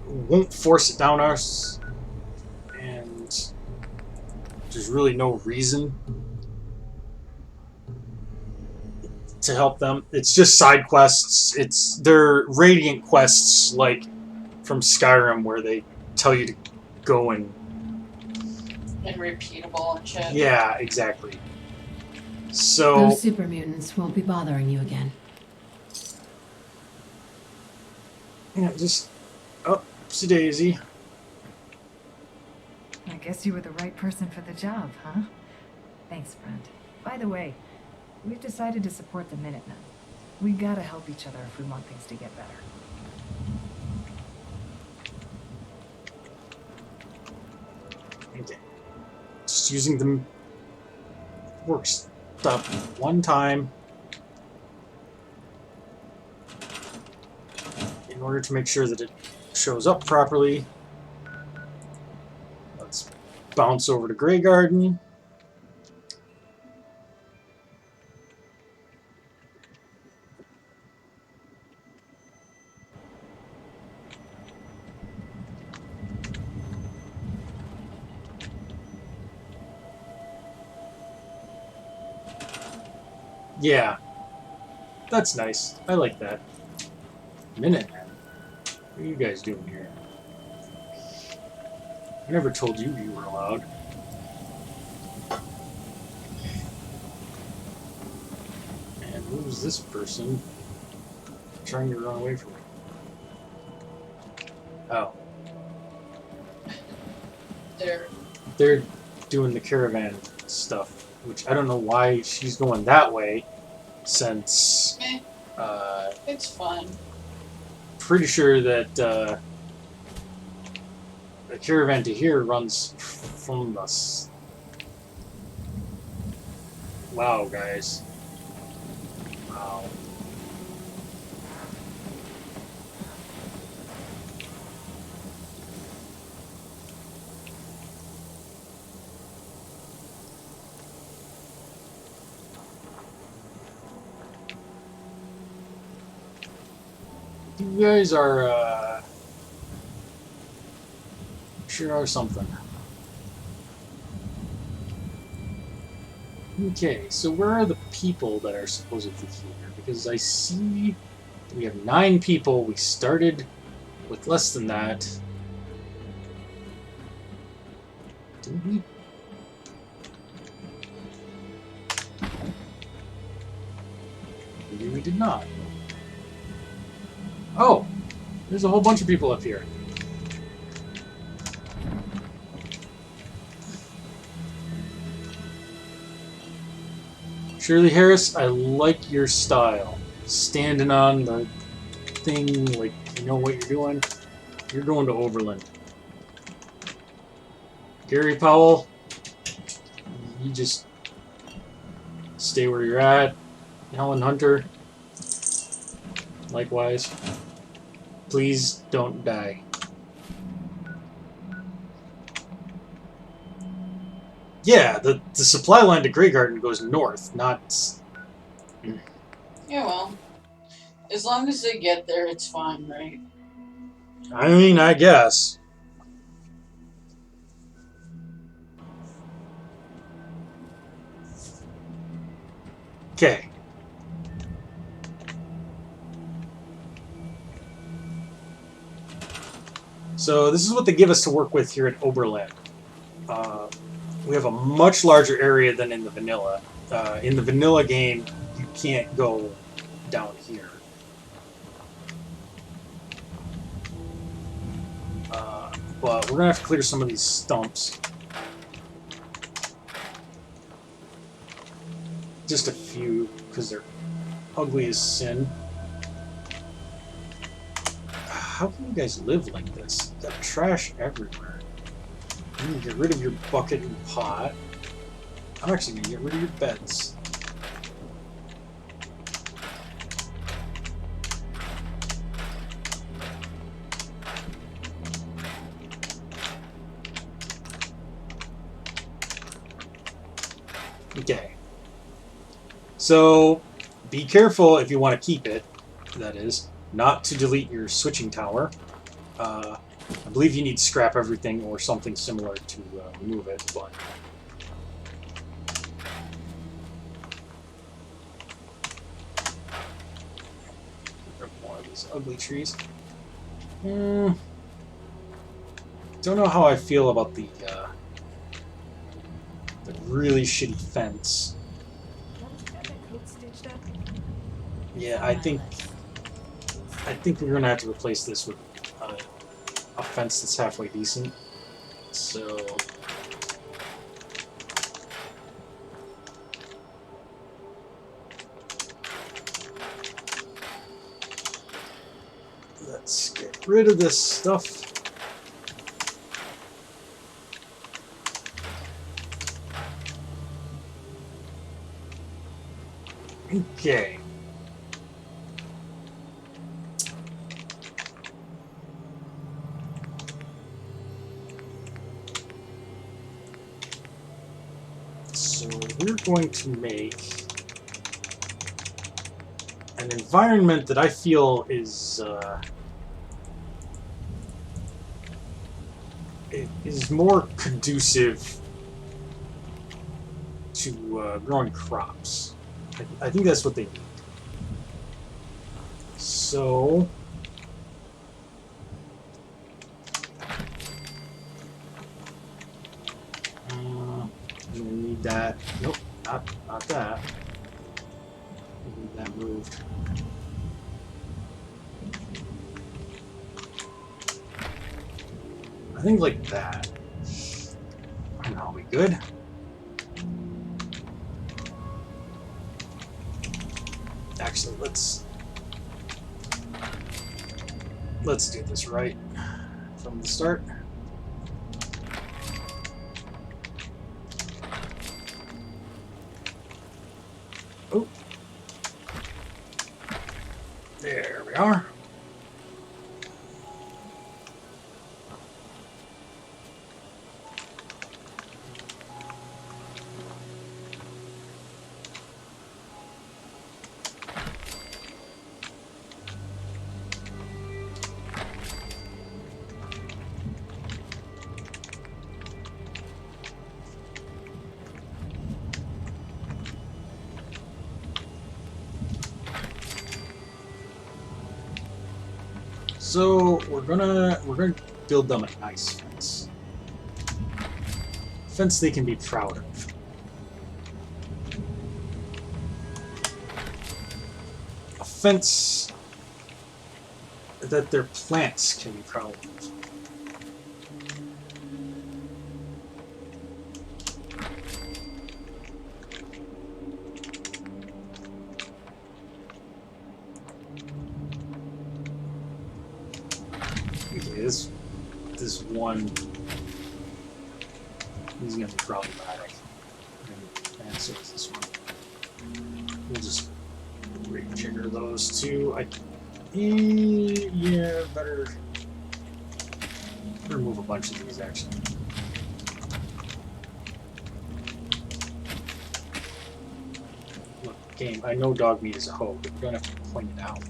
won't force it down us, and there's really no reason to help them. It's just side quests. They're radiant quests, like from Skyrim, where they tell you to go and repeatable and shit. yeah, exactly. So Those super mutants won't be bothering you again. yeah, just oopsie daisy. I guess you were the right person for the job, huh? Thanks, Brent. By the way, we've decided to support the Minutemen. We gotta help each other if we want things to get better. Okay. Just using the work stuff one time in order to make sure that it shows up properly. Let's bounce over to Graygarden. Yeah, that's nice. I like that. Minutemen. What are you guys doing here? I never told you you were allowed. And who's this person trying to run away from me? Oh. They're doing the caravan stuff, which I don't know why she's going that way, since It's fun. pretty sure that the caravan to here runs from us. Wow, guys. Wow. You guys are, sure are something. Okay, so where are the people that are supposedly here? Because I see we have 9 people. We started with less than that. Did we? Maybe we did not. Oh! There's a whole bunch of people up here. Shirley Harris, I like your style. Standing on the thing like you know what you're doing. You're going to Oberland. Gary Powell, you just stay where you're at. Helen Hunter, likewise. Please don't die. Yeah, the supply line to Graygarden goes north, not... Yeah, well, as long as they get there, it's fine, right? I mean, I guess. Okay. So this is what they give us to work with here at Oberland. We have a much larger area than in the vanilla. In the vanilla game, you can't go down here. But we're going to have to clear some of these stumps. Just a few, because they're ugly as sin. How can you guys live like this? You've got trash everywhere. You need to get rid of your bucket and pot. I'm actually going to get rid of your beds. Okay. So, be careful if you want to keep it, that is, not to delete your switching tower. I believe you need to scrap everything or something similar to remove it, but... more of these ugly trees. Don't know how I feel about the really shitty fence. Yeah, I think we're gonna have to replace this with a fence that's halfway decent. So let's get rid of this stuff. Okay. we're going to make an environment that I feel is more conducive to growing crops. I think that's what they need. So I'm gonna need that. Nope, not that. I need that moved. I think like that. And are we good? Actually, let's do this right from the start. Oh, there we are. So we're gonna build them a nice fence. A fence they can be proud of. A fence that their plants can be proud of. This one is going to be problematic. And so is this one. We'll just rejigger those two. Yeah, better remove a bunch of these actually. Look, game, I know dog meat is a hoe, but you don't have to point it out.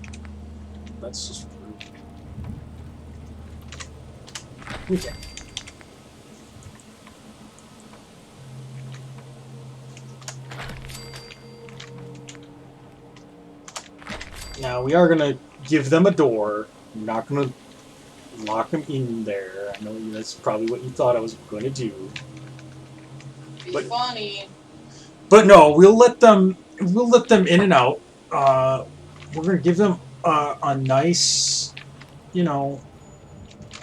That's just rude. Okay. Now we are gonna give them a door. I'm not gonna lock them in there. I know that's probably what you thought I was going to do. Be funny. But no, we'll let them in and out. We're gonna give them a nice, you know,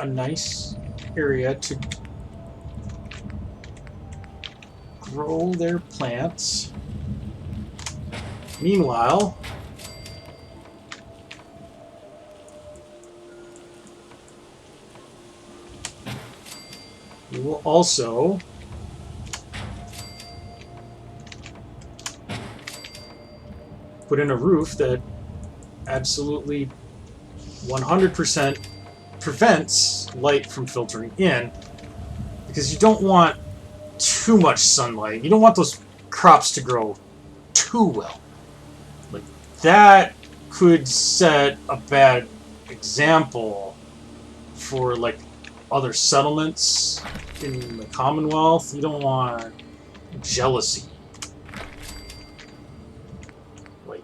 a nice area to grow their plants. Meanwhile, we will also put in a roof that absolutely 100% prevents light from filtering in, because you don't want too much sunlight. You don't want those crops to grow too well. Like, that could set a bad example for, like, other settlements in the Commonwealth. You don't want jealousy. Like,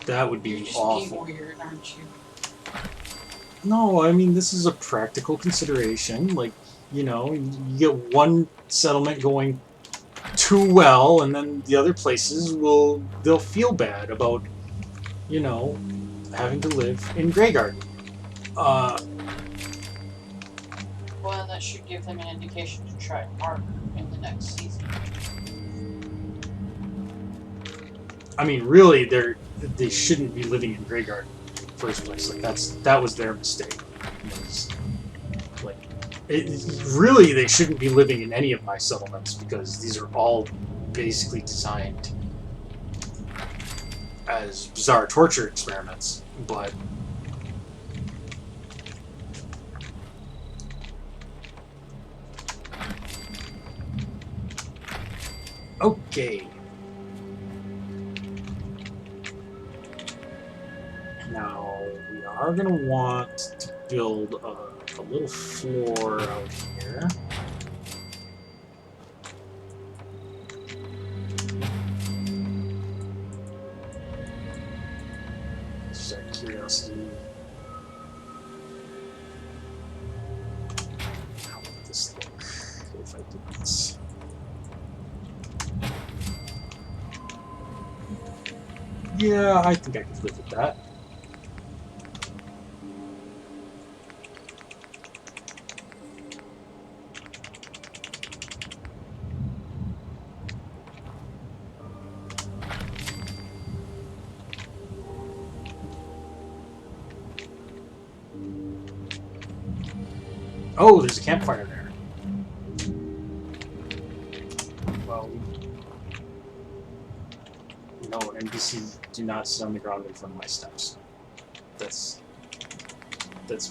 that would be You're just awful. being weird, aren't you? No, I mean, this is a practical consideration. Like, you know, you get one settlement going too well, and then the other places they'll feel bad about, you know, having to live in Graygarden. Well, that should give them an indication to try harder in the next season. I mean, really, they shouldn't be living in Graygarden in the first place. Like, that was their mistake. Really, they shouldn't be living in any of my settlements, because these are all basically designed as bizarre torture experiments. But Okay. Now, we are going to want to build a little floor out here. Just out of curiosity. How would this look if I did this? Yeah, I think I could live with that. Oh, there's a campfire there. Well, no, NPC do not sit on the ground in front of my steps. That's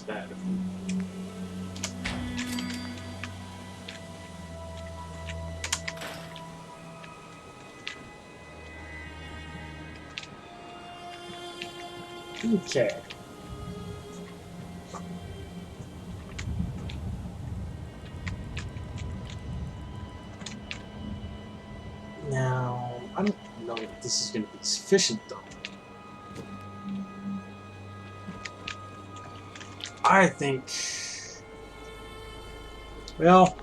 bad of me. Okay. Now, I don't know if this is going to be sufficient, though. I think... Well,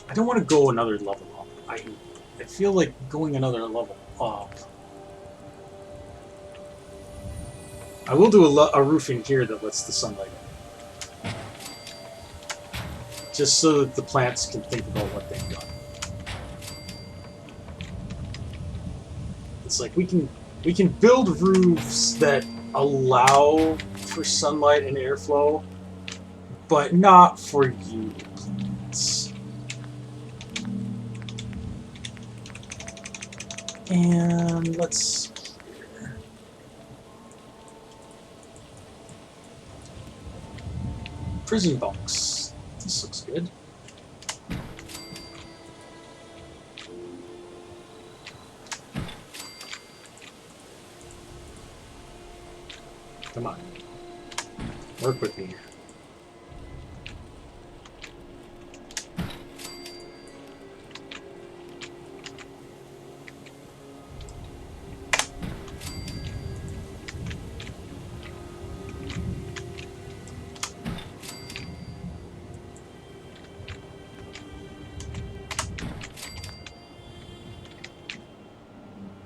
I don't want to go another level up. I feel like going another level up... I will do a roof in here that lets the sunlight in. Just so that the plants can think about what they've done. It's like we can build roofs that allow for sunlight and airflow, but not for you plants. And let's see here. Prison bunks. This looks good. Come on. Work with me.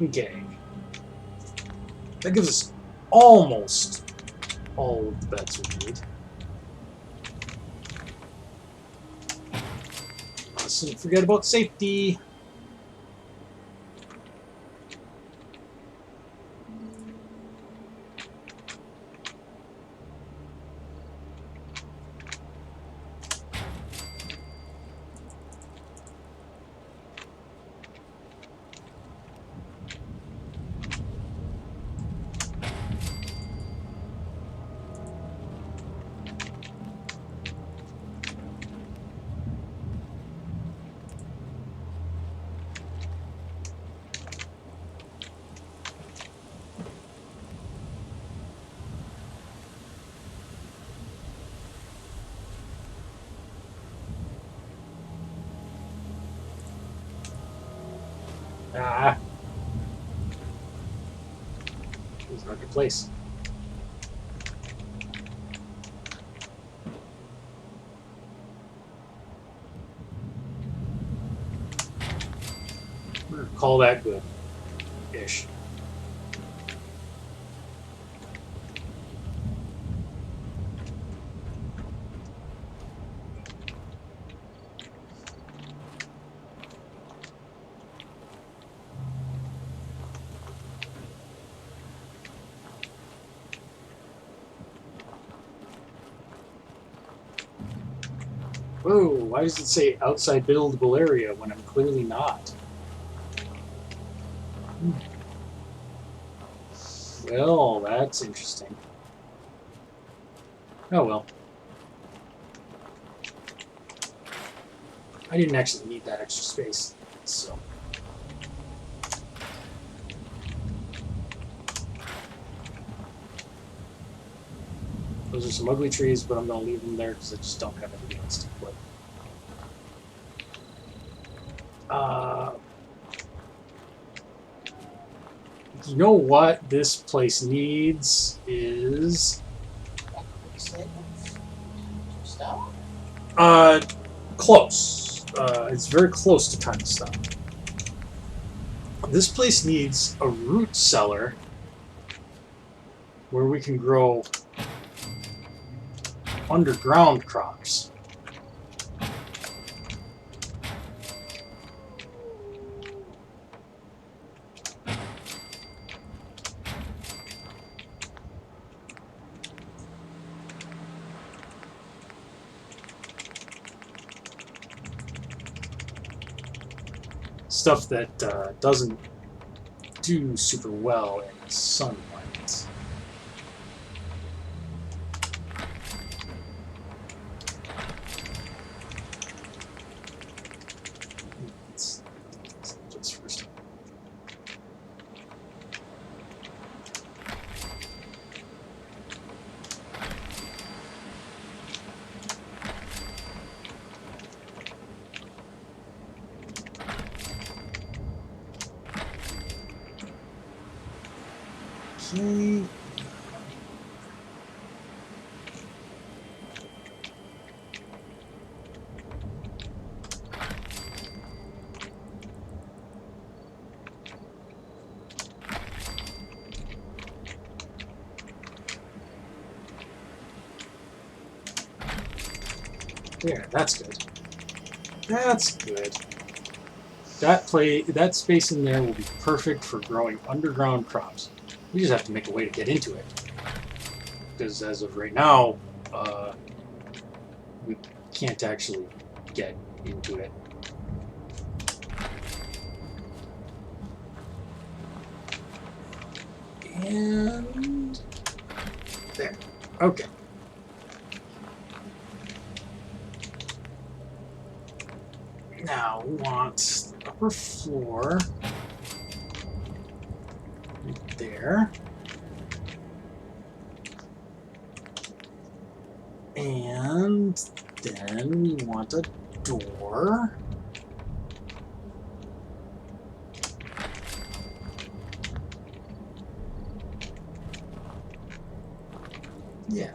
Okay. That gives us almost all of the beds we need. Mustn't forget about safety. Ah. It's not a good place. Call that good. Ish. Whoa, why does it say outside buildable area when I'm clearly not? Well, that's interesting. Oh well. I didn't actually need that extra space, so Those are some ugly trees, but I'm going to leave them there because I just don't have anything else to put. You know what this place needs is... Stuff? Close. It's very close to kind of stuff. This place needs a root cellar where we can grow underground crops. Stuff that doesn't do super well in sunlight. Just first. Okay. There, that's good. That's good. That space in there will be perfect for growing underground crops. We just have to make a way to get into it. Because as of right now, we can't actually get into it. And there. Okay. Now we want the upper floor right there. And then we want a door. Yeah.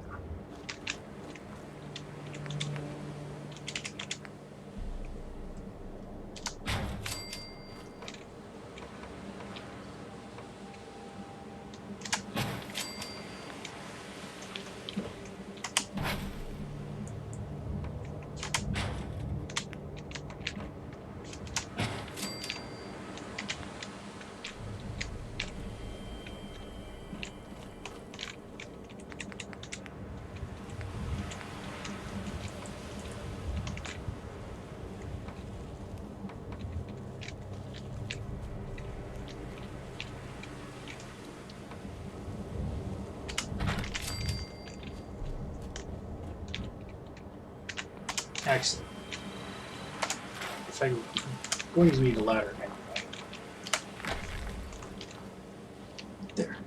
Excellent. If I'm going to need a ladder anyway. There.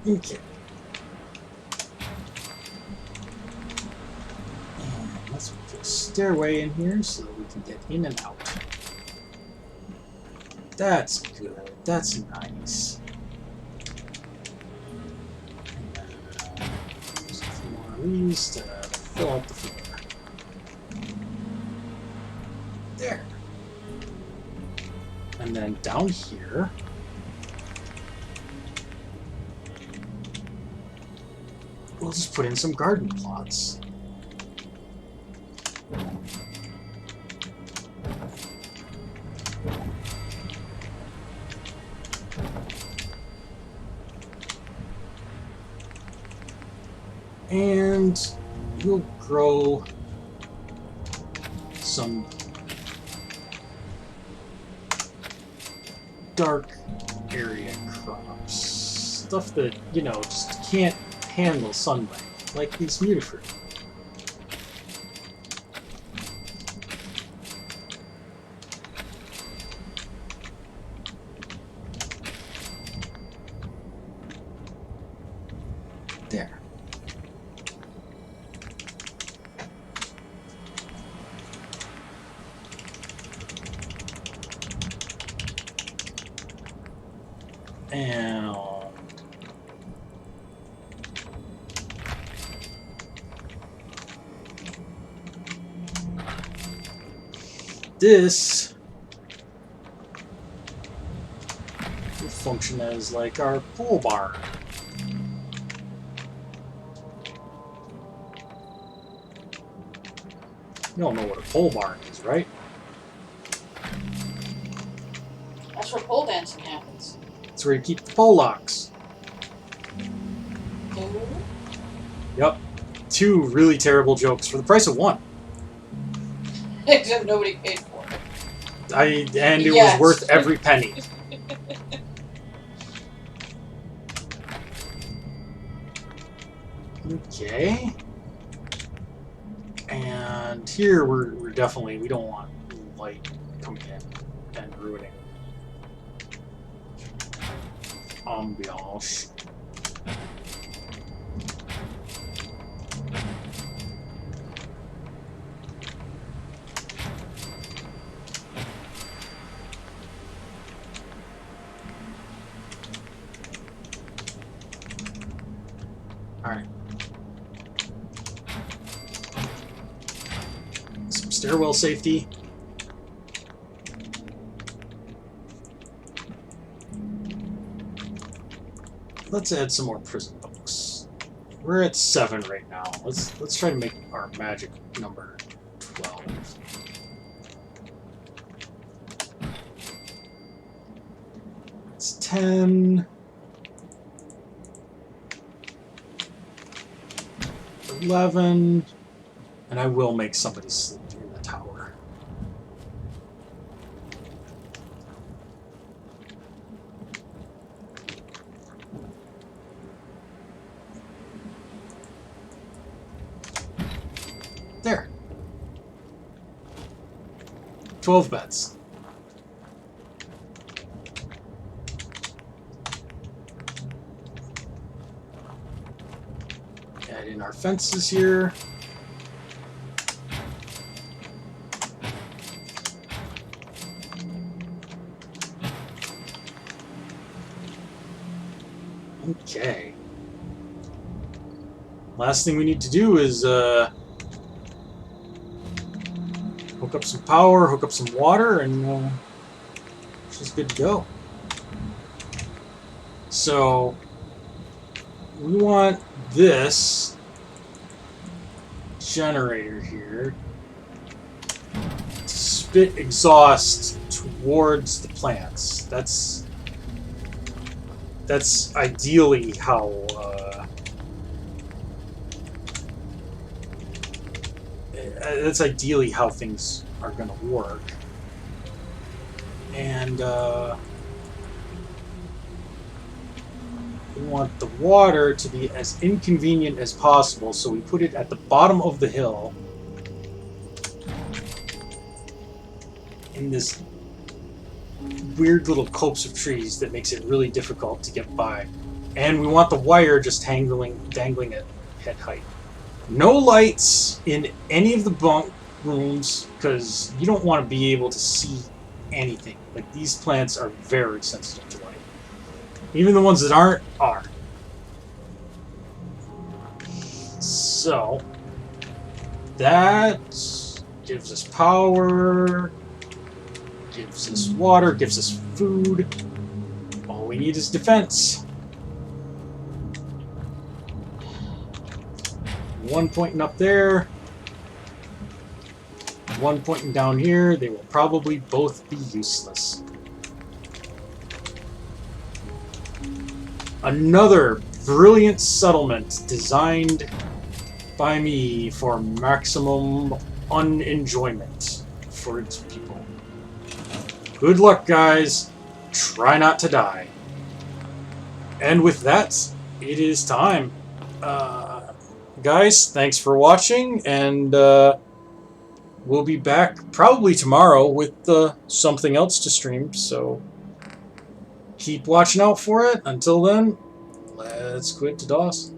Okay. And let's put a stairway in here so that we can get in and out. That's good. That's nice. There's a few more of these to fill out the floor. There. And then down here, we'll just put in some garden plots. And we'll grow some dark area crops. Stuff that, you know, just can't handle sunlight, like these mutafruit. There. And this will function as like our pole barn. You all know what a pole barn is, right? That's where pole dancing happens. That's where you keep the pole locks. Ooh. Yep. 2 really terrible jokes for the price of 1. Except nobody paid for it. And it Yes. was worth every penny. Okay. And here we're definitely, we don't want light coming in and ruining ambiance. Alright. Some stairwell safety. Let's add some more prison books. We're at 7 right now. Let's try to make our magic number 12. It's 10. 11, and I will make somebody sleep in the tower. There. 12 beds. Add in our fences here. Okay. Last thing we need to do is hook up some power, hook up some water, and she's good to go. So we want this generator here to spit exhaust towards the plants. That's ideally how things are going to work. And we want the water to be as inconvenient as possible, so we put it at the bottom of the hill in this weird little copse of trees that makes it really difficult to get by. And we want the wire just dangling at head height. No lights in any of the bunk rooms, because you don't want to be able to see anything. Like, these plants are very sensitive to light. Even the ones that aren't are. So that gives us power, gives us water, gives us food. All we need is defense. one pointing up there, one pointing down here. They will probably both be useless. Another brilliant settlement designed by me for maximum unenjoyment for its people. Good luck, guys. Try not to die. And with that, it is time. Guys, thanks for watching, and we'll be back probably tomorrow with something else to stream, so keep watching out for it. Until then, let's quit to DOS.